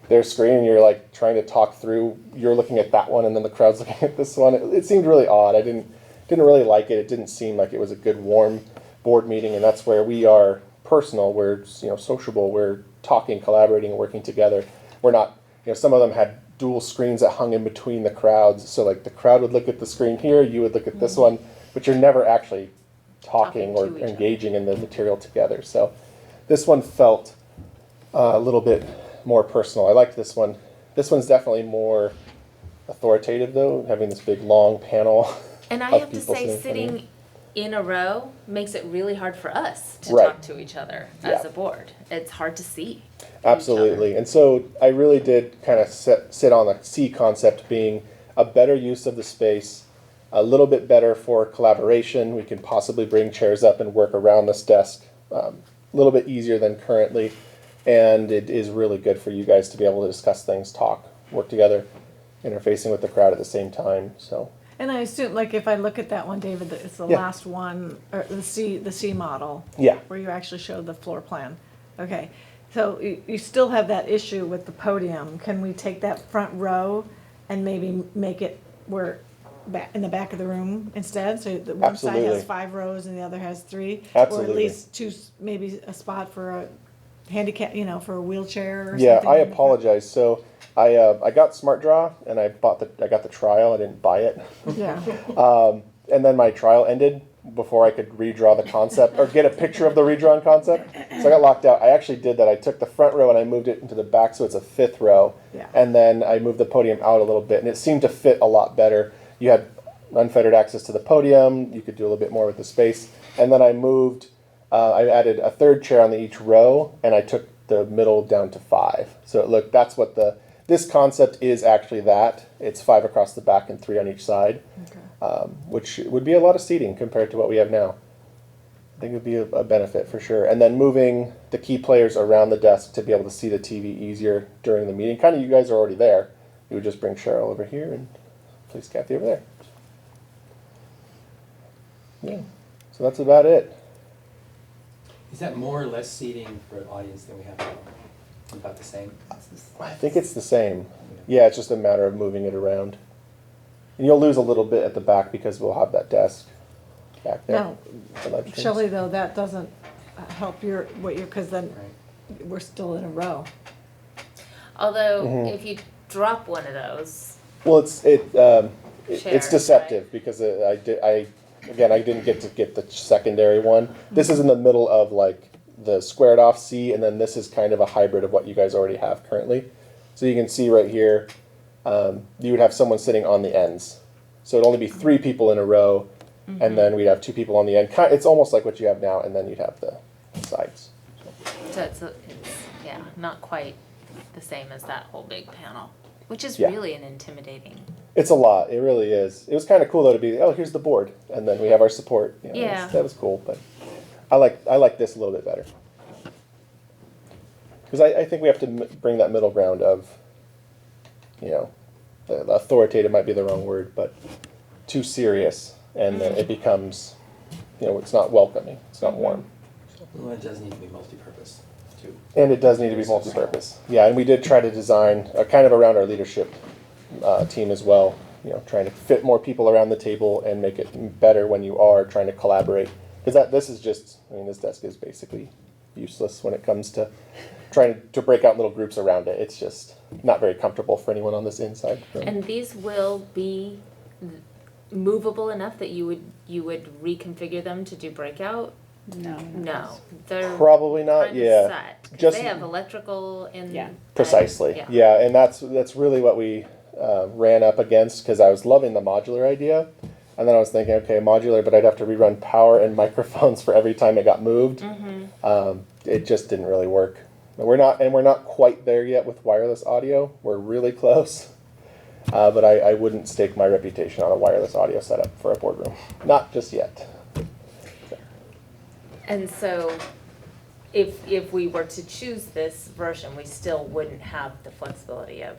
S22: their screen, and you're like trying to talk through. You're looking at that one, and then the crowd's looking at this one. It seemed really odd. I didn't really like it. It didn't seem like it was a good warm board meeting, and that's where we are personal. We're sociable. We're talking, collaborating, and working together. We're not. Some of them had dual screens that hung in between the crowds, so like the crowd would look at the screen here, you would look at this one, but you're never actually talking or engaging in the material together. So this one felt a little bit more personal. I liked this one. This one's definitely more authoritative though, having this big long panel.
S1: And I have to say, sitting in a row makes it really hard for us to
S22: Right.
S1: talk to each other as a board. It's hard to see.
S22: Absolutely. And so I really did kind of sit on the C concept being a better use of the space, a little bit better for collaboration. We can possibly bring chairs up and work around this desk a little bit easier than currently. And it is really good for you guys to be able to discuss things, talk, work together, interfacing with the crowd at the same time. So.
S3: And I assume, like, if I look at that one, David, that it's the
S22: Yeah.
S3: last one, or the C model.
S22: Yeah.
S3: Where you actually showed the floor plan. Okay, so you still have that issue with the podium. Can we take that front row and maybe make it where, in the back of the room instead? So the one side
S22: Absolutely.
S3: has 5 rows and the other has 3?
S22: Absolutely.
S3: Or at least 2, maybe a spot for a handicap, for a wheelchair or something?
S22: Yeah, I apologize. So I got Smart Draw and I got the trial. I didn't buy it.
S3: Yeah.
S22: And then my trial ended before I could redraw the concept or get a picture of the redrawn concept. So I got locked out. I actually did that. I took the front row and I moved it into the back so it's a 5th row.
S3: Yeah.
S22: And then I moved the podium out a little bit and it seemed to fit a lot better. You had unfettered access to the podium. You could do a little bit more with the space. And then I moved, I added a 3rd chair on each row and I took the middle down to 5. So look, that's what this concept is actually that. It's 5 across the back and 3 on each side, which would be a lot of seating compared to what we have now. I think it would be a benefit for sure. And then moving the key players around the desk to be able to see the TV easier during the meeting. Kind of you guys are already there. You would just bring Cheryl over here and place Kathy over there. Yeah, so that's about it.
S5: Is that more or less seating for an audience than we have now? About the same?
S22: I think it's the same. Yeah, it's just a matter of moving it around. And you'll lose a little bit at the back because we'll have that desk back there.
S3: Now, Shelley, though, that doesn't help because then we're still in a row.
S1: Although, if you drop one of those.
S22: Well, it's
S1: Chairs,
S22: deceptive because I didn't get to get the secondary one. This is in the middle of like the squared off C, and then this is kind of a hybrid of what you guys already have currently. So you can see right here, you would have someone sitting on the ends. So it'd only be 3 people in a row, and then we'd have 2 people on the end. It's almost like what you have now, and then you'd have the sides.
S1: So it's not quite the same as that whole big panel, which is
S22: Yeah.
S1: really an intimidating.
S22: It's a lot. It really is. It was kind of cool though to be, here's the board, and then we have our support.
S1: Yeah.
S22: That was cool. But I like this a little bit better. Because I think we have to bring that middle ground of, you know, authoritative might be the wrong word, but too serious, and then it becomes, you know, it's not welcoming, it's not warm.
S5: Well, it does need to be multi-purpose, too.
S22: And it does need to be multi-purpose. Yeah, and we did try to design kind of around our leadership team as well, you know, trying to fit more people around the table and make it better when you are trying to collaborate. Because this is just, I mean, this desk is basically useless when it comes to trying to break out little groups around it. It's just not very comfortable for anyone on this inside.
S1: And these will be movable enough that you would reconfigure them to do breakout? No, they're
S22: Probably not,
S1: kinda
S22: yeah.
S1: set, 'cause
S22: Just
S1: they have electrical in.
S22: precisely,
S1: and-
S22: yeah, and that's really what we ran up against, because I was loving the modular idea, and then I was thinking, okay, modular, but I'd have to rerun power and microphones for every time it got moved. It just didn't really work. We're not quite there yet with wireless audio. We're really close. But I wouldn't stake my reputation on a wireless audio setup for a boardroom. Not just yet.
S1: And so, if we were to choose this version, we still wouldn't have the flexibility of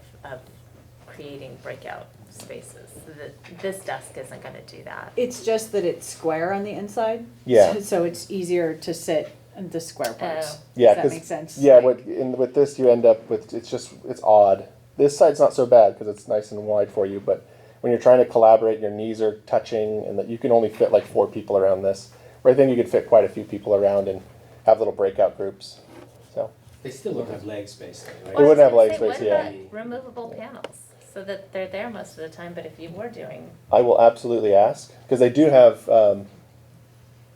S1: creating breakout spaces. This desk isn't gonna do that.
S7: It's just that it's square on the inside.
S22: Yeah.
S7: So it's easier to sit in the square parts.
S22: Yeah,
S7: Does that make sense?
S22: Yeah, with this you end up with, it's odd. This side's not so bad because it's nice and wide for you, but when you're trying to collaborate, your knees are touching, and that you can only fit like 4 people around this. Where I think you could fit quite a few people around and have little breakout groups. So
S5: They still don't have leg space, though, right?
S22: It wouldn't have leg
S1: Say,
S22: space,
S1: what
S22: yeah.
S1: about removable panels, so that they're there most of the time, but if you were doing.
S22: I will absolutely ask, because they do have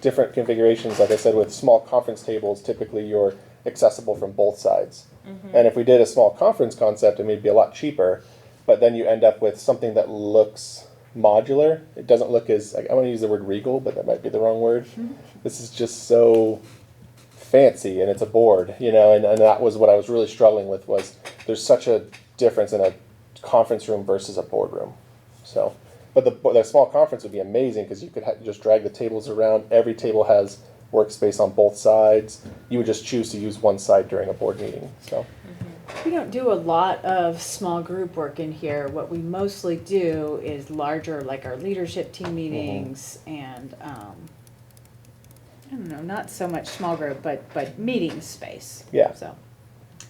S22: different configurations. Like I said, with small conference tables, typically you're accessible from both sides. And if we did a small conference concept, it may be a lot cheaper, but then you end up with something that looks modular. It doesn't look as, I want to use the word regal, but that might be the wrong word. This is just so fancy, and it's a board, you know, and that was what I was really struggling with, was there's such a difference in a conference room versus a boardroom. So, but the small conference would be amazing, because you could just drag the tables around. Every table has workspace on both sides. You would just choose to use one side during a board meeting. So
S7: We don't do a lot of small group work in here. What we mostly do is larger, like our leadership team meetings and, I don't know, not so much small group, but meeting space.
S22: Yeah.
S7: So.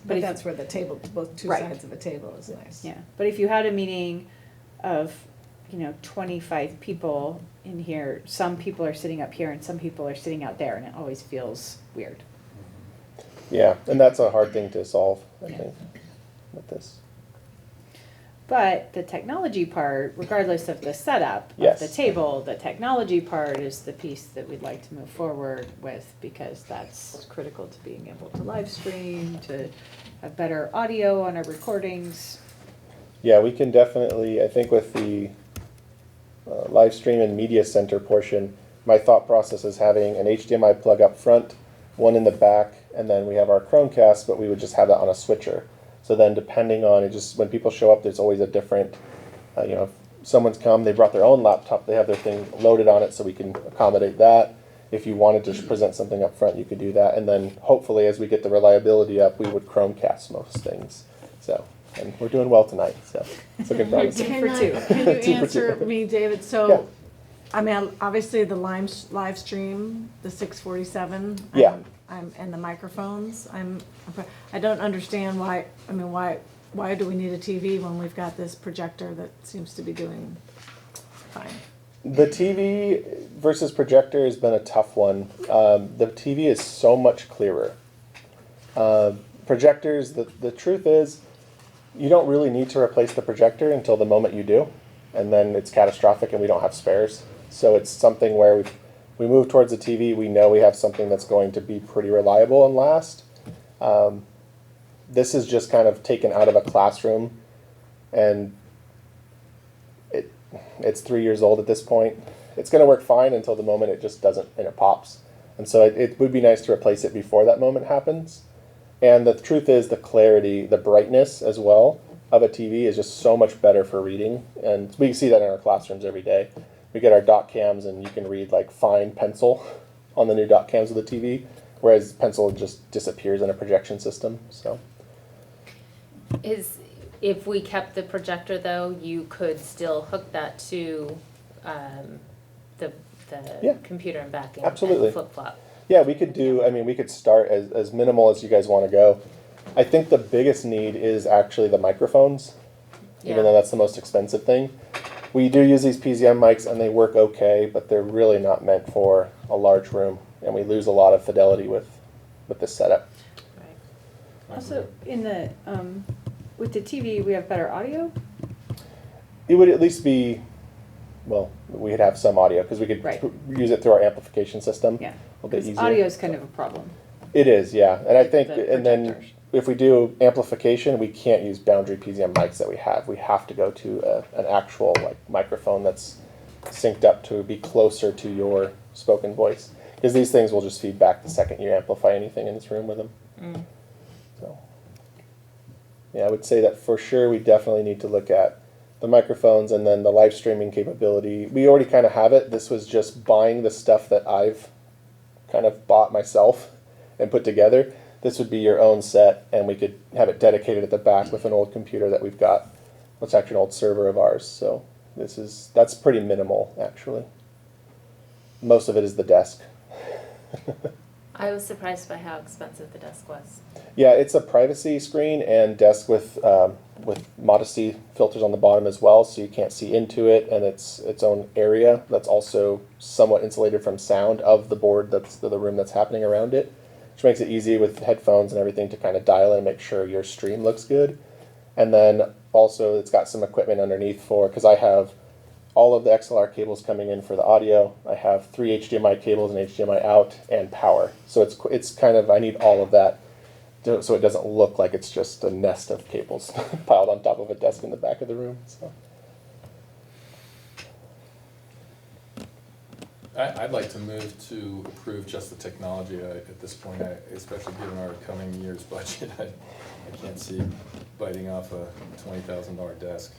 S3: But
S7: if-
S3: that's where the table, both two
S7: Right.
S3: sides of the table is nice.
S7: Yeah, but if you had a meeting of, 25 people in here, some people are sitting up here and some people are sitting out there, and it always feels weird.
S22: yeah, and that's a hard thing to solve, I think, with this.
S7: But the technology part, regardless of the setup of
S22: Yes.
S7: the table, the technology part is the piece that we'd like to move forward with, because that's critical to being able to live stream, to have better audio on our recordings.
S22: Yeah, we can definitely, I think with the live stream and media center portion, my thought process is having an HDMI plug up front, one in the back, and then we have our Chromecast, but we would just have that on a switcher. So then depending on it, just when people show up, there's always a different, if someone's come, they brought their own laptop, they have their thing loaded on it, so we can accommodate that. If you wanted to present something up front, you could do that. And then hopefully as we get the reliability up, we would Chromecast most things. So, and we're doing well tonight, so it's looking promising.
S3: Can you
S22: Two for
S3: answer
S22: two.
S3: me, David?
S22: Yeah.
S3: So, I mean, obviously the live stream, the 647.
S22: Yeah.
S3: And the microphones. I don't understand why. I mean, why do we need a TV when we've got this projector that seems to be doing fine?
S22: The TV versus projector has been a tough one. The TV is so much clearer. Projectors, the truth is, you don't really need to replace the projector until the moment you do, and then it's catastrophic and we don't have spares. So it's something where we move towards the TV, we know we have something that's going to be pretty reliable and last. This is just kind of taken out of a classroom, and it's 3 years old at this point. It's going to work fine until the moment it just doesn't, and it pops. And so it would be nice to replace it before that moment happens. And the truth is, the clarity, the brightness as well of a TV is just so much better for reading. And we see that in our classrooms every day. We get our dot cams and you can read like fine pencil. on the new dot cams with the TV, whereas pencil just disappears in a projection system. So
S1: If we kept the projector though, you could still hook that to the
S22: Yeah.
S1: computer and back and
S22: Absolutely.
S1: flip flop.
S22: yeah, we could do. I mean, we could start as minimal as you guys want to go. I think the biggest need is actually the microphones, even
S1: Yeah.
S22: though that's the most expensive thing. We do use these PZM mics and they work okay, but they're really not meant for a large room, and we lose a lot of fidelity with this setup.
S7: Also, in the, with the TV, we have better audio?
S22: It would at least be, well, we'd have some audio because we could
S7: Right.
S22: use it through our amplification system.
S7: Yeah.
S22: A little bit easier.
S7: Audio is kind of a problem.
S22: It is, yeah. And I think,
S7: The
S22: and then
S7: projectors.
S22: if we do amplification, we can't use boundary PZM mics that we have. We have to go to an actual like microphone that's synced up to be closer to your spoken voice. Because these things will just feed back the second you amplify anything in this room with them.
S1: Mm.
S22: So, yeah, I would say that for sure we definitely need to look at the microphones and then the live streaming capability. We already kind of have it. This was just buying the stuff that I've kind of bought myself and put together. This would be your own set, and we could have it dedicated at the back with an old computer that we've got. It's actually an old server of ours, so that's pretty minimal actually. Most of it is the desk.
S1: I was surprised by how expensive the desk was.
S22: Yeah, it's a privacy screen and desk with modesty filters on the bottom as well, so you can't see into it, and it's its own area that's also somewhat insulated from sound of the board that's the room that's happening around it, which makes it easy with headphones and everything to kind of dial in and make sure your stream looks good. And then also it's got some equipment underneath because I have all of the XLR cables coming in for the audio. I have 3 HDMI cables and HDMI out and power. So it's kind of, I need all of that so it doesn't look like it's just a nest of cables piled on top of a desk in the back of the room. So.
S14: I'd like to move to approve just the technology at this point, especially given our coming year's budget. I can't see biting off a $20,000 desk.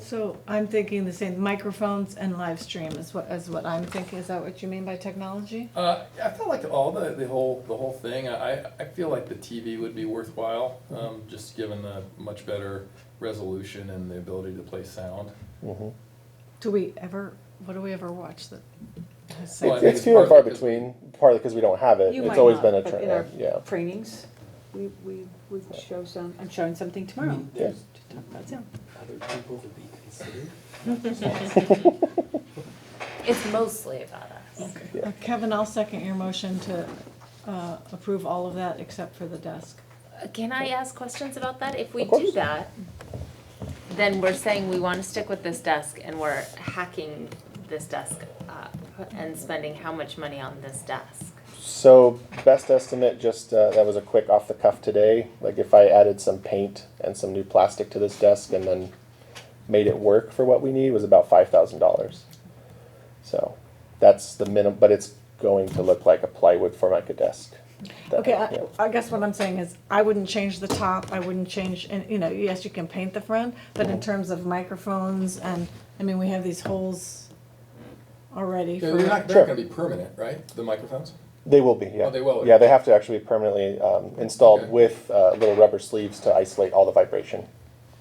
S3: So I'm thinking the same, microphones and live stream is what I'm thinking. Is that what you mean by technology?
S14: I feel like all the whole thing. I feel like the TV would be worthwhile, just given the much better resolution and the ability to play sound.
S22: Mm-hmm.
S3: Do we ever watch that?
S14: Well, I think
S22: It's few and far between, partly because we don't have it.
S7: You
S22: It's
S7: might
S22: always
S7: not,
S22: been a
S7: but
S22: trend.
S7: in our
S22: Yeah.
S7: trainings, we show some, I'm showing something tomorrow.
S22: Yeah.
S7: To talk about sound.
S5: Other people to be considered.
S1: It's mostly about us.
S3: Kevin, I'll second your motion to approve all of that except for the desk.
S1: Can I ask questions about that? If we
S22: Of course.
S1: do that, then we're saying we want to stick with this desk and we're hacking this desk up and spending how much money on this desk?
S22: So best estimate, just that was a quick off the cuff today. Like if I added some paint and some new plastic to this desk and then made it work for what we need, was about $5,000. So that's the minimum, but it's going to look like a plywood Formica desk.
S3: Okay, I guess what I'm saying is, I wouldn't change the top, I wouldn't change, and, yes, you can paint the front, but in terms of microphones and, we have these holes already
S14: Yeah,
S3: for.
S14: they're not gonna be permanent, right, the microphones?
S22: They will be, yeah.
S14: Oh, they will?
S22: Yeah, they have to actually be permanently installed
S14: Okay.
S22: with little rubber sleeves to isolate all the vibration,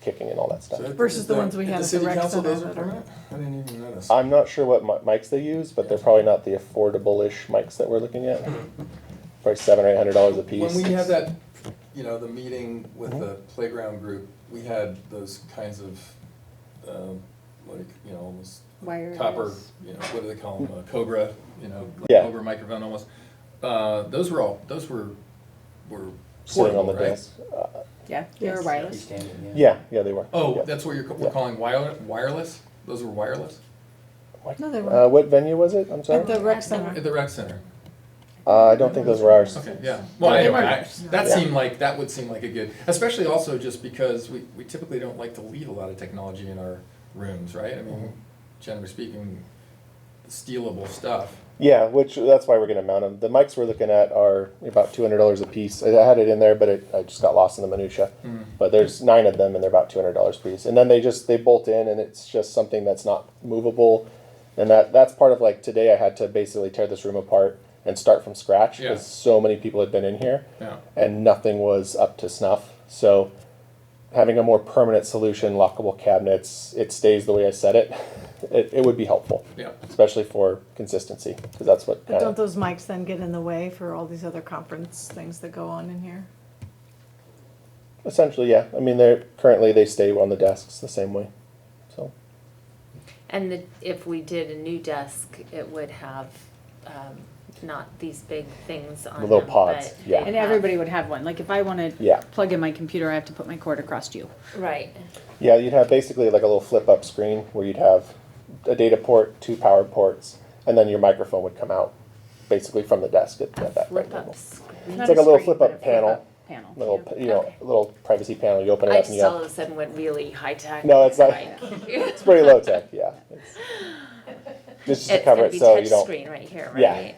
S22: kicking and all that stuff.
S3: Versus the ones we had at the rec
S14: council,
S3: center
S14: those are
S3: that are-
S14: permanent? I didn't even notice.
S22: I'm not sure what mics they use, but they're probably not the affordable-ish mics that we're looking at. Probably $700 or $800 a piece.
S14: When we had that, the meeting with the playground group, we had those kinds of, almost
S7: Wireless.
S14: copper, what do they call them, Cobra, like
S22: Yeah.
S14: Cobra microphone almost. Those were
S22: Sitting on
S14: portable,
S22: the
S14: right?
S22: desk.
S7: Yeah, they were wireless.
S22: Yeah, they were.
S14: Oh,
S22: Yeah.
S14: that's what we're calling wireless? Those were wireless?
S3: No, they weren't.
S22: What venue was it? I'm sorry.
S3: At the rec center.
S14: At the rec center.
S22: I don't think those were ours.
S14: Okay, yeah. Well,
S3: Yeah, they
S14: anyway,
S3: were.
S14: that would seem like a good, especially also just because we typically don't like to leave a lot of technology in our rooms, right? Generally speaking, stealable stuff.
S22: Yeah, that's why we're going to mount them. The mics we're looking at are about $200 a piece. I had it in there, but I just got lost in the minutia. But there's 9 of them, and they're about $200 a piece. And then they bolt in, and it's just something that's not movable. And that's part of today I had to basically tear this room apart and start from scratch
S14: Yeah.
S22: because so many people had been in here
S14: Yeah.
S22: and nothing was up to snuff. So having a more permanent solution, lockable cabinets, it stays the way I said it, it would be helpful.
S14: Yeah.
S22: Especially for consistency, because that's what
S3: But
S22: kind
S3: don't
S22: of,
S3: those mics then get in the way for all these other conference things that go on in here?
S22: essentially, yeah. I mean, currently they stay on the desks the same way. So
S1: And if we did a new desk, it would have, not these big things on them.
S22: Little pods,
S1: but
S22: yeah.
S1: they'd
S7: And
S1: have-
S7: everybody would have one. Like if I want to
S22: Yeah.
S7: plug in my computer, I have to put my cord across you.
S1: Right.
S22: yeah, you'd have basically like a little flip-up screen where you'd have a data port, 2 power ports, and then your microphone would come out basically from the desk at that right
S1: Flip
S22: level.
S1: up screen.
S22: It's like a little flip-up panel.
S7: Panel.
S22: Little,
S7: Yeah.
S22: you know,
S1: Okay.
S22: little privacy panel. You open it
S1: I
S22: up
S1: just
S22: and you
S1: all of
S22: have.
S1: a sudden went really high tech.
S22: No, it's like it's pretty low tech. Yeah, just to
S1: It's
S22: cover
S1: gonna
S22: it
S1: be
S22: so
S1: touch
S22: you don't.
S1: screen right here,
S22: Yeah.
S1: right?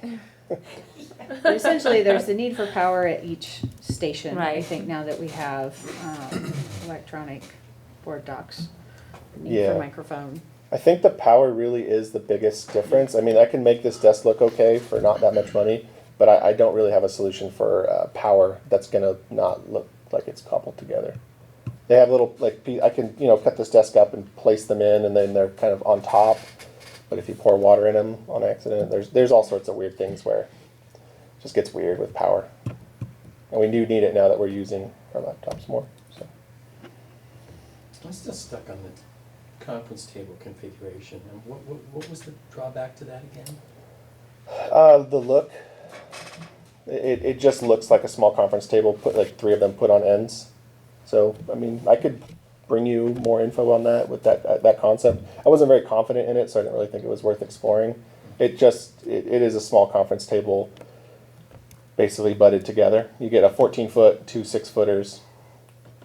S7: But essentially, there's the need for power at each station. I
S1: Right.
S7: think now that we have electronic board docks, the need
S22: Yeah.
S7: for microphone.
S22: I think the power really is the biggest difference. I mean, I can make this desk look okay for not that much money, but I don't really have a solution for power that's gonna not look like it's coupled together. They have little I can cut this desk up and place them in, and then they're kind of on top. But if you pour water in them on accident, there's all sorts of weird things where it just gets weird with power. And we do need it now that we're using our laptops more. So
S5: I'm still stuck on the conference table configuration. And what was the drawback to that again?
S22: the look, it just looks like a small conference table. Put like 3 of them put on ends. So I mean, I could bring you more info on that with that concept. I wasn't very confident in it, so I didn't really think it was worth exploring. It is a small conference table, basically butted together. You get a 14-foot, 2 6-footers,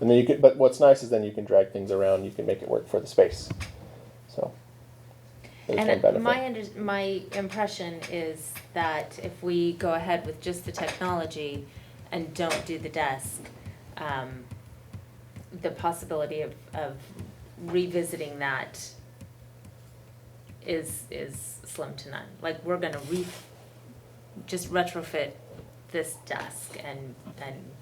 S22: and then you can. But what's nice is then you can drag things around. You can make it work for the space. So there's one
S1: And
S22: benefit.
S1: my impression is that if we go ahead with just the technology and don't do the desk, the possibility of revisiting that is slim to none. Like, we're gonna just retrofit this desk and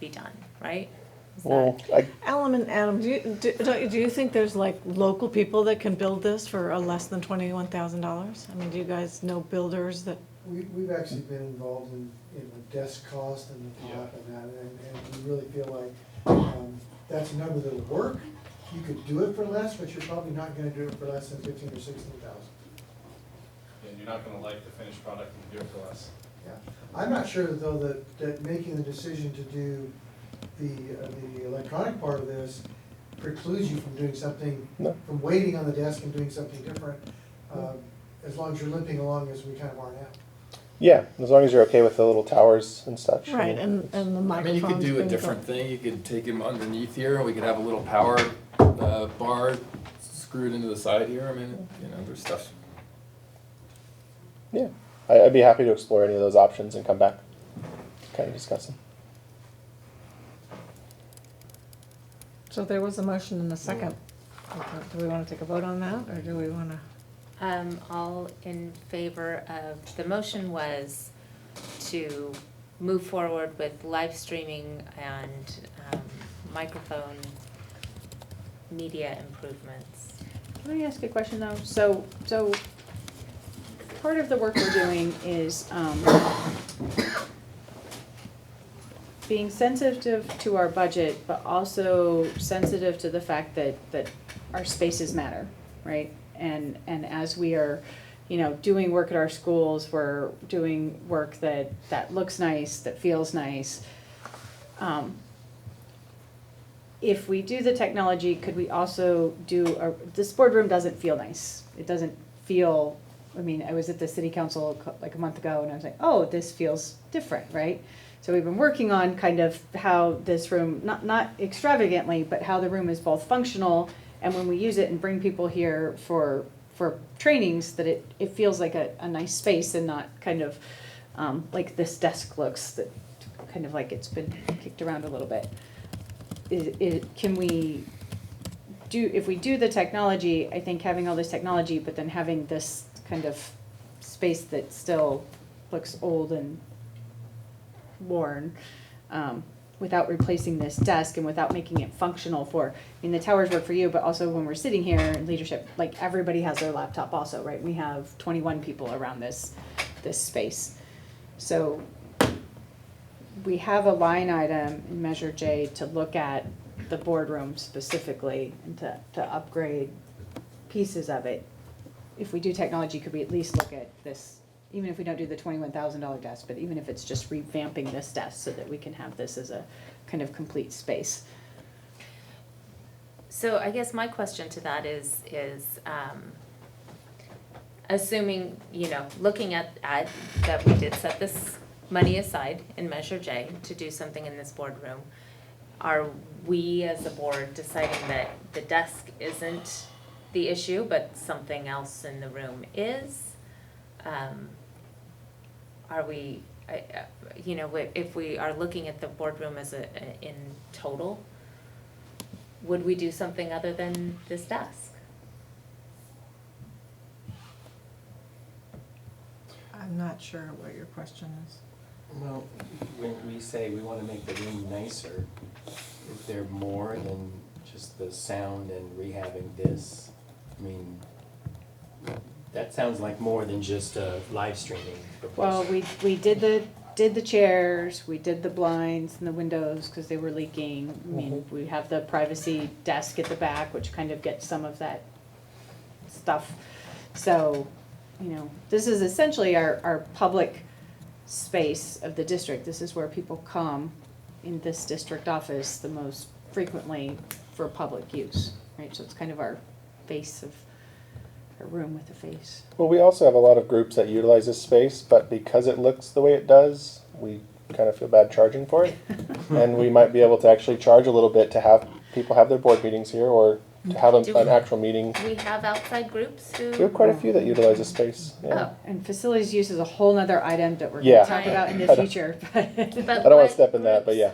S1: be done, right? Is
S22: Well,
S1: that-
S3: Alan and Adam, do you think there's like local people that can build this for less than $21,000? I mean, do you guys know builders that?
S8: We've actually been involved in the desk cost and the top and that, and we really feel like that's a number that'll work. You could do it for less, but you're probably not gonna do it for less than 15 or 16,000.
S19: And you're not gonna like the finished product and do it for less.
S8: Yeah, I'm not sure though that making the decision to do the electronic part of this precludes you from doing something,
S22: No.
S8: from waiting on the desk and doing something different, as long as you're limping along as we kind of are now.
S22: Yeah, as long as you're okay with the little towers and such.
S3: Right, and the
S14: I mean,
S3: microphones.
S14: you could do a
S3: being
S14: different
S3: built.
S14: thing. You could take him underneath here, and we could have a little power bar screwed into the side here. I mean, there's stuff.
S22: Yeah, I'd be happy to explore any of those options and come back, kind of discuss them.
S3: So there was a motion and a second. Do we want to take a vote on that, or do we want to?
S1: All in favor of, the motion was to move forward with live streaming and microphone media improvements.
S7: Let me ask you a question though. So part of the work we're doing is being sensitive to our budget, but also sensitive to the fact that our spaces matter, right? And as we are, doing work at our schools, we're doing work that looks nice, that feels nice. If we do the technology, could we also do, this boardroom doesn't feel nice. It doesn't feel, I was at the city council like a month ago and I was like, oh, this feels different, right? So we've been working on kind of how this room, not extravagantly, but how the room is both functional, and when we use it and bring people here for trainings, that it feels like a nice space and not kind of like this desk looks, that kind of like it's been kicked around a little bit. Can we do, if we do the technology, I think having all this technology, but then having this kind of space that still looks old and worn, without replacing this desk and without making it functional for, I mean, the towers work for you, but also when we're sitting here in leadership, like everybody has their laptop also, right? We have 21 people around this space. So we have a line item in Measure J to look at the boardroom specifically and to upgrade pieces of it. If we do technology, could we at least look at this, even if we don't do the $21,000 desk, but even if it's just revamping this desk so that we can have this as a kind of complete space?
S1: So I guess my question to that is assuming, looking at that we did set this money aside in Measure J to do something in this boardroom, are we as a board deciding that the desk isn't the issue, but something else in the room is? Are we, if we are looking at the boardroom as in total, would we do something other than this desk?
S2: I'm not sure what your question is.
S5: Well, when we say we want to make the room nicer, is there more than just the sound and rehabbing this? I mean, that sounds like more than just live streaming.
S7: Well, we did the chairs, we did the blinds and the windows because they were leaking. I mean, we have the privacy desk at the back, which kind of gets some of that stuff. So, this is essentially our public space of the district. This is where people come in this district office the most frequently for public use, right? So it's kind of our face of a room with a face.
S22: Well, we also have a lot of groups that utilize this space, but because it looks the way it does, we kind of feel bad charging for it. And we might be able to actually charge a little bit to have people have their board meetings here, or to have an actual meeting.
S1: Do we have outside groups who?
S22: We have quite a few that utilize the space. Yeah.
S1: Oh.
S7: And facilities use is a whole nother item that we're
S22: Yeah.
S7: gonna talk about in the
S22: But-
S7: future.
S22: I don't want to step in that, but yeah.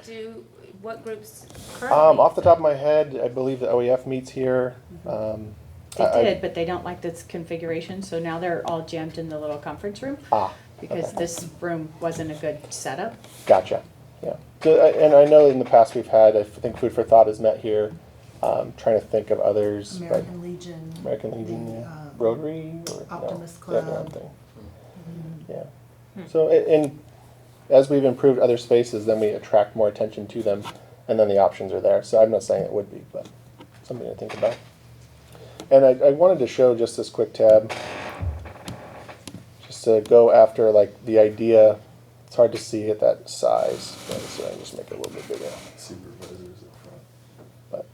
S1: What groups currently?
S22: Off the top of my head, I believe the OEF meets here.
S7: They did, but they don't like this configuration, so now they're all jammed in the little conference room. Because
S22: okay.
S7: this room wasn't a good setup.
S22: Gotcha. Yeah. So, and I know in the past we've had, I think Food for Thought has met here. Trying to think of others.
S2: American Legion.
S22: American Legion,
S2: the,
S22: yeah. Rotary? Or,
S2: Optimist
S22: no, they have their own
S2: Club.
S22: thing. Yeah. So, and as we've improved other spaces, then we attract more attention to them, and then the options are there. So I'm not saying it would be, but something to think about. And I wanted to show just this quick tab, just to go after like the idea. It's hard to see at that size, so I can just make it a little bit bigger.
S14: Supervisors up front.
S22: But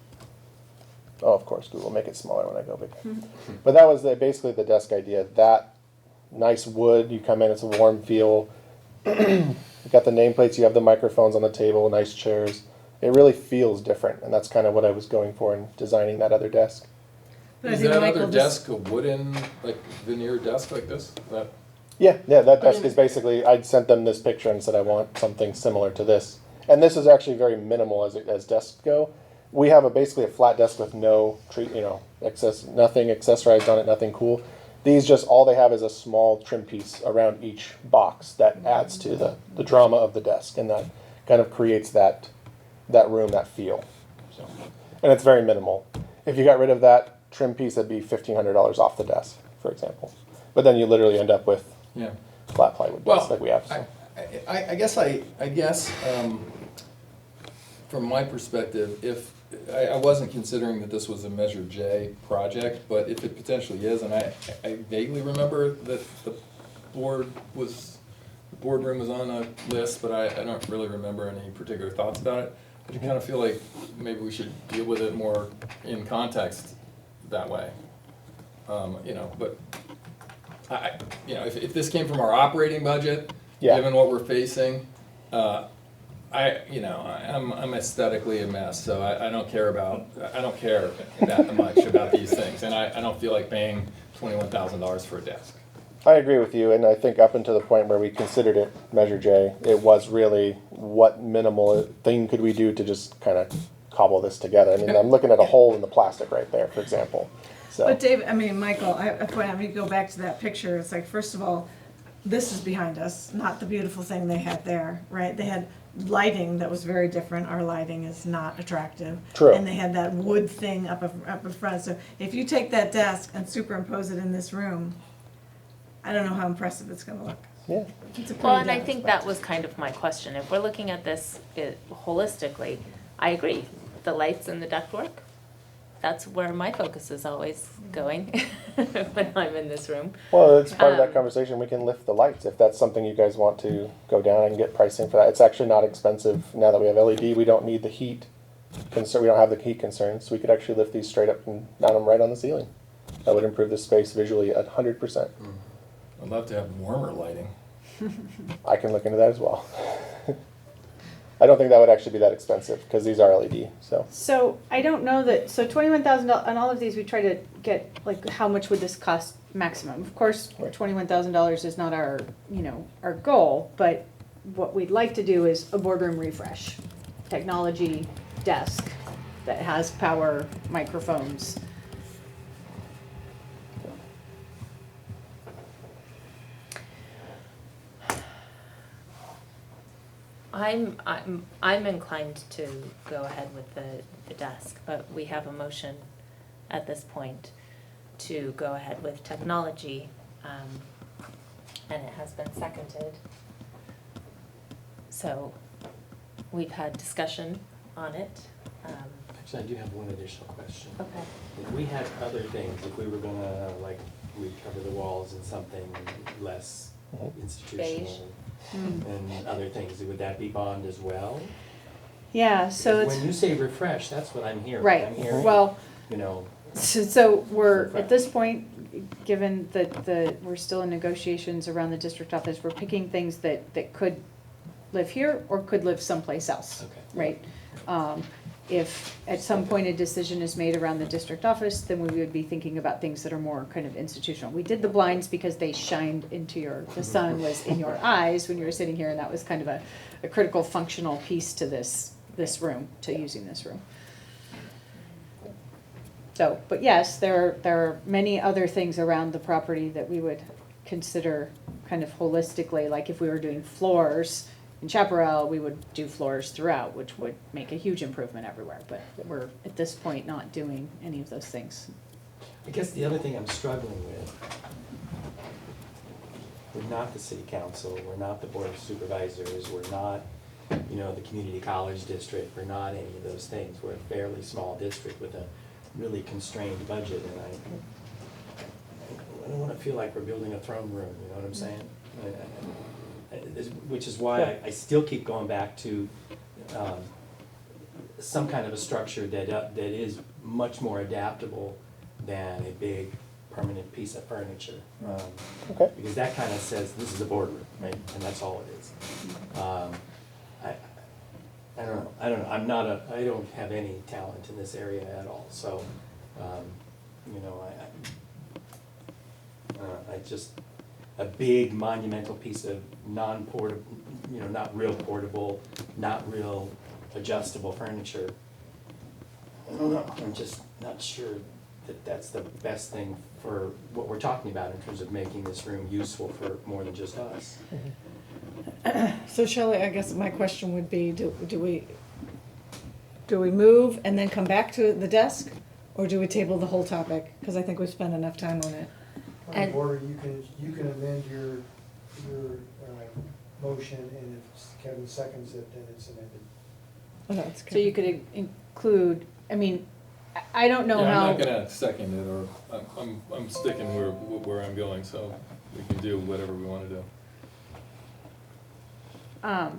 S22: oh, of course, Google make it smaller when I go bigger. But that was basically the desk idea. That nice wood, you come in, it's a warm feel. You got the nameplates, you have the microphones on the table, nice chairs. It really feels different, and that's kind of what I was going for in designing that other desk.
S14: Is that other desk a wooden, like veneer desk like this?
S22: Yeah, that desk is basically, I'd sent them this picture and said I want something similar to this. And this is actually very minimal as desks go. We have basically a flat desk with no nothing accessorized on it, nothing cool. These just, all they have is a small trim piece around each box that adds to the drama of the desk, and that kind of creates that room, that feel. So, and it's very minimal. If you got rid of that trim piece, that'd be $1,500 off the desk, for example. But then you literally end up with flat plywood desks like we have. So.
S14: I guess from my perspective, if I wasn't considering that this was a Measure J project, but if it potentially is, and I vaguely remember that the boardroom was on a list, but I don't really remember any particular thoughts about it. I kind of feel like maybe we should deal with it more in context that way. But if this came from our operating budget, given what we're facing, I'm aesthetically a mess, so I don't care that much about these things, and I don't feel like paying $21,000 for a desk.
S22: I agree with you, and I think up until the point where we considered it Measure J, it was really what minimal thing could we do to just kind of cobble this together. I mean, I'm looking at a hole in the plastic right there, for example. So.
S2: But Dave, Michael, I go back to that picture. It's like, first of all,
S3: this is behind us, not the beautiful thing they had there, right? They had lighting that was very different. Our lighting is not attractive.
S22: True.
S3: And they had that wood thing up in front. So if you take that desk and superimpose it in this room, I don't know how impressive it's gonna look.
S22: Yeah.
S3: It's a
S1: Well,
S3: pretty
S1: and I
S3: desk,
S1: think
S3: but-
S1: that was kind of my question. If we're looking at this holistically, I agree. The lights and the ductwork, that's where my focus is always going when I'm in this room.
S22: Well, it's part of that conversation. We can lift the lights if that's something you guys want to go down and get pricing for that. It's actually not expensive now that we have LED. We don't need the heat concern. We don't have the heat concerns. So we could actually lift these straight up and mount them right on the ceiling. That would improve the space visually 100%.
S14: I'd love to have warmer lighting.
S22: I can look into that as well. I don't think that would actually be that expensive because these are LED.
S7: So I don't know that, so $21,000, on all of these, we try to get, like, how much would this cost maximum? Of course, $21,000 is not our, our goal, but what we'd like to do is a boardroom refresh. Technology desk that has power, microphones.
S1: I'm inclined to go ahead with the desk, but we have a motion at this point to go ahead with technology, and it has been seconded. So we've had discussion on it.
S5: Actually, I do have one additional question.
S1: Okay.
S5: If we had other things, if we were gonna, like, recover the walls in something less institutional and other things, would that be bond as well?
S7: Yeah, so
S5: Because
S7: it's.
S5: when you say refresh, that's what I'm hearing.
S7: Right,
S5: I'm hearing,
S7: well,
S5: you know.
S7: So we're, at this point, given that we're still in negotiations around the district office, we're picking things that could live here or could live someplace else, right? If at some point a decision is made around the district office, then we would be thinking about things that are more kind of institutional. We did the blinds because they shined into the sun was in your eyes when you were sitting here, and that was kind of a critical functional piece to this room, to using this room. So, but yes, there are many other things around the property that we would consider kind of holistically, like if we were doing floors in Chaparral, we would do floors throughout, which would make a huge improvement everywhere, but we're at this point not doing any of those things.
S5: I guess the other thing I'm struggling with, we're not the city council, we're not the board of supervisors, we're not, the community college district, we're not any of those things. We're a fairly small district with a really constrained budget, and I don't want to feel like we're building a throne room, you know what I'm saying? Which is why I still keep going back to some kind of a structure that is much more adaptable than a big permanent piece of furniture. Because that kind of says, this is a boardroom, right? And that's all it is. I don't know. I don't have any talent in this area at all, so, I just, a big monumental piece of non-portable, not real portable, not real adjustable furniture. I don't know, I'm just not sure that that's the best thing for what we're talking about in terms of making this room useful for more than just us.
S3: So Shelley, I guess my question would be, do we move and then come back to the desk? Or do we table the whole topic? Because I think we've spent enough time on it.
S8: Point of order, you can amend your motion, and if Kevin seconds it, then it's amended.
S3: Oh, that's
S7: So you could include, I don't know how.
S14: I'm not gonna second it, or I'm sticking where I'm going, so we can do whatever we wanna do.
S7: I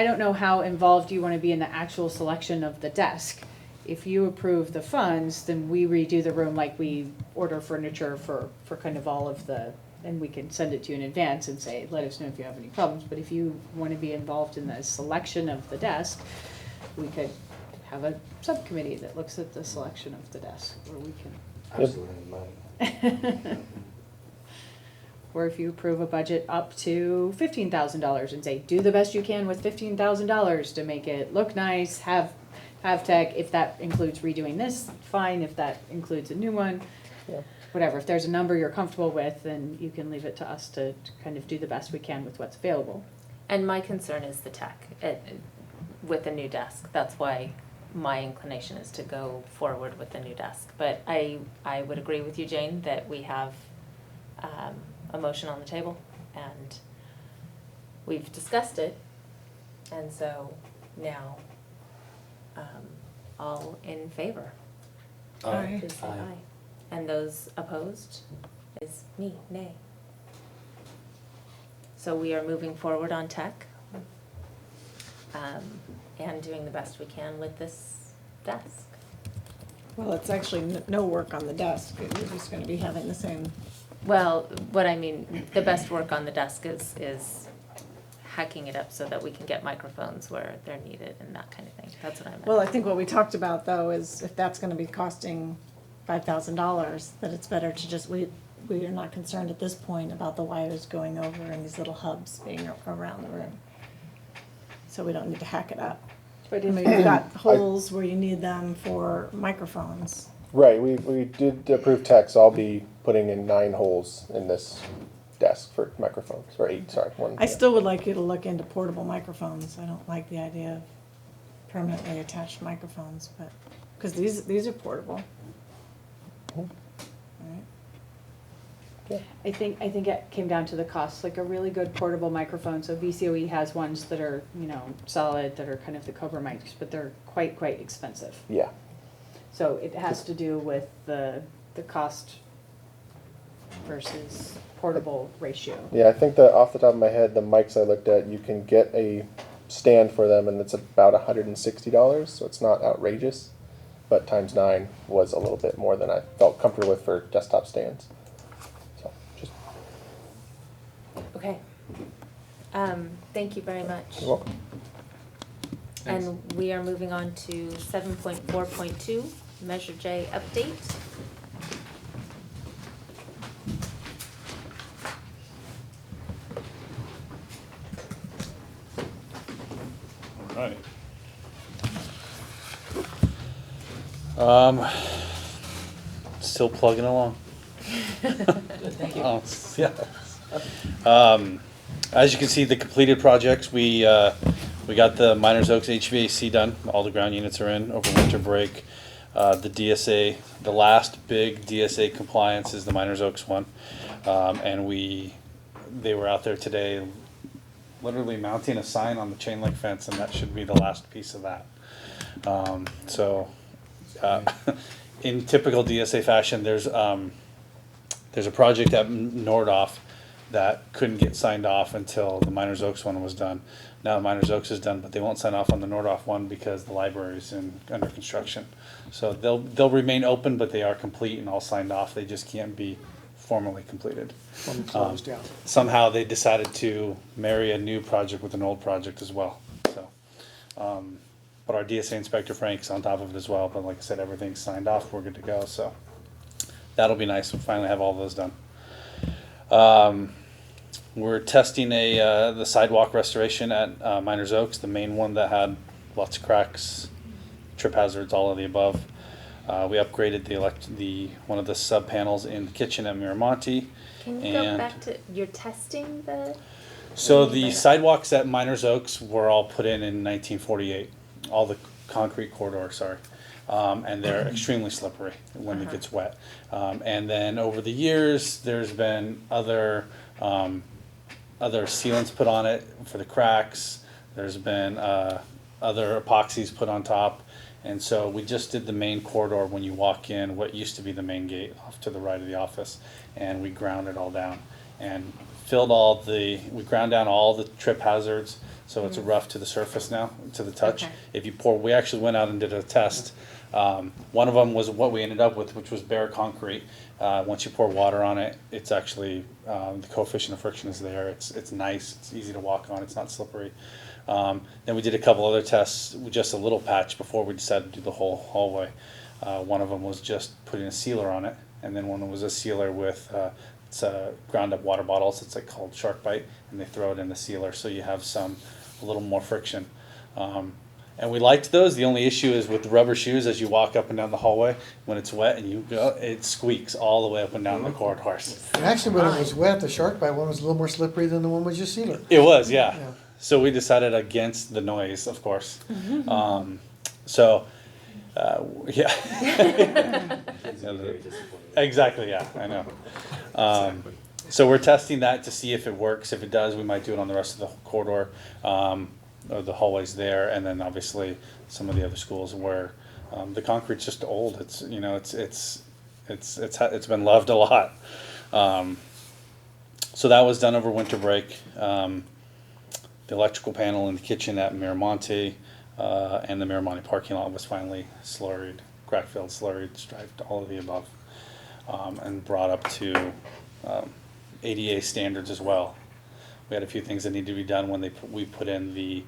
S7: don't know how involved you want to be in the actual selection of the desk. If you approve the funds, then we redo the room like we order furniture for kind of all of and we can send it to you in advance and say, let us know if you have any problems. But if you want to be involved in the selection of the desk, we could have a subcommittee that looks at the selection of the desk, or we can.
S5: Absolutely money.
S7: Or if you approve a budget up to $15,000 and say, do the best you can with $15,000 to make it look nice, have tech. If that includes redoing this, fine. If that includes a new one. whatever, if there's a number you're comfortable with, then you can leave it to us to kind of do the best we can with what's available.
S1: And my concern is the tech with the new desk. That's why my inclination is to go forward with the new desk. But I would agree with you, Jane, that we have a motion on the table and we've discussed it. And so now, all in favor?
S3: Aye.
S1: Please say aye. And those opposed is me, nay. So we are moving forward on tech and doing the best we can with this desk.
S3: Well, it's actually no work on the desk. We're just gonna be having the same.
S1: Well, what I mean, the best work on the desk is hacking it up so that we can get microphones where they're needed and that kind of thing. That's what I meant.
S3: Well, I think what we talked about though is if that's gonna be costing $5,000, that it's better to just, we are not concerned at this point about the wires going over and these little hubs being around the room. So we don't need to hack it up. But you've got holes where you need them for microphones.
S22: Right, we did approve tech, so I'll be putting in 9 holes in this desk for microphones, or 8, sorry. One.
S3: I still would like you to look into portable microphones. I don't like the idea of permanently attached microphones, but, because these are portable.
S7: I think it came down to the cost, like a really good portable microphone. So VCOE has ones that are, solid, that are kind of the Cobra mics, but they're quite expensive.
S22: Yeah.
S7: So it has to do with the cost versus portable ratio.
S22: Yeah, I think that off the top of my head, the mics I looked at, you can get a stand for them, and it's about $160, so it's not outrageous. But times 9 was a little bit more than I felt comfortable with for desktop stands. So just
S1: Okay. Thank you very much.
S22: You're welcome.
S1: And we are moving on to 7.4.2, Measure J update.
S10: All right. Still plugging along.
S1: Thank you.
S10: As you can see, the completed projects, we got the Miners Oaks HVAC done. All the ground units are in over winter break. The DSA, the last big DSA compliance is the Miners Oaks one. And they were out there today literally mounting a sign on the chain link fence, and that should be the last piece of that. In typical DSA fashion, there's a project at Nordoff that couldn't get signed off until the Miners Oaks one was done. Now the Miners Oaks is done, but they won't sign off on the Nordoff one because the library is under construction. So they'll remain open, but they are complete and all signed off. They just can't be formally completed.
S21: Closed out.
S10: Somehow they decided to marry a new project with an old project as well. So, but our DSA inspector Frank's on top of it as well. But like I said, everything's signed off. We're good to go. So that'll be nice. We'll finally have all those done. We're testing the sidewalk restoration at Miners Oaks, the main one that had lots of cracks, trip hazards, all of the above. We upgraded one of the sub panels in the kitchen at Miramonte.
S1: Can you go back to, you're testing the?
S10: So the sidewalks at Miners Oaks were all put in 1948, all the concrete corridors, sorry. And they're extremely slippery when it gets wet. And then over the years, there's been other sealants put on it for the cracks. There's been other epoxies put on top. And so we just did the main corridor when you walk in, what used to be the main gate off to the right of the office, and we ground it all down and we ground down all the trip hazards, so it's rough to the surface now, to the touch.
S1: Okay.
S10: If you pour, we actually went out and did a test. One of them was what we ended up with, which was bare concrete. Once you pour water on it, it's actually, the coefficient of friction is there. It's nice, it's easy to walk on, it's not slippery. Then we did a couple other tests with just a little patch before we decided to do the whole hallway. One of them was just putting a sealer on it, and then one was a sealer with it's ground up water bottles. It's called Shark Bite, and they throw it in the sealer so you have a little more friction. And And we liked those. The only issue is with rubber shoes as you walk up and down the hallway, when it's wet and you go, it squeaks all the way up and down the corridors.
S8: And actually, when it was wet, the shark bite one was a little more slippery than the one with just sealer.
S10: It was, yeah.
S8: Yeah.
S10: So we decided against the noise, of course.
S8: Mm-hmm.
S10: Yeah. Exactly, yeah, I know. So we're testing that to see if it works. If it does, we might do it on the rest of the corridor, or the hallways there, and then obviously some of the other schools where the concrete's just old. It's, you know, it's been loved a lot. So that was done over winter break. The electrical panel in the kitchen at Miramonte and the Miramonte parking lot was finally slurried, crack-filled, slurried, striped, all of the above, and brought up to ADA standards as well. We had a few things that needed to be done when we put in the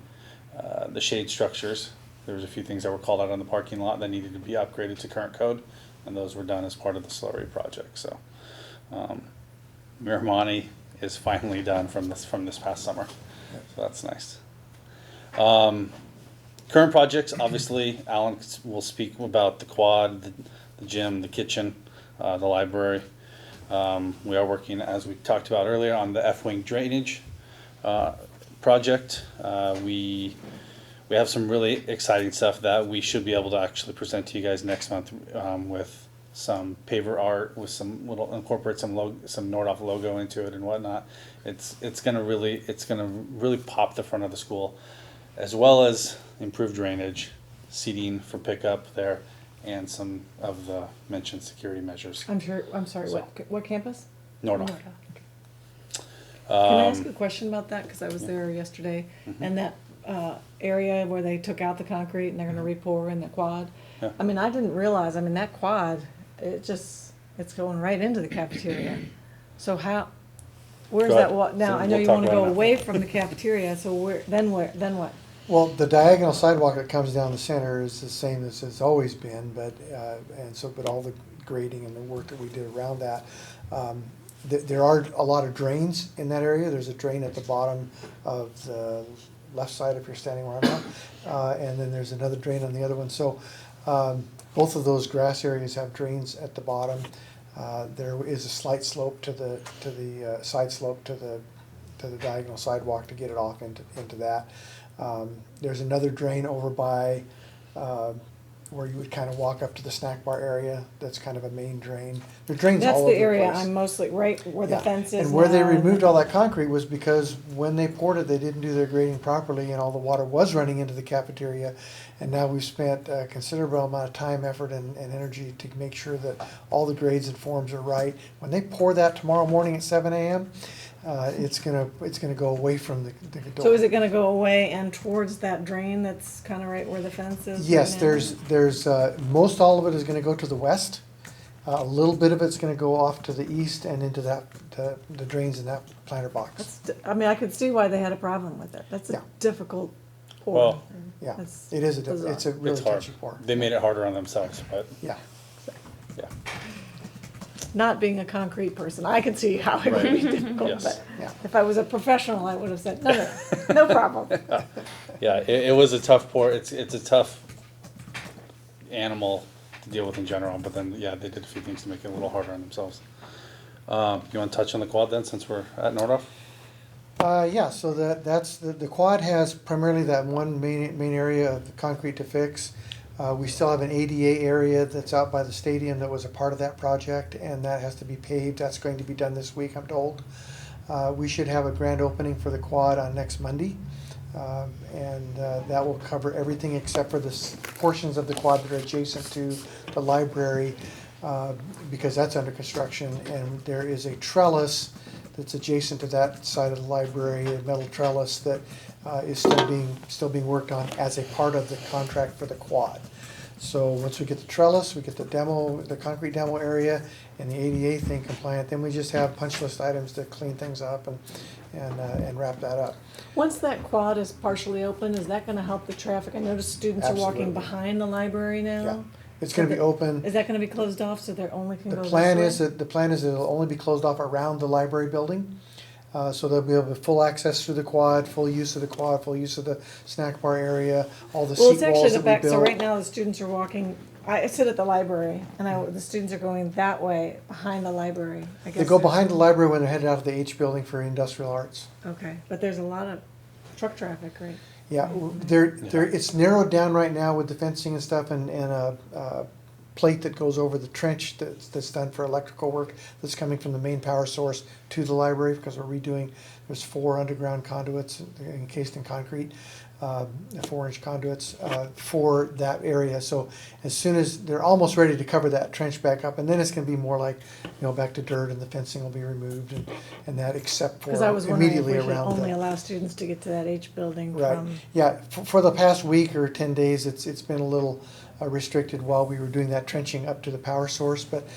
S10: shade structures. There was a few things that were called out on the parking lot that needed to be upgraded to current code, and those were done as part of the slurry project. So Miramonte is finally done from this past summer, so that's nice. Current projects, obviously, Alan will speak about the quad, the gym, the kitchen, the library. We are working, as we talked about earlier, on the F-wing drainage project. We have some really exciting stuff that we should be able to actually present to you guys next month with some paver art, with some little incorporate some Nordhoff logo into it and whatnot. It's gonna really pop the front of the school, as well as improve drainage, seating for pickup there, and some of the mentioned security measures.
S3: I'm sorry,
S10: So-
S3: what campus?
S10: Nordhoff.
S3: Can I ask a question about that? Because I was there yesterday, and that area where they took out the concrete and they're gonna re-pour in the quad.
S10: Yeah.
S3: I mean, I didn't realize, I mean, that quad, it's going right into the cafeteria. So where's
S10: Go
S3: that,
S10: ahead.
S3: now,
S10: So
S3: I know
S10: we'll
S3: you
S10: talk
S3: wanna
S10: about
S3: go
S10: it now.
S3: away from the cafeteria, so then what?
S8: Well, the diagonal sidewalk that comes down the center is the same as it's always been, but all the grading and the work that we did around that. There are a lot of drains in that area. There's a drain at the bottom of the left side if you're standing where I'm at, and then there's another drain on the other one. So both of those grass areas have drains at the bottom. There is a slight slope to the side slope to the diagonal sidewalk to get it off into that. There's another drain over by where you would kind of walk up to the snack bar area. That's kind of a main drain. There are drains
S3: That's
S8: all over
S3: the
S8: the
S3: area,
S8: place.
S3: I'm mostly, right where the
S8: Yeah.
S3: fence is
S8: And where they
S3: now,
S8: removed all that concrete was because when they poured it, they didn't do their grading properly and all the water was running into the cafeteria. And now we've spent a considerable amount of time, effort, and energy to make sure that all the grades and forms are right. When they pour that tomorrow morning at 7 a.m., it's gonna go away from the door.
S3: So is it gonna go away and towards that drain that's kinda right where the fence is?
S8: Yes,
S3: right now?
S8: there's most all of it is gonna go to the west. A little bit of it's gonna go off to the east and into the drains in that planter box.
S3: I mean, I could see why they had a problem with it. That's a
S8: Yeah.
S3: difficult pour.
S10: Well,
S8: Yeah,
S3: That's
S8: it is
S3: bizarre.
S8: it's a really
S10: It's hard.
S8: touchy pour.
S10: They made it harder on themselves, but
S8: Yeah.
S10: yeah.
S3: Not being a concrete person, I can see how it would be difficult,
S10: Yes.
S3: but
S8: Yeah.
S3: if I was a professional, I would have said, no problem.
S10: Yeah, it was a tough pour. It's a tough animal to deal with in general, but then, yeah, they did a few things to make it a little harder on themselves. You want to touch on the quad then, since we're at Nordhoff?
S8: Yeah, so that's the quad has primarily that one main area of concrete to fix. We still have an ADA area that's out by the stadium that was a part of that project, and that has to be paved. That's going to be done this week, I'm told. We should have a grand opening for the quad on next Monday, and that will cover everything except for the portions of the quad that are adjacent to the library, because that's under construction, and there is a trellis that's adjacent to that side of the library, a metal trellis that is still being worked on as a part of the contract for the quad. So once we get the trellis, we get the concrete demo area, and the ADA thing compliant, then we just have punch list items to clean things up and wrap that up.
S3: Once that quad is partially open, is that gonna help the traffic? I noticed students are walking
S8: Absolutely.
S3: behind the library now.
S8: Yeah. It's gonna be open.
S3: Is that gonna be closed off so they only can go
S8: The
S3: this
S8: plan
S3: way?
S8: is that it'll only be closed off around the library building. So they'll be able to full access through the quad, full use of the quad, full use of the snack bar area, all the
S3: Well,
S8: seat
S3: it's actually
S8: walls
S3: the
S8: that we
S3: back, so
S8: built.
S3: right now the students are walking, I sit at the library, and the students are going that way, behind the library. I
S8: They
S3: guess
S8: go
S3: there's-
S8: behind the library when they're headed out of the H building for industrial arts.
S3: Okay, but there's a lot of truck traffic, right?
S8: Yeah, it's narrowed down right now with the fencing and stuff and a plate that goes over the trench that's done for electrical work that's coming from the main power source to the library because we're redoing, there's 4 underground conduits encased in concrete, 4-inch conduits for that area. So as soon as they're almost ready to cover that trench back up, and then it's gonna be more like, back to dirt and the fencing will be removed and that except for
S3: Because I was wondering if
S8: immediately
S3: we should
S8: around
S3: only
S8: the.
S3: allow students to get to that H building
S8: Right,
S3: from.
S8: yeah, for the past week or 10 days, it's been a little restricted while we were doing that trenching up to the power source, but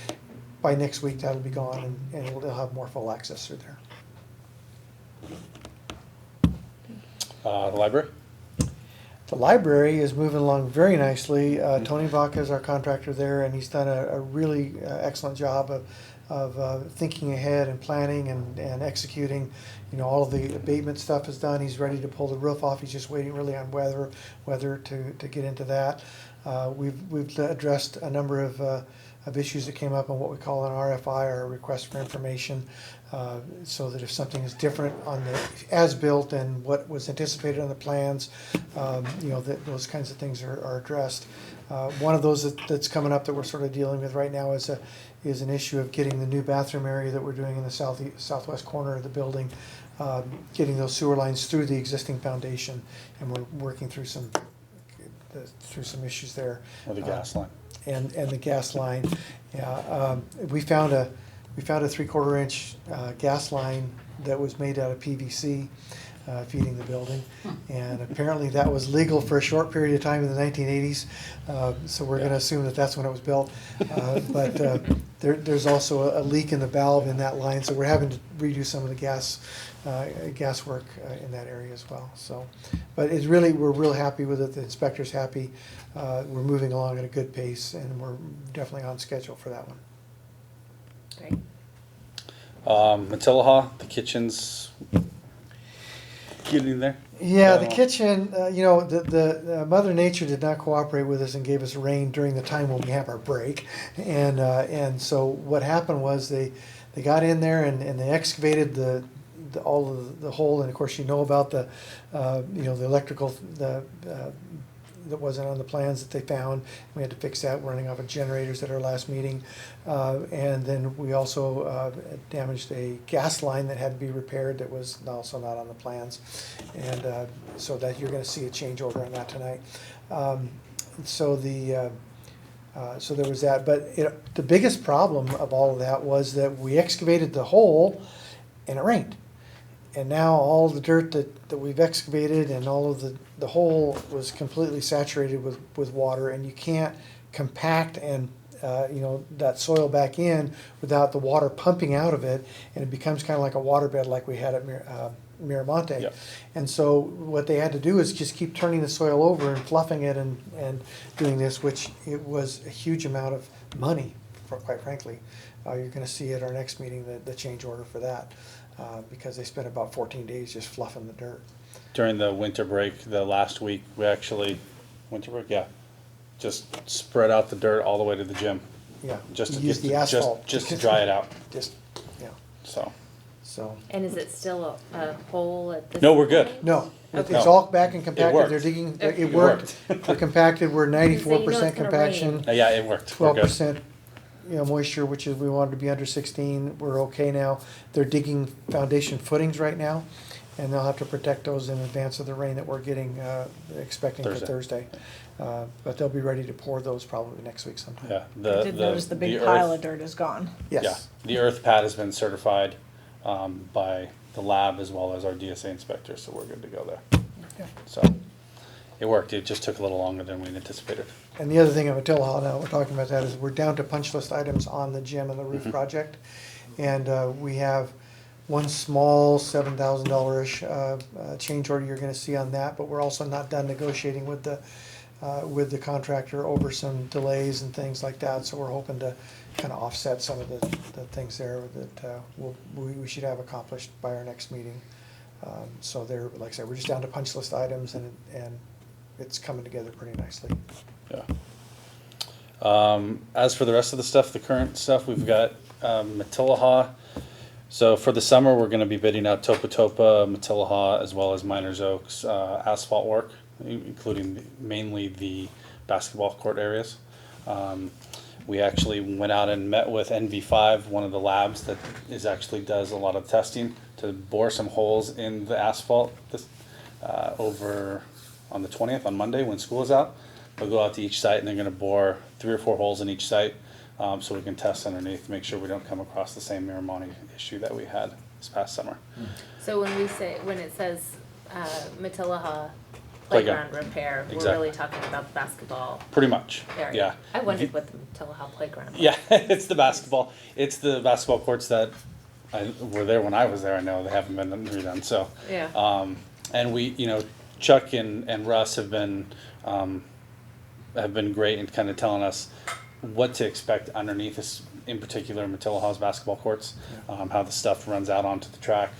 S8: by next week that'll be gone and they'll have more full access through there.
S10: The library?
S8: The library is moving along very nicely. Tony Vaca is our contractor there, and he's done a really excellent job of thinking ahead and planning and executing. All of the abatement stuff is done. He's ready to pull the roof off. He's just waiting really on weather to get into that. We've addressed a number of issues that came up on what we call an RFI, or a request for information, so that if something is different on the as-built than what was anticipated on the plans, that those kinds of things are addressed. One of those that's coming up that we're sort of dealing with right now is an issue of getting the new bathroom area that we're doing in the southwest corner of the building, getting those sewer lines through the existing foundation, and we're working through some issues there.
S10: Or the gas line.
S8: And the gas line, yeah. We found a 3/4-inch gas line that was made out of PVC, feeding the building, and apparently that was legal for a short period of time in the 1980s. So we're going to assume that that's when it was built. But there's also a leak in the valve in that line, so we're having to redo some of the gas work in that area as well. So, but we're real happy with it. The inspector's happy. We're moving along at a good pace, and we're definitely on schedule for that one.
S1: Great.
S10: Matilaha, the kitchen's getting there.
S8: Yeah, the kitchen, the Mother Nature did not cooperate with us and gave us rain during the time when we have our break. And so what happened was they got in there and they excavated all of the hole. And of course, about the electrical, that wasn't on the plans that they found. We had to fix that, running off of generators at our last meeting. And then we also damaged a gas line that had to be repaired that was also not on the plans. And so that you're going to see a change order on that tonight. So there was that. But the biggest problem of all of that was that we excavated the hole and it rained. And now all the dirt that we've excavated and all of the hole was completely saturated with water, and you can't compact and that soil back in without the water pumping out of it, and it becomes kind of like a waterbed like we had at Miramonte.
S10: Yep.
S8: And so what they had to do is just keep turning the soil over and fluffing it and doing this, which it was a huge amount of money, quite frankly. You're going to see at our next meeting the change order for that. Because they spent about 14 days just fluffing the dirt.
S10: During the winter break, the last week, we actually, just spread out the dirt all the way to the gym.
S8: Yeah,
S10: Just to
S8: use the asphalt.
S10: just to dry it out.
S8: So.
S1: And is it still a hole at this?
S10: No, we're good.
S1: point?
S8: No,
S1: Okay.
S8: it's all back and compacted.
S10: worked.
S8: They're digging.
S1: Okay.
S8: It worked. They're compacted. We're
S1: So you know it's
S8: 94%
S1: gonna
S8: compaction.
S1: rain.
S10: Yeah, it worked. We're good.
S8: 12%. Moisture, which is we wanted to be under 16. We're okay now. They're digging foundation footings right now, and they'll have to protect those in advance of the rain that we're expecting for Thursday. But they'll be ready to pour those probably next week sometime.
S10: Yeah,
S3: I did notice the big pile of dirt is gone.
S8: Yes.
S10: Yeah, the earth pad has been certified by the lab as well as our DSA inspector, so we're good to go there.
S8: Yeah.
S10: So it worked. It just took a little longer than we anticipated.
S8: And the other thing I'm gonna tell now, we're talking about that, is we're down to punch list items on the gym and the roof project. And we have one small $7,000-ish change order you're gonna see on that, but we're also not done negotiating with the contractor over some delays and things like that. So we're hoping to kind of offset some of the things there that we should have accomplished by our next meeting. So there, like I said, we're just down to punch list items, and it's coming together pretty nicely.
S10: Yeah. As for the rest of the stuff, the current stuff, we've got Matilaha. So for the summer, we're going to be bidding out Topa Topa, Matilaha, as well as Miners Oaks asphalt work, including mainly the basketball court areas. We actually went out and met with NV5, one of the labs that actually does a lot of testing, to bore some holes in the asphalt over on the 20th, on Monday, when school is out. They'll go out to each site and they're going to bore 3 or 4 holes in each site, so we can test underneath to make sure we don't come across the same Miramani issue that we had this past summer.
S1: So when it says Matilaha
S10: Playground.
S1: playground repair, we're
S10: Exactly.
S1: really talking about the basketball
S10: Pretty much,
S1: area.
S10: yeah.
S1: I wondered what the Matilaha playground was.
S10: Yeah, it's the basketball courts that were there when I was there. I know they haven't been redone, so.
S1: Yeah.
S10: And we, Chuck and Russ have been great in kind of telling us what to expect underneath this, in particular Matilaha's basketball courts, how the stuff runs out onto the track.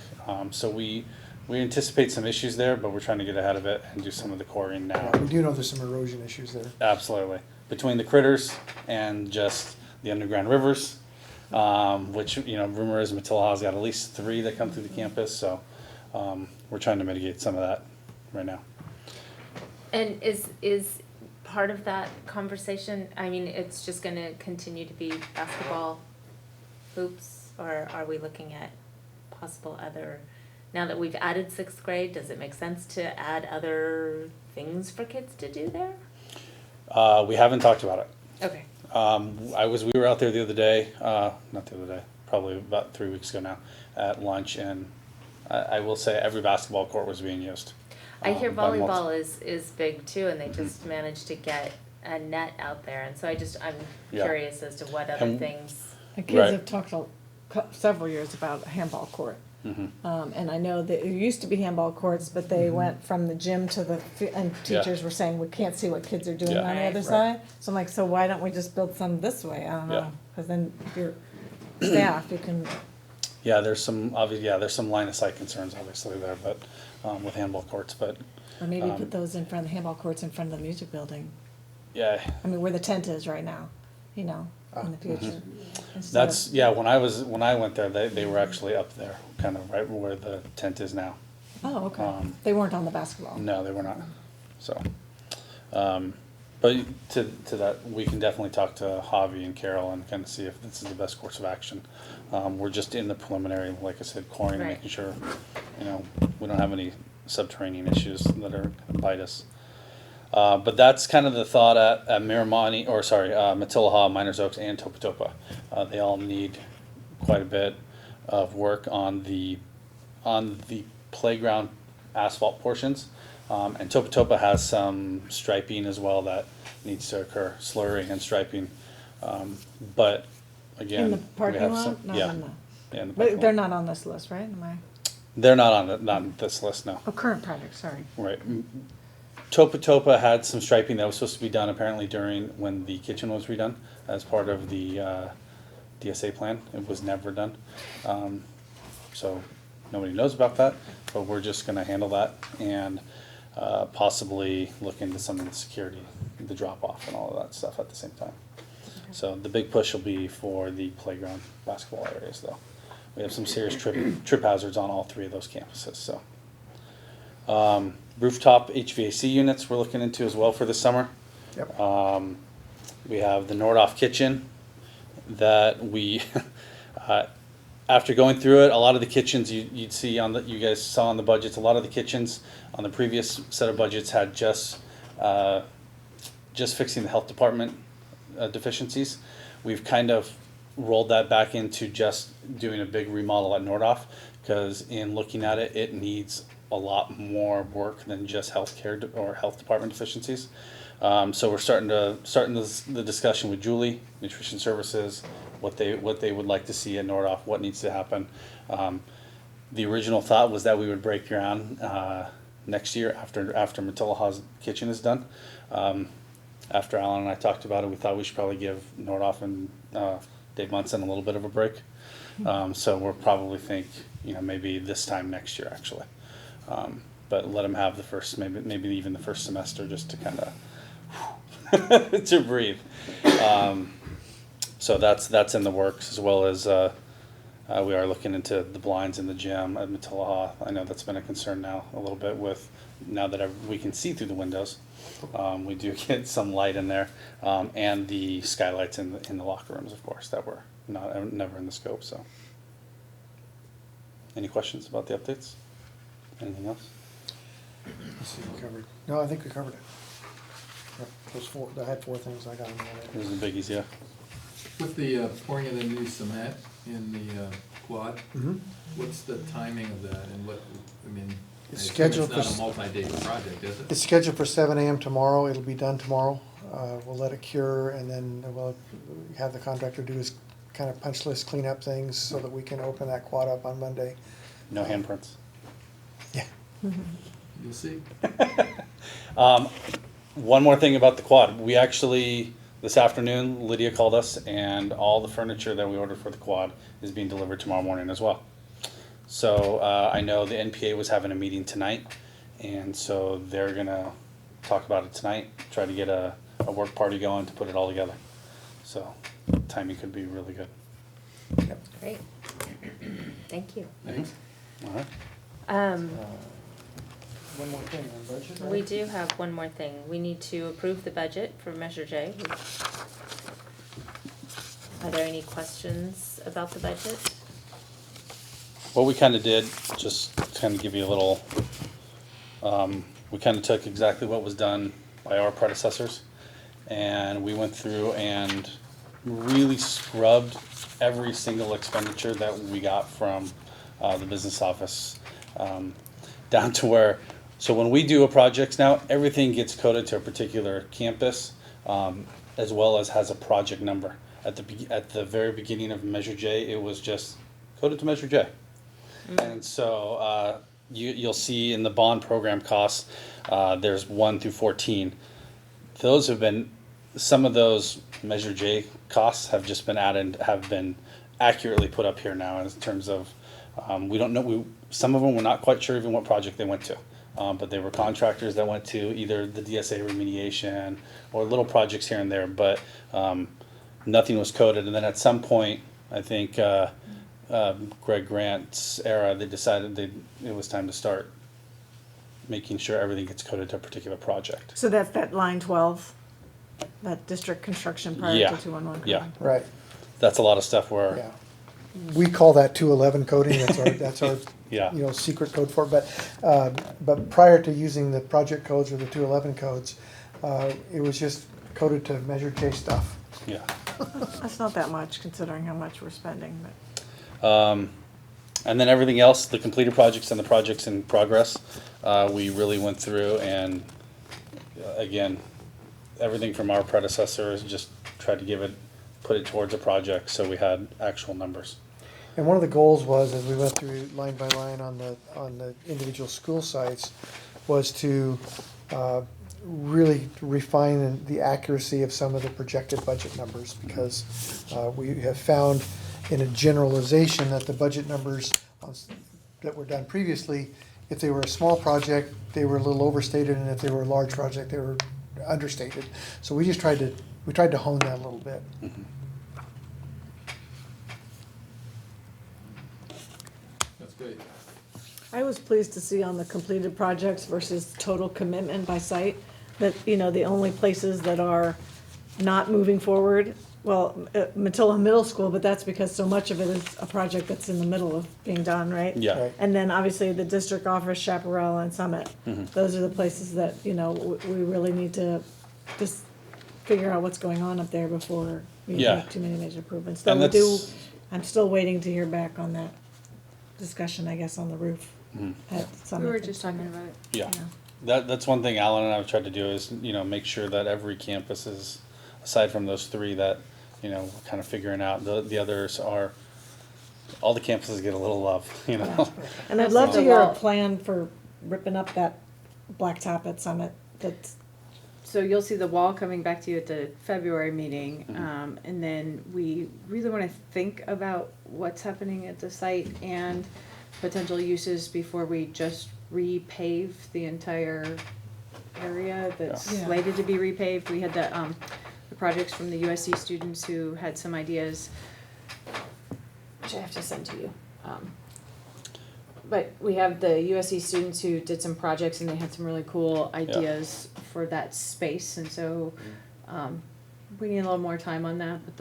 S10: So we anticipate some issues there, but we're trying to get ahead of it and do some of the coring now.
S8: We do know there's some erosion issues there.
S10: Absolutely. Between the critters and just the underground rivers, which, rumor is Matilaha's got at least 3 that come through the campus, so we're trying to mitigate some of that right now.
S1: And is part of that conversation, I mean, it's just gonna continue to be basketball hoops, or are we looking at possible other, now that we've added 6th grade, does it make sense to add other things for kids to do there?
S10: We haven't talked about it.
S1: Okay.
S10: We were out there the other day, not the other day, probably about 3 weeks ago now, at lunch, and I will say every basketball court was being used.
S1: I hear
S10: by
S1: volleyball is big too, and they just managed to get a net out there, and so I'm
S10: Yeah.
S1: curious as to what other
S10: And-
S1: things.
S3: The kids
S10: Right.
S3: have talked several years about a handball court. And I know that there used to be handball courts, but they went from the gym to and
S10: Yeah.
S3: teachers were saying, we can't see what kids are doing
S10: Yeah.
S3: on the
S1: Right.
S3: other
S10: Right.
S3: side. So I'm like, so why don't we just build some this way? I don't
S10: Yeah.
S3: know, because then if you're staff, you can,
S10: Yeah, there's some line of sight concerns obviously there, but with handball courts, but
S3: or maybe put those in front of the handball courts in front of the music building.
S10: yeah.
S3: I mean, where the tent is right now, in the future. Instead
S10: That's,
S3: of-
S10: when I went there, they were actually up there, kind of right where the tent is now.
S3: Oh, okay. They weren't on the basketball.
S10: No, they were not. So, but to that, we can definitely talk to Javi and Carol and kind of see if this is the best course of action. We're just in the preliminary, like I said, coring and
S1: Right.
S10: making sure, we don't have any subterranean issues that are gonna bite us. But that's kind of the thought at Miramani, Matilaha, Miners Oaks, and Topa Topa. They all need quite a bit of work on the playground asphalt portions. And Topa Topa has some striping as well that needs to occur, slurring and striping. But again,
S3: In the
S10: we
S3: parking
S10: have
S3: lot?
S10: some,
S3: Not
S10: yeah.
S3: in the-
S10: Yeah, in the
S3: But
S10: parking
S3: they're
S10: lot.
S3: not on this list, right? Am I?
S10: They're not on this list, no.
S3: Oh, current project, sorry.
S10: Right. Topa Topa had some striping that was supposed to be done apparently during when the kitchen was redone as part of the DSA plan. It was never done. So nobody knows about that, but we're just gonna handle that and possibly look into some of the security, the drop off and all of that stuff at the same time. So the big push will be for the playground basketball areas though. We have some serious trip hazards on all 3 of those campuses, so. Rooftop HVAC units we're looking into as well for this summer.
S8: Yep.
S10: We have the Nordoff kitchen that we, after going through it, a lot of the kitchens you guys saw on the budgets, a lot of the kitchens on the previous set of budgets had just fixing the health department deficiencies. We've kind of rolled that back into just doing a big remodel at Nordoff, because in looking at it, it needs a lot more work than just healthcare or health department deficiencies. So we're starting the discussion with Julie, Nutrition Services, what they would like to see at Nordoff, what needs to happen. The original thought was that we would break ground next year after Matilaha's kitchen is done. After Alan and I talked about it, we thought we should probably give Nordoff and Dave Munson a little bit of a break. So we'll probably think, maybe this time next year, actually. But let him have the first, maybe even the first semester, just to kind of to breathe. So that's in the works, as well as we are looking into the blinds in the gym at Matilaha. I know that's been a concern now a little bit with now that we can see through the windows. We do get some light in there, and the skylights in the locker rooms, of course, that were never in the scope. So, any questions about the updates? Anything else?
S4: Let's see, we covered. No, I think we covered it. Yep, those four. I had 4 things I got in there.
S10: Those are the biggies, yeah.
S14: With the pouring of the new cement in the quad, what's the timing of that, and what, I mean,
S4: It's
S14: I assume
S4: scheduled
S14: it's
S4: for
S14: not a multi-day project, is it?
S4: It's scheduled for 7 a.m. tomorrow. It'll be done tomorrow. We'll let it cure, and then we'll have the contractor do his kind of punch list cleanup things so that we can open that quad up on Monday.
S10: No handprints.
S4: Yeah.
S14: You'll see.
S10: One more thing about the quad. We actually, this afternoon, Lydia called us, and all the furniture that we ordered for the quad is being delivered tomorrow morning as well. So I know the NPA was having a meeting tonight, and so they're gonna talk about it tonight, try to get a work party going to put it all together. So timing could be really good.
S4: Yep.
S1: Great. Thank you.
S14: Thanks.
S10: All right.
S4: One more thing on budget, right?
S1: We do have one more thing. We need to approve the budget for Measure J. Are there any questions about the budget?
S10: What we kind of did, just to kind of give you a little, we kind of took exactly what was done by our predecessors, and we went through and really scrubbed every single expenditure that we got from the business office, down to where, so when we do a project now, everything gets coded to a particular campus, as well as has a project number. At the very beginning of Measure J, it was just coded to Measure J. And so you'll see in the bond program costs, there's 1 through 14. Those have been, some of those Measure J costs have just been added, have been accurately put up here now in terms of, we don't know, some of them we're not quite sure even what project they went to. But they were contractors that went to either the DSA remediation or little projects here and there, but nothing was coded. And then at some point, I think Greg Grant's era, they decided it was time to start making sure everything gets coded to a particular project.
S3: So that's that line 12, that district construction prior
S10: Yeah.
S3: to 211 coding.
S10: Yeah.
S4: Right.
S10: That's a lot of stuff where,
S4: Yeah. We call that 211 coding. That's our
S10: yeah.
S4: secret code for it. But prior to using the project codes or the 211 codes, it was just coded to Measure J stuff.
S10: Yeah.
S3: That's not that much considering how much we're spending, but.
S10: And then everything else, the completed projects and the projects in progress, we really went through and, again, everything from our predecessors, just tried to put it towards a project so we had actual numbers.
S4: And one of the goals was, as we went through line by line on the individual school sites, was to really refine the accuracy of some of the projected budget numbers, because we have found in a generalization that the budget numbers that were done previously, if they were a small project, they were a little overstated, and if they were a large project, they were understated. So we just tried to hone that a little bit.
S10: Mm-hmm.
S14: That's great.
S3: I was pleased to see on the completed projects versus total commitment by site, that, the only places that are not moving forward, well, Matilla Middle School, but that's because so much of it is a project that's in the middle of being done, right?
S10: Yeah.
S4: Right.
S3: And then obviously the district office, Chaparral and Summit.
S10: Mhm.
S3: Those are the places that, we really need to just figure out what's going on up there before we
S10: Yeah.
S3: make too many major improvements. Though
S10: And
S3: I'm still waiting to hear back on that discussion, I guess, on the roof
S10: Mhm.
S3: at Summit.
S7: We were just talking about it.
S10: Yeah. That's one thing Alan and I have tried to do is, make sure that every campus is, aside from those 3 that, we're kind of figuring out, the others are, all the campuses get a little love,
S3: And I'd love to hear a plan for ripping up that blacktop at Summit that's
S7: so you'll see the wall coming back to you at the February meeting.
S10: Mhm.
S7: And then we really want to think about what's happening at the site and potential uses before we just repave the entire area that's
S3: Yeah.
S7: slated to be repaved. We had the projects from the USC students who had some ideas, which I have to send to you. But we have the USC students who did some projects and they had some really cool ideas for that space, and so we need a little more time on that, but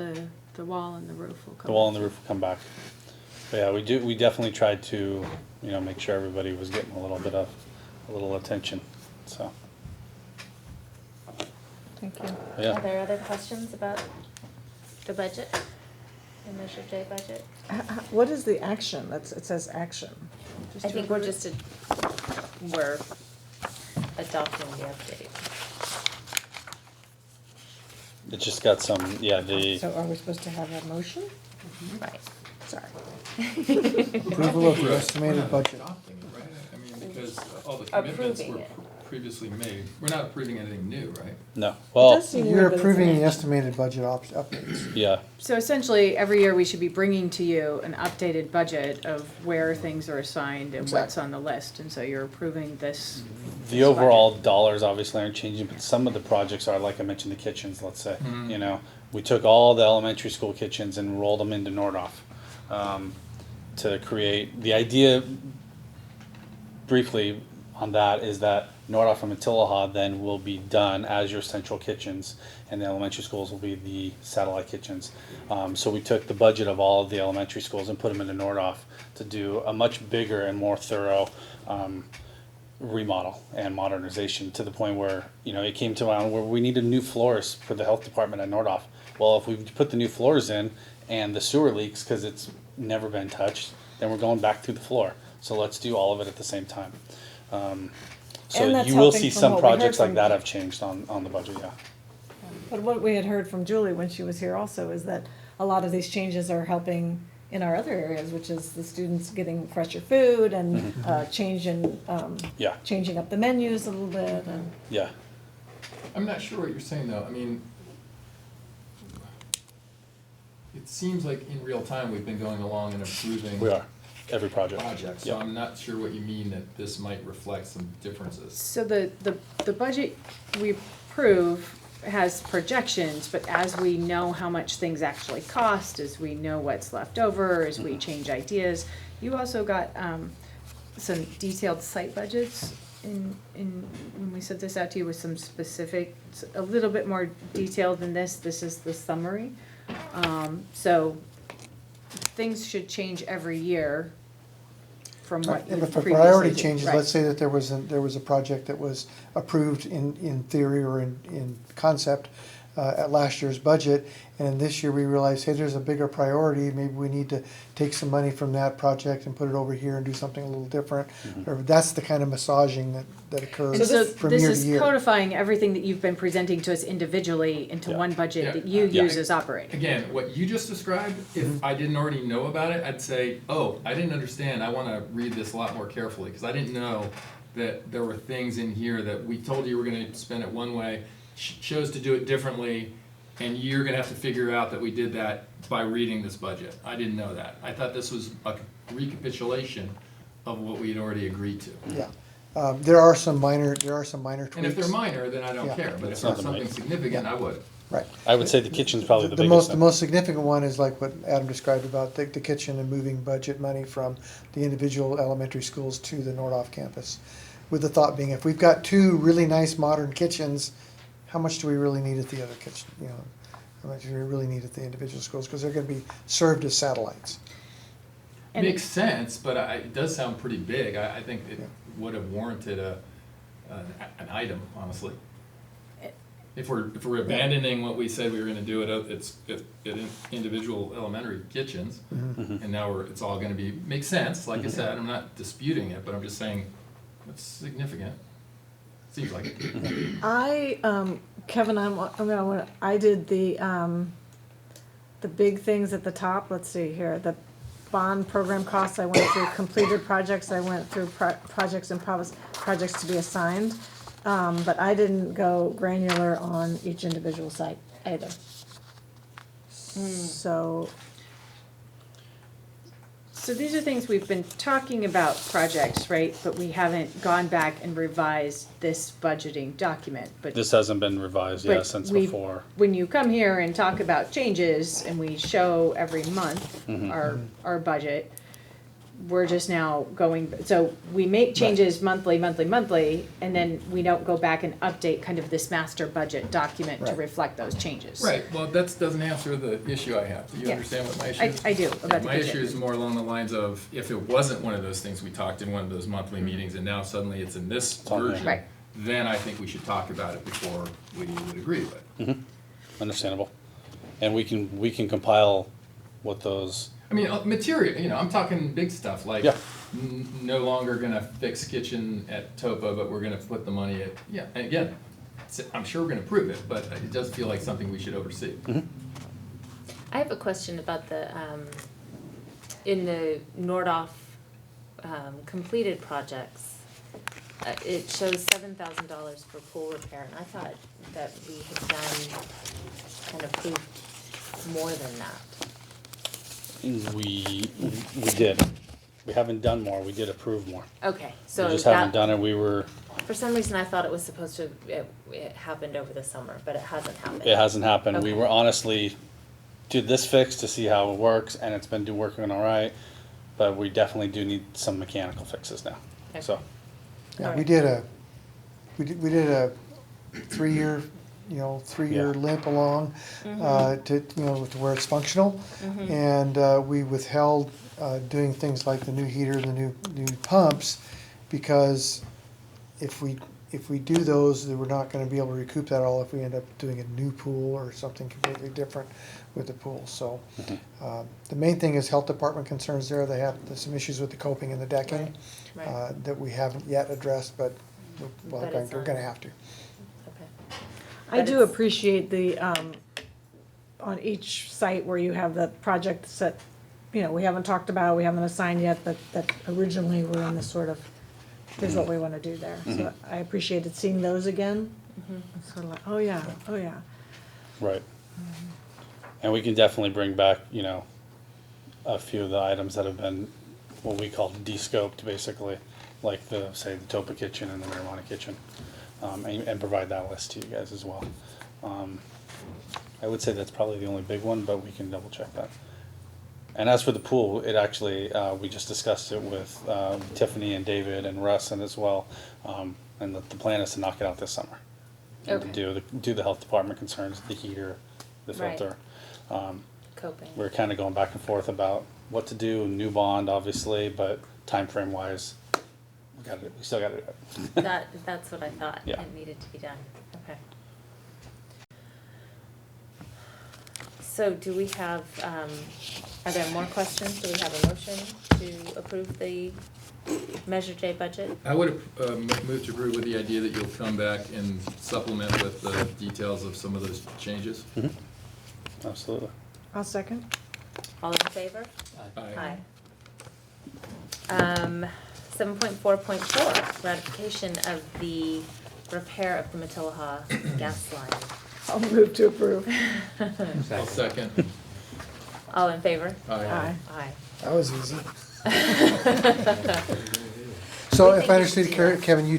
S7: the wall and the roof will come.
S10: The wall and the roof will come back. But yeah, we definitely tried to, make sure everybody was getting a little attention, so.
S3: Thank you.
S10: Yeah.
S1: Are there other questions about the budget, the Measure J budget?
S3: What is the action? It says action.
S1: I think we're we're adopting the update.
S10: It just got some,
S3: So are we supposed to have a motion?
S1: Right.
S3: Sorry.
S4: Approval of the estimated budget.
S14: Adopting it, right? I mean, because all the commitments
S1: Approving
S14: were
S1: it.
S14: previously made. We're not approving anything new, right?
S10: No, well,
S4: You're approving the estimated budget updates.
S10: yeah,
S7: So essentially, every year we should be bringing to you an updated budget of where things are assigned and what's on the list, and so you're approving this.
S10: the overall dollars obviously aren't changing, but some of the projects are, like I mentioned, the kitchens, let's say.
S14: Mhm.
S10: We took all the elementary school kitchens and rolled them into Nordoff to create, the idea briefly on that is that Nordoff and Matilaha then will be done as your central kitchens, and the elementary schools will be the satellite kitchens. So we took the budget of all of the elementary schools and put them into Nordoff to do a much bigger and more thorough remodel and modernization, to the point where, it came to around where we needed new floors for the health department at Nordoff. Well, if we put the new floors in and the sewer leaks because it's never been touched, then we're going back through the floor. So let's do all of it at the same time. So
S3: And that's
S10: you will
S3: helping
S10: see
S3: from
S10: some
S3: what we heard
S10: projects like
S3: from-
S10: that have changed on the budget, yeah.
S3: But what we had heard from Julie when she was here also is that a lot of these changes are helping in our other areas, which is the students getting fresher food and changing
S10: Yeah.
S3: changing up the menus a little bit and.
S10: Yeah.
S14: I'm not sure what you're saying, though. I mean, it seems like in real time we've been going along and approving.
S10: We are, every project.
S14: So
S10: Yeah.
S14: I'm not sure what you mean that this might reflect some differences.
S7: So the budget we approve has projections, but as we know how much things actually cost, as we know what's left over, as we change ideas, you also got some detailed site budgets in when we sent this out to you with some specific, a little bit more detailed than this. This is the summary. So things should change every year from what you
S4: If for
S7: previously
S4: priority
S7: did.
S4: changes,
S7: Right.
S4: let's say that there was a project that was approved in theory or in concept at last year's budget, and this year we realized, hey, there's a bigger priority, maybe we need to take some money from that project and put it over here and do something a little different. Or that's the kind of massaging that occurs
S7: And so
S4: from
S7: this
S4: year to
S7: is
S4: year.
S7: codifying everything that you've been presenting to us individually into one budget that you use as operating.
S14: Again, what you just described, if I didn't already know about it, I'd say, oh, I didn't understand, I wanna read this a lot more carefully, because I didn't know that there were things in here that we told you we're gonna spend it one way, chose to do it differently, and you're gonna have to figure out that we did that by reading this budget. I didn't know that. I thought this was a recapitulation of what we had already agreed to.
S4: Yeah, there are some minor tweaks.
S14: And if they're minor, then I don't care, but if
S10: It's
S14: there's
S10: not the
S14: something
S10: major.
S14: significant, I would.
S4: Right.
S10: I would say the kitchen's probably the
S4: The
S10: biggest.
S4: most significant one is like what Adam described about the kitchen and moving budget money from the individual elementary schools to the Nordoff campus. With the thought being, if we've got two really nice modern kitchens, how much do we really need at the other kitchen? How much do we really need at the individual schools? Because they're going to be served as satellites.
S14: Makes sense, but it does sound pretty big. I think it would have warranted an item, honestly. If we're abandoning what we said we were gonna do at individual elementary kitchens, and now it's all gonna be, makes sense, like I said, I'm not disputing it, but I'm just saying, it's significant. Seems like it.
S3: Kevin, I did the big things at the top. Let's see here, the bond program costs. I went through completed projects. I went through projects and projects to be assigned. but I didn't go granular on each individual site either. So,
S7: So these are things we've been talking about projects, right? But we haven't gone back and revised this budgeting document, but.
S10: This hasn't been revised,
S7: but
S10: since
S7: we-
S10: before.
S7: When you come here and talk about changes and we show every month
S10: Mhm.
S7: our budget, we're just now going, so we make changes monthly, and then we don't go back and update kind of this master budget document to
S14: Right.
S7: reflect those changes.
S14: Right, well, that doesn't answer the issue I have. Do you
S7: Yeah.
S14: understand what my issue is?
S7: I do, about the
S14: My issue
S7: budget.
S14: is more along the lines of, if it wasn't one of those things we talked in one of those monthly meetings, and now suddenly it's in this version,
S7: Right.
S14: then I think we should talk about it before we would agree with it.
S10: Mhm. Understandable. And we can compile what those,
S14: I mean, material, you know, I'm talking big stuff, like
S10: Yeah.
S14: no longer gonna fix kitchen at Topa, but we're gonna put the money at, yeah, and again, I'm sure we're gonna prove it, but it does feel like something we should oversee.
S1: I have a question about the, in the Nordoff, completed projects. It shows $7,000 for pool repair, and I thought that we had done and approved more than that.
S10: we did. We haven't done more, we did approve more.
S1: Okay,
S10: We
S1: so
S10: just haven't
S1: that,
S10: done it, we were,
S1: for some reason I thought it was supposed to, it happened over the summer, but it hasn't happened.
S10: it hasn't happened. We
S1: Okay.
S10: were honestly, did this fix to see how it works, and it's been working all right, but we definitely do need some mechanical fixes now, so.
S4: Yeah,
S1: Alright.
S4: we did a 3-year, three-year
S10: Yeah.
S4: limp along, to where it's functional.
S1: Mhm.
S4: And we withheld doing things like the new heater, the new pumps, because if we do those, then we're not gonna be able to recoup that all if we end up doing a new pool or something completely different with the pool. So the main thing is health department concerns there. They have some issues with the coping and the decking
S1: Right.
S4: that we haven't yet addressed, but
S1: But it's
S4: we're
S1: on.
S4: gonna have to.
S1: Okay.
S3: I
S1: But
S3: do
S1: it's-
S3: appreciate the, on each site where you have the projects that, we haven't talked about, we haven't assigned yet, but that originally were in this sort of, here's what we wanna do there. So I appreciated seeing those again. It's sort of like, oh yeah, oh yeah.
S10: Right. And we can definitely bring back, a few of the items that have been what we call de-scoped, basically, like say the Topa kitchen and the marijuana kitchen, and provide that list to you guys as well. I would say that's probably the only big one, but we can double check that. And as for the pool, it actually, we just discussed it with Tiffany and David and Russ and as well, and the plan is to knock it out this summer. And to
S1: Okay.
S10: do the health department concerns, the heater, the
S1: Right.
S10: filter.
S1: Coping.
S10: We're kind of going back and forth about what to do, new bond, obviously, but time frame wise, we still got to do it.
S1: That's what I thought,
S10: Yeah.
S1: it needed to be done, okay. So do we have, are there more questions? Do we have a motion to approve the Measure J budget?
S14: I would move to agree with the idea that you'll come back and supplement with the details of some of those changes.
S10: Absolutely.
S3: I'll second.
S1: All in favor?
S14: Aye.
S1: Aye. 7.4.4, ratification of the repair of the Matilaha gas line.
S3: I'll move to approve.
S14: I'll second.
S1: All in favor?
S14: Aye.
S1: Aye.
S4: That was easy. So if I understood Kevin, you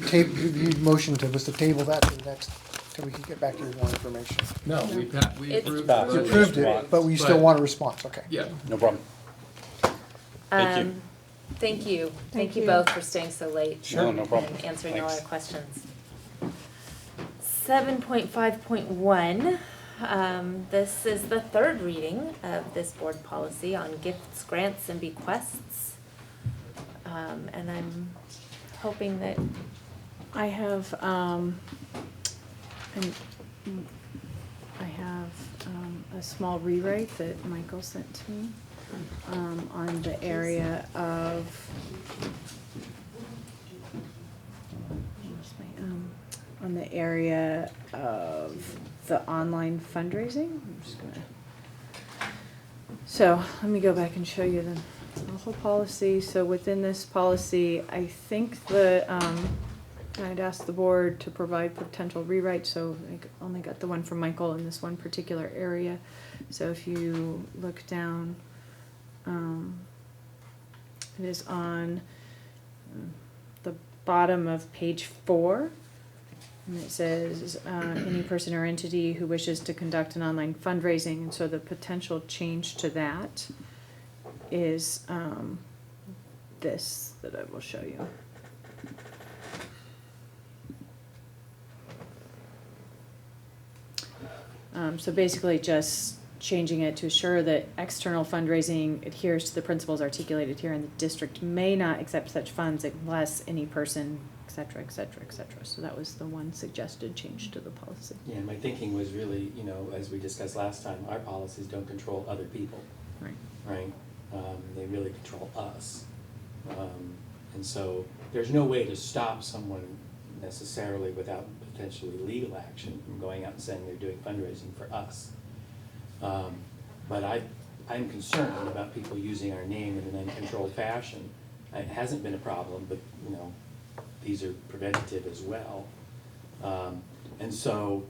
S4: motioned to table that to the next, till we can get back to your more information.
S14: No, we
S1: It's-
S14: approved.
S10: passed.
S4: You approved it, but we still want a response, okay.
S14: Yeah.
S10: No problem. Thank you.
S1: Thank you. Thank you
S3: you.
S1: both for staying so late.
S10: Sure. No problem.
S1: And answering all our
S10: Thanks.
S1: questions. 7.5.1, this is the third reading of this board policy on gifts, grants, and bequests. And I'm hoping that,
S7: I have, a small rewrite that Michael sent to me, on the area of, on the area of the online fundraising. I'm just gonna, so let me go back and show you the whole policy. So within this policy, I think I'd ask the board to provide potential rewrite, so I only got the one from Michael in this one particular area. So if you look down, it is on the bottom of page 4. And it says, any person or entity who wishes to conduct an online fundraising, and so the potential change to that is this that I will show you. So basically just changing it to ensure that external fundraising adheres to the principles articulated here, and the district may not accept such funds unless any person, et cetera, et cetera, et cetera. So that was the one suggested change to the policy.
S5: Yeah, my thinking was really, as we discussed last time, our policies don't control other people.
S7: Right.
S5: Right? They really control us. And so there's no way to stop someone necessarily without potentially legal action from going out and saying they're doing fundraising for us. But I'm concerned about people using our name in an uncontrolled fashion. It hasn't been a problem, but these are preventative as well. And so,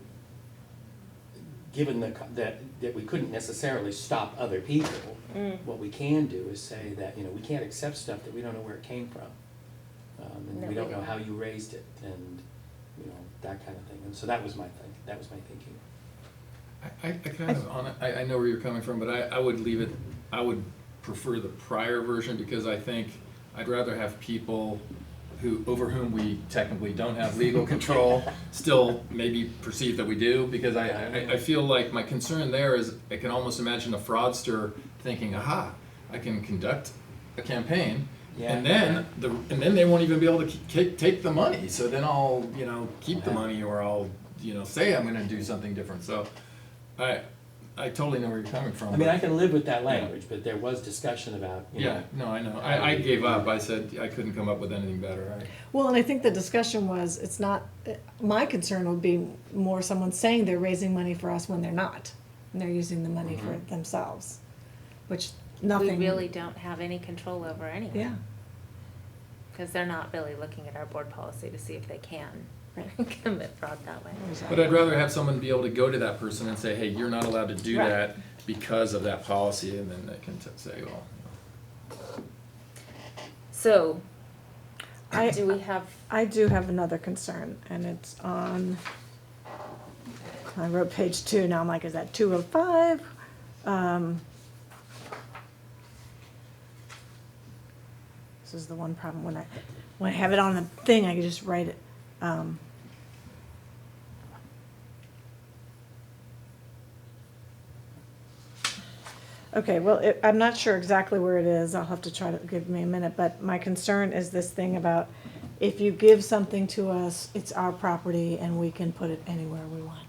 S5: given that we couldn't necessarily stop other people, what we can do is say that we can't accept stuff that we don't know where it came from, and
S1: No,
S5: we don't
S1: we
S5: know
S1: don't.
S5: how you raised it, and that kind of thing. And so that was my thinking.
S14: I know where you're coming from, but I would leave it, I would prefer the prior version, because I think I'd rather have people over whom we technically don't have legal control still maybe perceive that we do, because I feel like my concern there is I can almost imagine a fraudster thinking, aha, I can conduct a campaign, and then they won't even be able to take the money. So then I'll keep the money, or I'll say I'm going to do something different. So I totally know where you're coming from.
S5: I mean, I can live with that language, but there was discussion about
S14: Yeah, no, I know. I gave up. I said I couldn't come up with anything better.
S3: Well, and I think the discussion was, it's not, my concern would be more someone saying they're raising money for us when they're not, and they're using the money for themselves, which nothing.
S1: We really don't have any control over anything.
S3: Yeah.
S1: Because they're not really looking at our board policy to see if they can commit fraud that way.
S14: But I'd rather have someone be able to go to that person and say, hey, you're not allowed to do
S1: Right.
S14: that because of that policy, and then they can say, well.
S1: So,
S3: I do have another concern, and it's on, I wrote page 2, now I'm like, is that 205? This is the one problem, when I have it on the thing, I can just write it. Okay, well, I'm not sure exactly where it is. I'll have to try to give me a minute, but my concern is this thing about if you give something to us, it's our property and we can put it anywhere we want.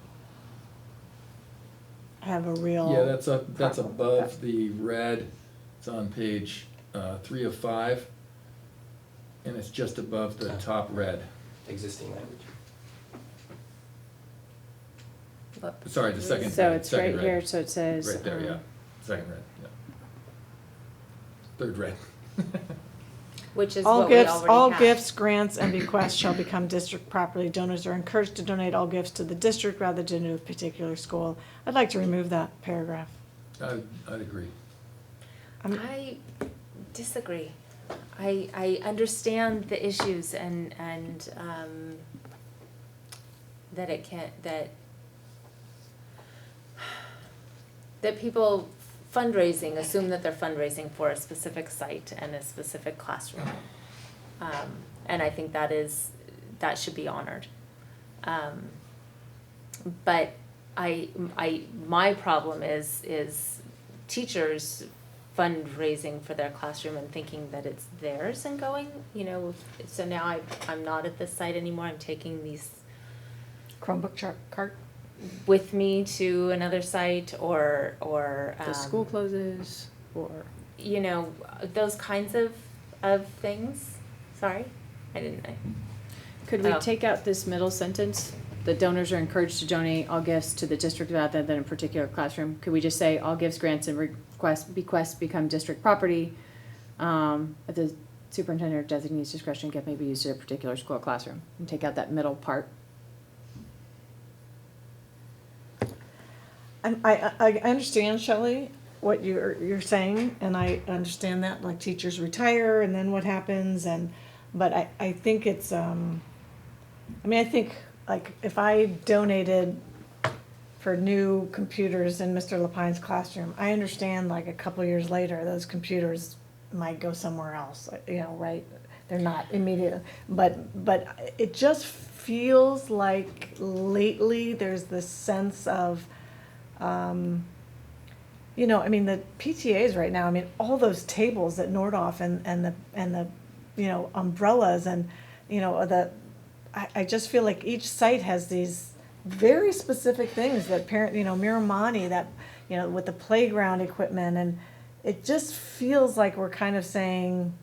S3: I have a real.
S14: Yeah, that's
S3: problem with
S14: above
S3: that.
S14: the red. It's on page 3 of 5, and it's just above the top red.
S5: Existing language.
S14: Sorry, the second.
S7: So
S14: red,
S7: it's
S14: second
S7: right
S14: red.
S7: here, so it says.
S14: Right there, yeah. Second red, yeah. Third red.
S1: which is
S3: All
S1: what we
S3: gifts,
S1: already
S3: all
S1: have.
S3: gifts, grants, and bequests shall become district property. Donors are encouraged to donate all gifts to the district rather than to a particular school. I'd like to remove that paragraph.
S14: I'd agree.
S1: I disagree. I understand the issues and that it can't, that people fundraising assume that they're fundraising for a specific site and a specific classroom. And I think that should be honored. But my problem is teachers fundraising for their classroom and thinking that it's theirs and going, so now I'm not at this site anymore, I'm taking these
S3: Chromebook cart
S1: with me to another site or
S7: The school closes, or.
S1: those kinds of things. Sorry, I didn't know.
S7: Could we
S1: Oh.
S7: take out this middle sentence? The donors are encouraged to donate all gifts to the district rather than a particular classroom. Could we just say all gifts, grants, and bequests become district property? At the superintendent or designee's discretion can maybe used in a particular school classroom, and take out that middle part.
S3: I understand, Shelley, what you're saying, and I understand that, like, teachers retire and then what happens, but I think it's, I think, like, if I donated for new computers in Mr. Lapine's classroom, I understand, like, a couple years later, those computers might go somewhere else, right? They're not immediate, but it just feels like lately there's this sense of, the PTAs right now, all those tables at Nordhoff and the umbrellas and, I just feel like each site has these very specific things that Miramani, that, with the playground equipment, and it just feels like we're kind of saying,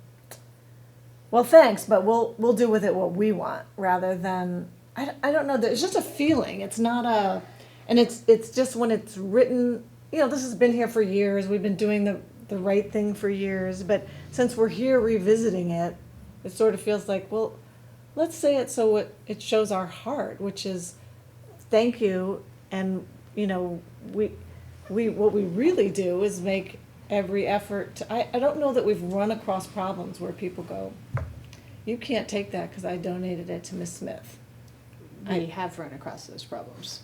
S3: well, thanks, but we'll do with it what we want, rather than, I don't know, it's just a feeling. It's not and it's just when it's written, this has been here for years, we've been doing the right thing for years, but since we're here revisiting it, it sort of feels like, well, let's say it so it shows our heart, which is thank you, and what we really do is make every effort to, I don't know that we've run across problems where people go, you can't take that because I donated it to Miss Smith.
S7: We have run across those problems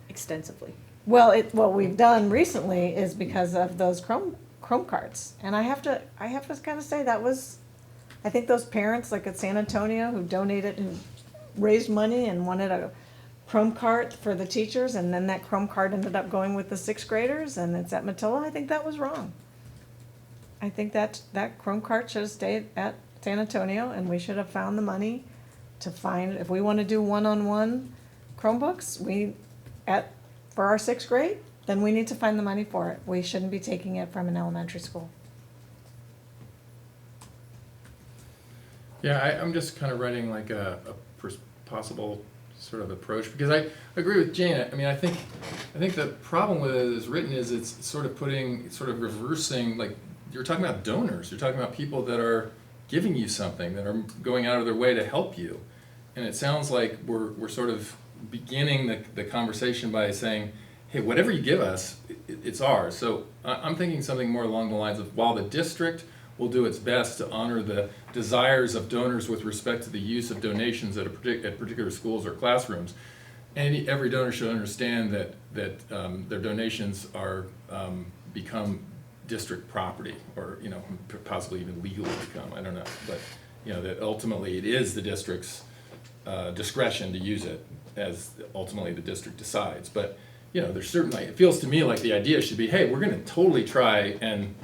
S7: extensively.
S3: Well, what we've done recently is because of those Chrome cards, and I have to kind of say that was, I think those parents like at San Antonio who donated and raised money and wanted a Chrome cart for the teachers, and then that Chrome cart ended up going with the 6th graders, and it's at Matola. I think that was wrong. I think that Chrome cart should have stayed at San Antonio, and we should have found the money to find, if we want to do one-on-one Chromebooks, for our 6th grade, then we need to find the money for it. We shouldn't be taking it from an elementary school.
S14: Yeah, I'm just kind of writing like a possible sort of approach, because I agree with Jane. I think the problem with it as written is it's sort of reversing, like you're talking about donors, you're talking about people that are giving you something, that are going out of their way to help you, and it sounds like we're sort of beginning the conversation by saying, hey, whatever you give us, it's ours. So I'm thinking something more along the lines of, while the district will do its best to honor the desires of donors with respect to the use of donations at particular schools or classrooms, every donor should understand that their donations are become district property, or possibly even legally become, I don't know, but that ultimately it is the district's discretion to use it, as ultimately the district decides. But there's certainly, it feels to me like the idea should be, hey, we're going to totally try and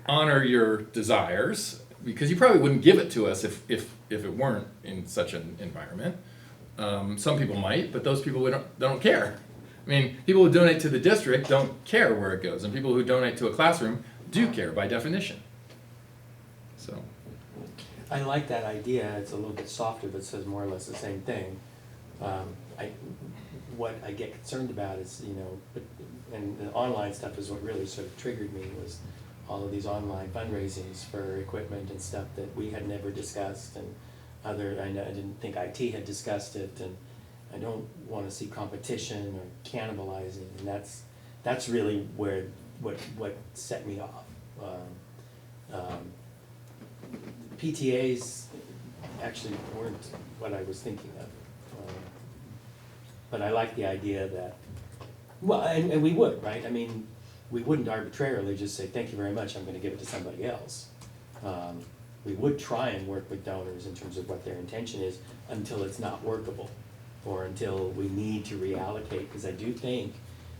S14: honor your desires, because you probably wouldn't give it to us if it weren't in such an environment. Some people might, but those people don't care. People who donate to the district don't care where it goes, and people who donate to a classroom do care by definition. So,
S5: I like that idea. It's a little bit softer, but says more or less the same thing. What I get concerned about is, and the online stuff is what really sort of triggered me, was all of these online fundraisings for equipment and stuff that we had never discussed, and I didn't think IT had discussed it, and I don't want to see competition or cannibalizing, and that's really where what set me off. PTAs actually weren't what I was thinking of, but I like the idea that, well, and we would, right? We wouldn't arbitrarily just say, thank you very much, I'm going to give it to somebody else. We would try and work with donors in terms of what their intention is until it's not workable, or until we need to reallocate, because I do think,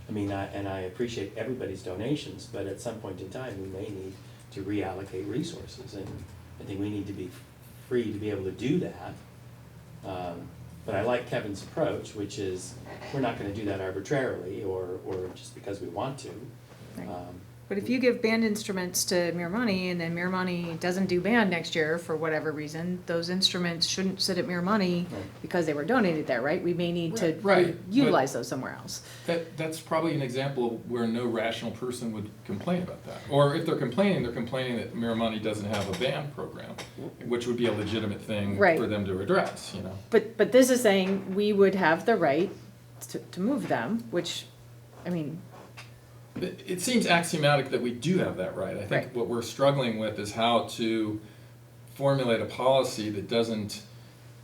S5: and I appreciate everybody's donations, but at some point in time, we may need to reallocate resources, and I think we need to be free to be able to do that. But I like Kevin's approach, which is, we're not going to do that arbitrarily or just because we want to.
S3: Right.
S7: But if you give band instruments to Miramani and then Miramani doesn't do band next year for whatever reason, those instruments shouldn't sit at Miramani because they were donated there, right? We may need to
S14: Right,
S7: utilize those somewhere else.
S14: That's probably an example of where no rational person would complain about that. Or if they're complaining that Miramani doesn't have a band program, which would be a legitimate thing
S7: Right.
S14: for them to address, you know.
S7: But this is saying we would have the right to move them, which, I mean,
S14: It seems axiomatic that we do have that right. I think
S7: Right.
S14: what we're struggling with is how to formulate a policy that doesn't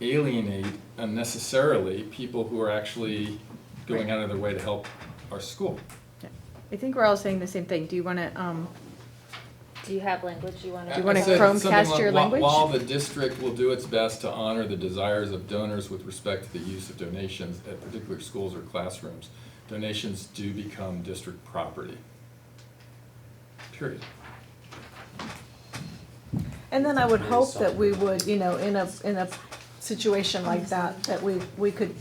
S14: alienate unnecessarily people who are actually going out of their way to help our school.
S7: I think we're all saying the same thing. Do you want to,
S1: Do you have language you want to?
S7: Do you want to
S14: I said something
S7: Chromecast your language?
S14: While the district will do its best to honor the desires of donors with respect to the use of donations at particular schools or classrooms, donations do become district property. Period.
S3: And then I would hope that we would, you know, in a situation like that, that we could,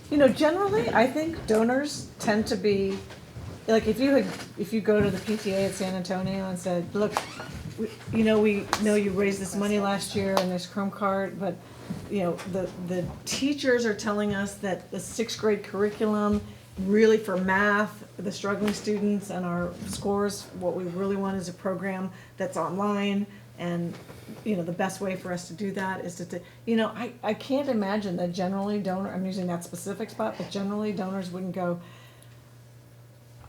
S3: you know, generally, I think donors tend to be, like, if you go to the PTA at San Antonio and said, look, we know you raised this money last year and there's Chrome card, but, you know, the teachers are telling us that the sixth grade curriculum, really for math, the struggling students and our scores, what we really want is a program that's online. And, you know, the best way for us to do that is to you know, I can't imagine that generally I'm using that specific spot, but generally donors wouldn't go,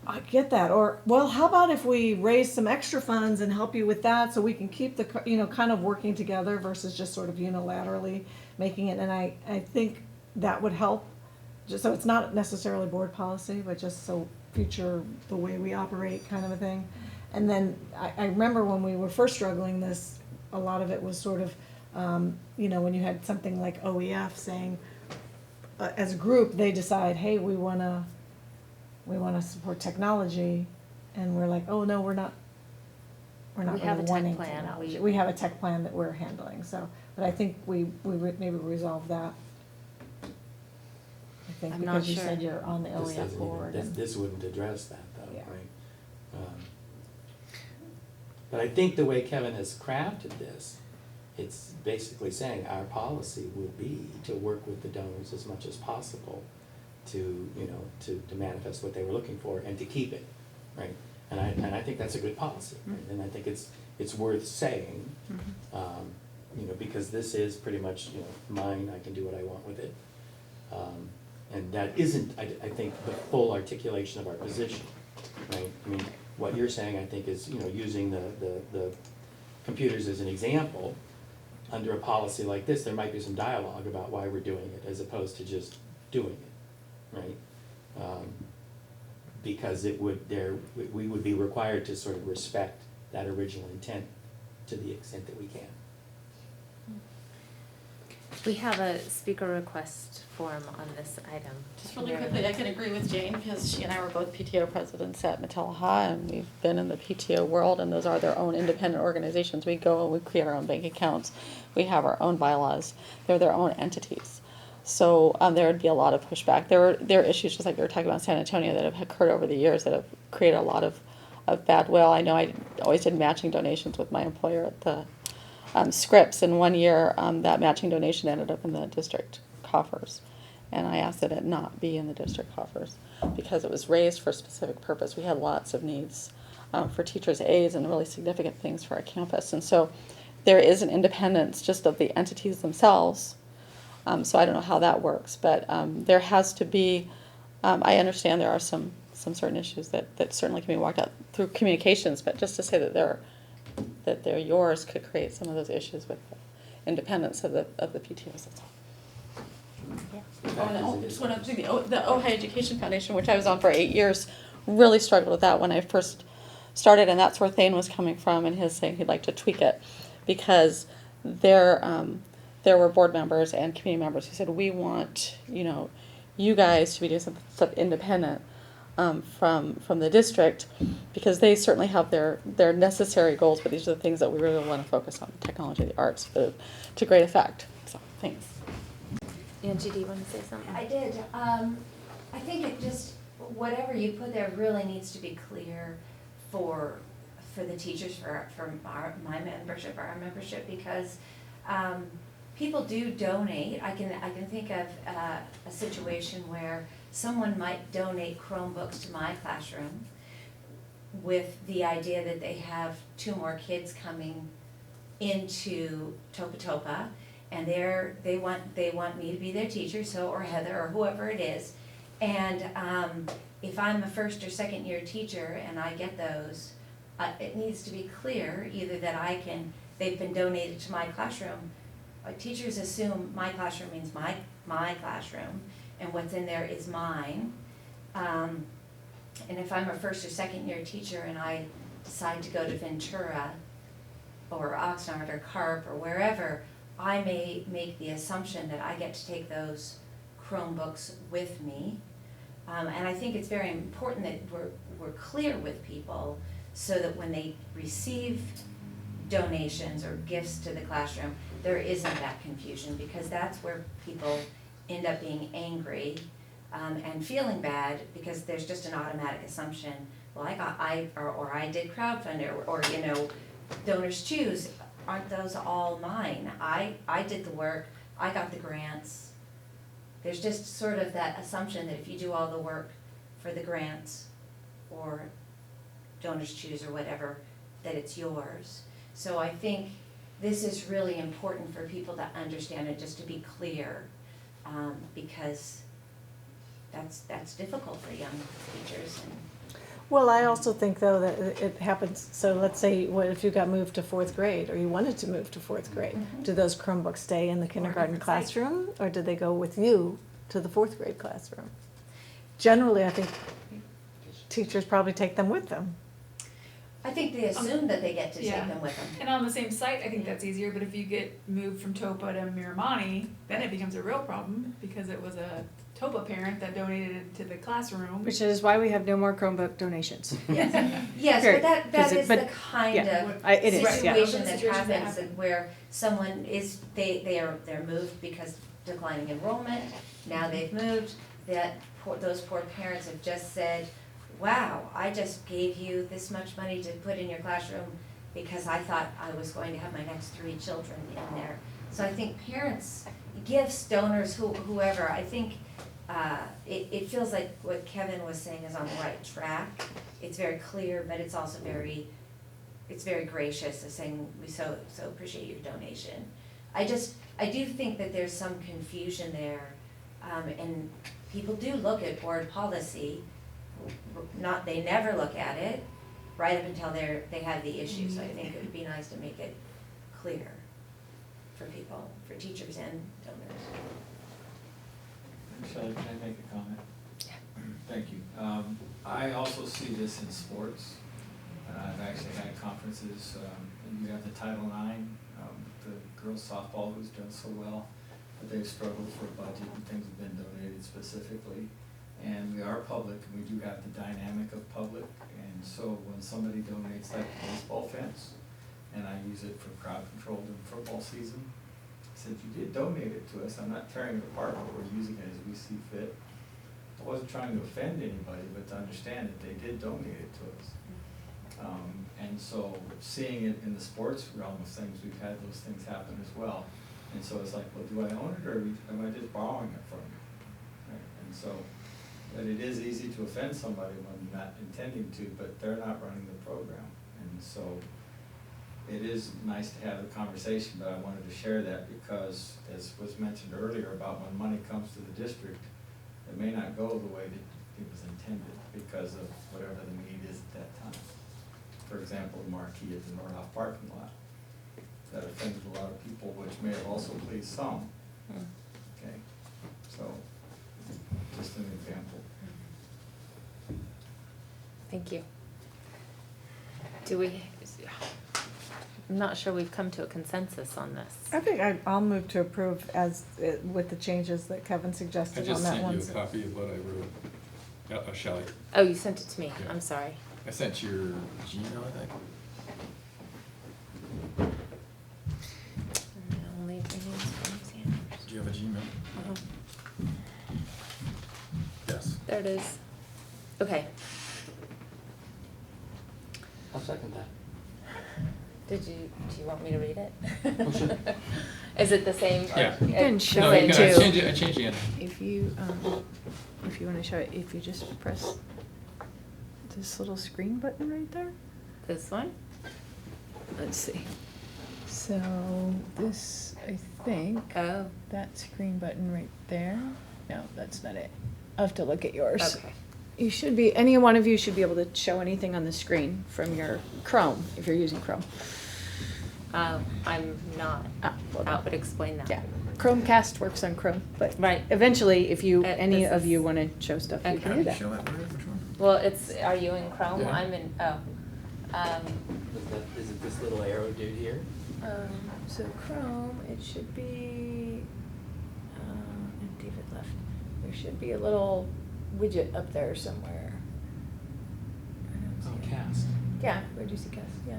S3: I get that. Or, well, how about if we raise some extra funds and help you with that so we can keep the, you know, kind of working together versus just sort of unilaterally making it. And I think that would help. Just so it's not necessarily board policy, but just so future, the way we operate kind of a thing. And then I remember when we were first struggling this, a lot of it was sort of, you know, when you had something like OEF saying, as a group, they decide, hey, we wanna support technology, and we're like, oh, no, we're not
S1: We have
S3: really
S1: a tech
S3: wanting
S1: plan.
S3: technology. We have a tech plan that we're handling, so, but I think we maybe resolve that. I think
S1: I'm not
S3: because you
S1: sure.
S3: said you're on the
S5: This
S3: OEF
S5: doesn't even-
S3: board.
S5: This wouldn't address that though,
S3: Yeah.
S5: right? But I think the way Kevin has crafted this, it's basically saying our policy would be to work with the donors as much as possible to, you know, to manifest what they were looking for and to keep it, right? And I think that's a good policy, right? And I think it's worth saying, you know, because this is pretty much, you know, mine, I can do what I want with it. And that isn't, I think, the full articulation of our position, right? I mean, what you're saying, I think, is, you know, using the computers as an example. Under a policy like this, there might be some dialogue about why we're doing it, as opposed to just doing it, right? Because we would be required to sort of respect that original intent to the extent that we can.
S1: We have a speaker request form on this item.
S15: Just really quickly, I can agree with Jane, because she and I were both PTO presidents at Matalaha, and we've been in the PTO world, and those are their own independent organizations. We go and we create our own bank accounts. We have our own bylaws. They're their own entities. So there would be a lot of pushback. There are issues, just like we were talking about San Antonio, that have occurred over the years that have created a lot of bad will. I know I always did matching donations with my employer at the Scripps, and one year that matching donation ended up in the district coffers, and I asked that it not be in the district coffers because it was raised for a specific purpose. We had lots of needs for teachers' aides and really significant things for our campus, and so there is an independence just of the entities themselves. So I don't know how that works, but there has to be, I understand there are some certain issues that certainly can be walked out through communications, but just to say that they're yours could create some of those issues with the independence of the PTOs. That's all.
S5: Yeah.
S15: Just want to do the Ojai Education Foundation, which I was on for 8 years, really struggled with that when I first started, and that's where Thane was coming from, and his saying he'd like to tweak it because there were board members and community members who said, we want, you know, you guys to be doing some stuff independent from the district, because they certainly have their necessary goals, but these are the things that we really want to focus on: technology, the arts, to great effect. So thanks.
S1: Angie, do you want to say something?
S20: I did. I think it just, whatever you put there really needs to be clear for for the teachers, for my membership, our membership, because people do donate. I can think of a situation where someone might donate Chromebooks to my classroom with the idea that they have 2 more kids coming into Topa Topa, and they want me to be their teacher, or Heather, or whoever it is. And if I'm a first or second year teacher and I get those, it needs to be clear either that they've been donated to my classroom. Teachers assume my classroom means my classroom, and what's in there is mine. And if I'm a first or second year teacher and I decide to go to Ventura or Oxnard or Carp or wherever, I may make the assumption that I get to take those Chromebooks with me. And I think it's very important that we're clear with people so that when they receive donations or gifts to the classroom, there isn't that confusion, because that's where people end up being angry and feeling bad, because there's just an automatic assumption, well, I did crowdfund, or donors choose, aren't those all mine? I did the work, I got the grants. There's just sort of that assumption that if you do all the work for the grants or donors choose or whatever, that it's yours. So I think this is really important for people to understand and just to be clear, because that's difficult for young teachers.
S3: Well, I also think though that it happens, so let's say, what if you got moved to 4th grade, or you wanted to move to 4th grade? Do those Chromebooks stay in the kindergarten classroom, or do they go with you to the 4th grade classroom? Generally, I think teachers probably take them with them.
S20: I think they assume that they get to take them with them.
S6: And on the same site, I think that's easier, but if you get moved from Topa to Miramani, then it becomes a real problem, because it was a Topa parent that donated it to the classroom.
S7: Which is why we have no more Chromebook donations.
S20: Yes, yes, but that is the kind of situation that happens, where someone is, they're moved because declining enrollment, now they've moved, those poor parents have just said, wow, I just gave you this much money to put in your classroom because I thought I was going to have my next 3 children in there. So I think parents, gifts, donors, whoever, I think it feels like what Kevin was saying is on the right track. It's very clear, but it's also very gracious of saying, we so appreciate your donation. I do think that there's some confusion there, and people do look at board policy. They never look at it right up until they have the issue. So I think it would be nice to make it clear for people, for teachers and donors.
S11: Shelley, can I make a comment? Thank you. I also see this in sports. I've actually had conferences. You have the Title IX, the girls softball who's done so well, but they've struggled for a budget and things have been donated specifically. And we are public, and we do have the dynamic of public, and so when somebody donates that baseball fence, and I use it for crowd control during football season, I said, you did donate it to us, I'm not tearing it apart, but we're using it as we see fit. I wasn't trying to offend anybody, but to understand that they did donate it to us. And so seeing it in the sports realm of things, we've had those things happen as well. And so it's like, well, do I own it, or am I just borrowing it from you? Right? And so, but it is easy to offend somebody when not intending to, but they're not running the program. And so it is nice to have the conversation, but I wanted to share that because, as was mentioned earlier about when money comes to the district, it may not go the way that it was intended because of whatever the need is at that time. For example, the marquee at the Nordhoff parking lot. That offended a lot of people, which may have also pleased some. Okay, so just an example.
S1: Thank you. I'm not sure we've come to a consensus on this.
S3: I think I'll move to approve with the changes that Kevin suggested on that one.
S14: I just sent you a copy of what I wrote. Shelley.
S1: Oh, you sent it to me.
S14: Yeah.
S1: I'm sorry.
S14: I sent your Gmail, I think. Do you have a Gmail? Yes.
S1: There it is. Okay.
S16: I'll second that.
S1: Do you want me to read it? Is it the same?
S14: Yeah.
S7: You can show
S14: No,
S7: it
S14: you
S7: too.
S14: can change it, I changed it.
S7: If you wanna show it, if you just press this little screen button right there.
S1: This one?
S7: Let's see. So this, I think.
S1: Oh.
S7: That screen button right there. No, that's not it. I'll have to look at yours.
S1: Okay.
S7: You should be, any one of you should be able to show anything on the screen from your Chrome, if you're using Chrome.
S1: I'm not. That would explain that.
S7: Yeah, Chromecast works on Chrome, but
S1: Right.
S7: eventually, if you, any
S1: this
S7: of
S1: is-
S7: you wanna show stuff, you can do that.
S14: Show that, which one?
S1: Well, are you in Chrome?
S14: Yeah.
S1: I'm in,
S5: Is it this little arrow dude here?
S7: So Chrome, it should be, and David left, there should be a little widget up there somewhere. I don't see it.
S5: Cast.
S7: Yeah, where'd you see cast, yeah.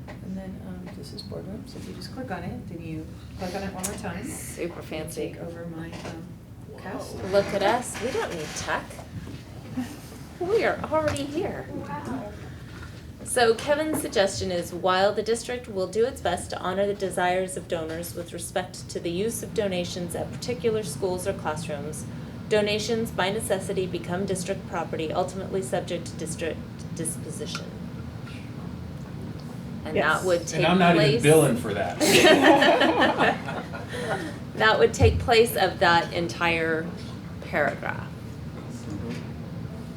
S7: And then, this is boardroom, so if you just click on it, then you click on it one more time.
S1: Super fancy.
S7: Take over my, cast.
S1: Look at us. We don't need tech. We are already here. So Kevin's suggestion is, while the district will do its best to honor the desires of donors with respect to the use of donations at particular schools or classrooms, donations by necessity become district property, ultimately subject to district disposition. And that would take place.
S14: And I'm not even billing for that.
S1: That would take place of that entire paragraph.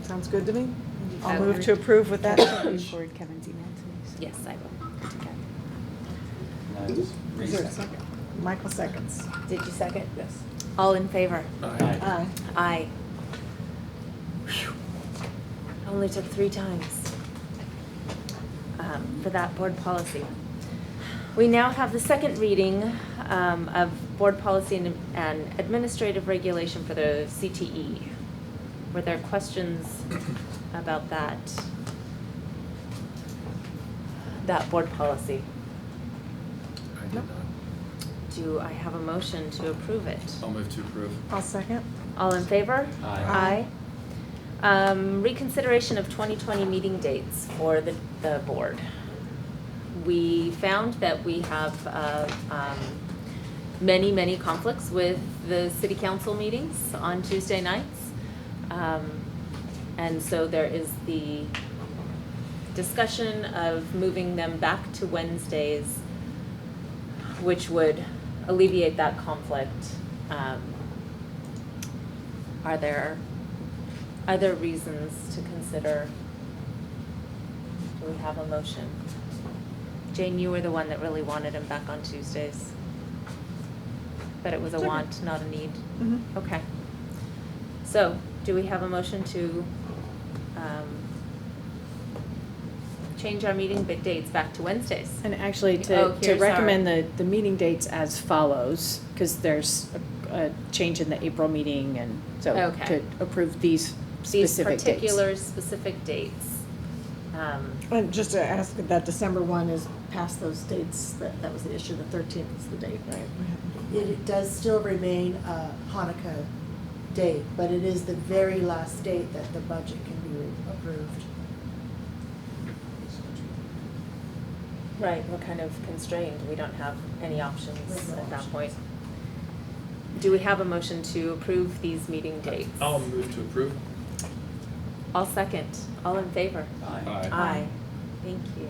S3: Sounds good to me. I'll
S1: Okay.
S3: move to approve with that change.
S7: Forward Kevin's email to me.
S1: Yes, I will.
S3: Is there a second? Michael seconds.
S1: Did you second? Yes. All in favor?
S3: Aye.
S1: Aye. Phew. Only took 3 times for that board policy. We now have the second reading of board policy and administrative regulation for the CTE. Were there questions about that board policy?
S14: I did not.
S1: Do I have a motion to approve it?
S14: I'll move to approve.
S3: I'll second.
S1: All in favor?
S14: Aye.
S1: Aye. Reconsideration of 2020 meeting dates for the board. We found that we have many conflicts with the city council meetings on Tuesday nights. And so there is the discussion of moving them back to Wednesdays, which would alleviate that conflict. Are there reasons to consider? Do we have a motion? Jane, you were the one that really wanted him back on Tuesdays. But it was a want, not a need.
S3: Mhm.
S1: Okay. So, do we have a motion to change our meeting dates back to Wednesdays?
S7: And actually,
S1: Oh,
S7: to
S1: here's
S7: recommend the meeting dates as follows, because there's a change in the April meeting, and so
S1: Okay.
S7: to approve these
S1: These
S7: specific dates.
S1: particular specific dates.
S3: And just to ask, that December one is past those dates, that was the issue, the 13th is the date, right?
S2: It does still remain a Hanukkah date, but it is the very last date that the budget can be approved.
S1: Right, we're kind of constrained. We don't have any options at that point. Do we have a motion to approve these meeting dates?
S14: I'll move to approve.
S1: I'll second. All in favor?
S14: Aye.
S1: Aye. Thank you.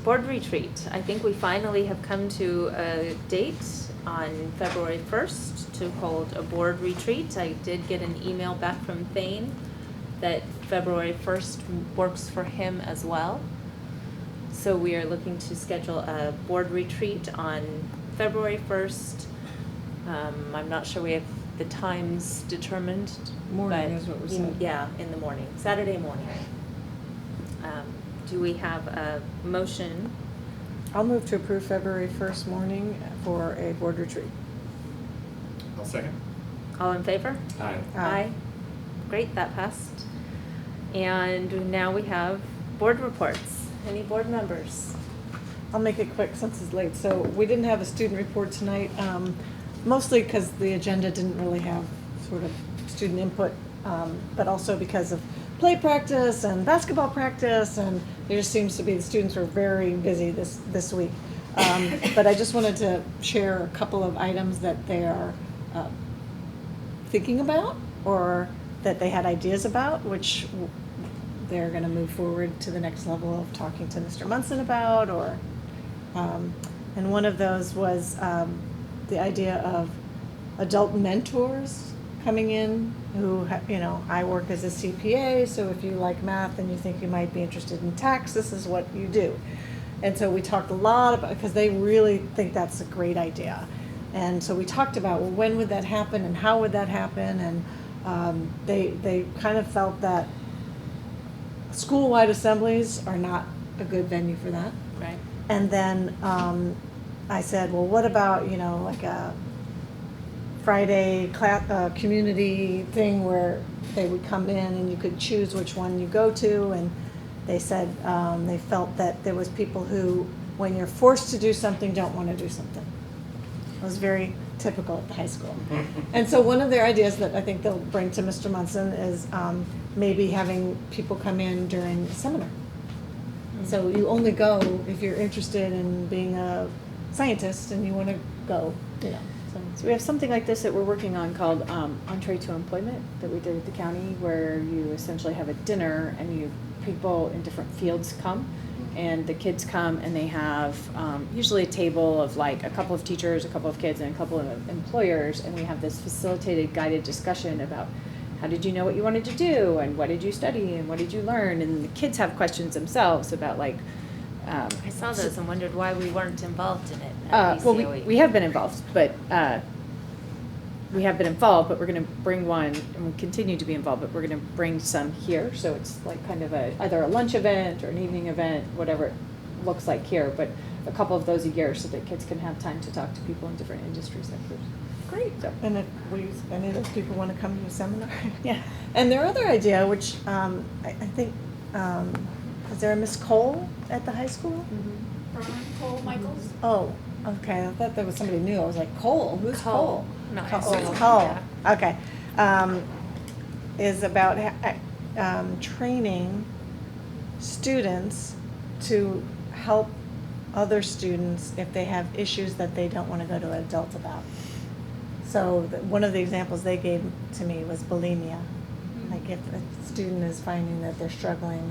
S1: Board retreat. I think we finally have come to a date on February 1st to hold a board retreat. I did get an email back from Thane that February 1st works for him as well. So we are looking to schedule a board retreat on February 1st. I'm not sure we have the times determined.
S3: Morning
S1: but
S3: is what we said.
S1: Yeah, in the morning, Saturday morning. Do we have a motion?
S3: I'll move to approve February 1st morning for a board retreat.
S14: I'll second.
S1: All in favor?
S14: Aye.
S3: Aye.
S1: Great, that passed. And now we have board reports. Any board members?
S3: I'll make it quick since it's late. So we didn't have a student report tonight, mostly because the agenda didn't really have sort of student input, but also because of play practice and basketball practice, and there just seems to be, the students were very busy this week. But I just wanted to share a couple of items that they are thinking about, or that they had ideas about, which they're going to move forward to the next level of talking to Mr. Munson about, or and one of those was the idea of adult mentors coming in who, I work as a CPA, so if you like math and you think you might be interested in tax, this is what you do. And so we talked a lot about, because they really think that's a great idea. And so we talked about, well, when would that happen and how would that happen? And they kind of felt that school-wide assemblies are not a good venue for that.
S1: Right.
S3: And then I said, well, what about, like a Friday community thing where they would come in and you could choose which one you go to? And they said they felt that there was people who, when you're forced to do something, don't want to do something. It was very typical at the high school. And so one of their ideas that I think they'll bring to Mr. Munson is maybe having people come in during a seminar. So you only go if you're interested in being a scientist and you want to go,
S7: So we have something like this that we're working on called Entree to Employment that we did at the county, where you essentially have a dinner and people in different fields come, and the kids come and they have usually a table of like a couple of teachers, a couple of kids, and a couple of employers, and we have this facilitated guided discussion about how did you know what you wanted to do, and what did you study, and what did you learn, and the kids have questions themselves about like.
S1: I saw those and wondered why we weren't involved in it at
S7: Well,
S1: BCOE.
S7: we have been involved, but we're going to bring one, and we continue to be involved, but we're going to bring some here. So it's like kind of either a lunch event or an evening event, whatever it looks like here, but a couple of those a year so that kids can have time to talk to people in different industry sectors.
S3: Great.
S7: So.
S3: And if any of those people want to come to a seminar.
S7: Yeah.
S3: And their other idea, which I think, is there a Miss Cole at the high school?
S6: Cole Michaels?
S3: Oh, okay. I thought there was somebody new. I was like, Cole? Who's Cole?
S1: Not
S3: Cole.
S1: high school.
S3: Cole. Okay. Is about training students to help other students if they have issues that they don't want to go to an adult about. So one of the examples they gave to me was bulimia. Like if a student is finding that they're struggling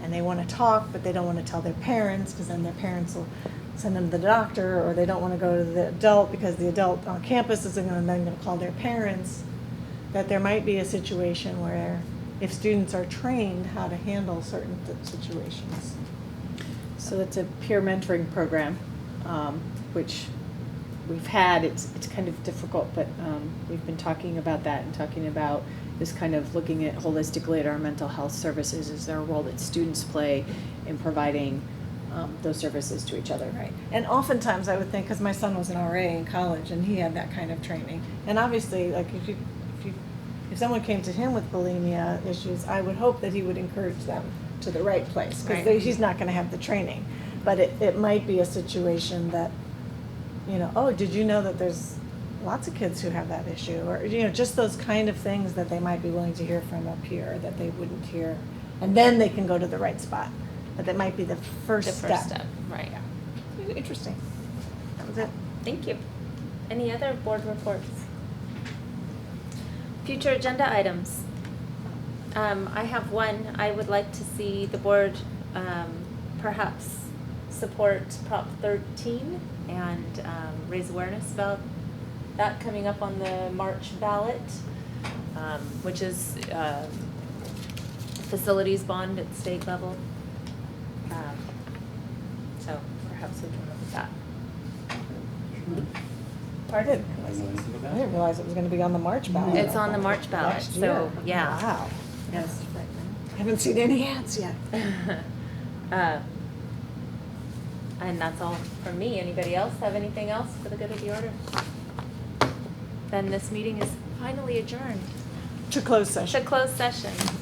S3: and they want to talk, but they don't want to tell their parents, because then their parents will send them to the doctor, or they don't want to go to the adult because the adult on campus isn't going to call their parents, that there might be a situation where if students are trained how to handle certain situations.
S7: So it's a peer mentoring program, which we've had. It's kind of difficult, but we've been talking about that and talking about this kind of looking at holistically at our mental health services. Is there a role that students play in providing those services to each other?
S3: Right. And oftentimes I would think, because my son was an RA in college and he had that kind of training, and obviously like if someone came to him with bulimia issues, I would hope that he would encourage them to the right place, because
S1: Right.
S3: he's not going to have the training. But it might be a situation that, oh, did you know that there's lots of kids who have that issue, or just those kind of things that they might be willing to hear from a peer that they wouldn't hear, and then they can go to the right spot. But that might be the first step.
S1: Right.
S3: Yeah. Interesting. That was it.
S1: Thank you. Any other board reports? Future agenda items. I have one. I would like to see the board perhaps support Prop 13 and raise awareness about that coming up on the March ballot, which is facilities bond at state level. So perhaps we can look at that.
S3: Pardon? I didn't realize it was going to be on the March ballot.
S1: It's on the March ballot,
S3: Next
S1: so,
S3: year.
S1: yeah.
S3: Wow. Yes. I haven't seen any ads yet.
S1: And that's all from me. Anybody else have anything else for the good of the order? Then this meeting is finally adjourned.
S3: To close session.
S1: To close session.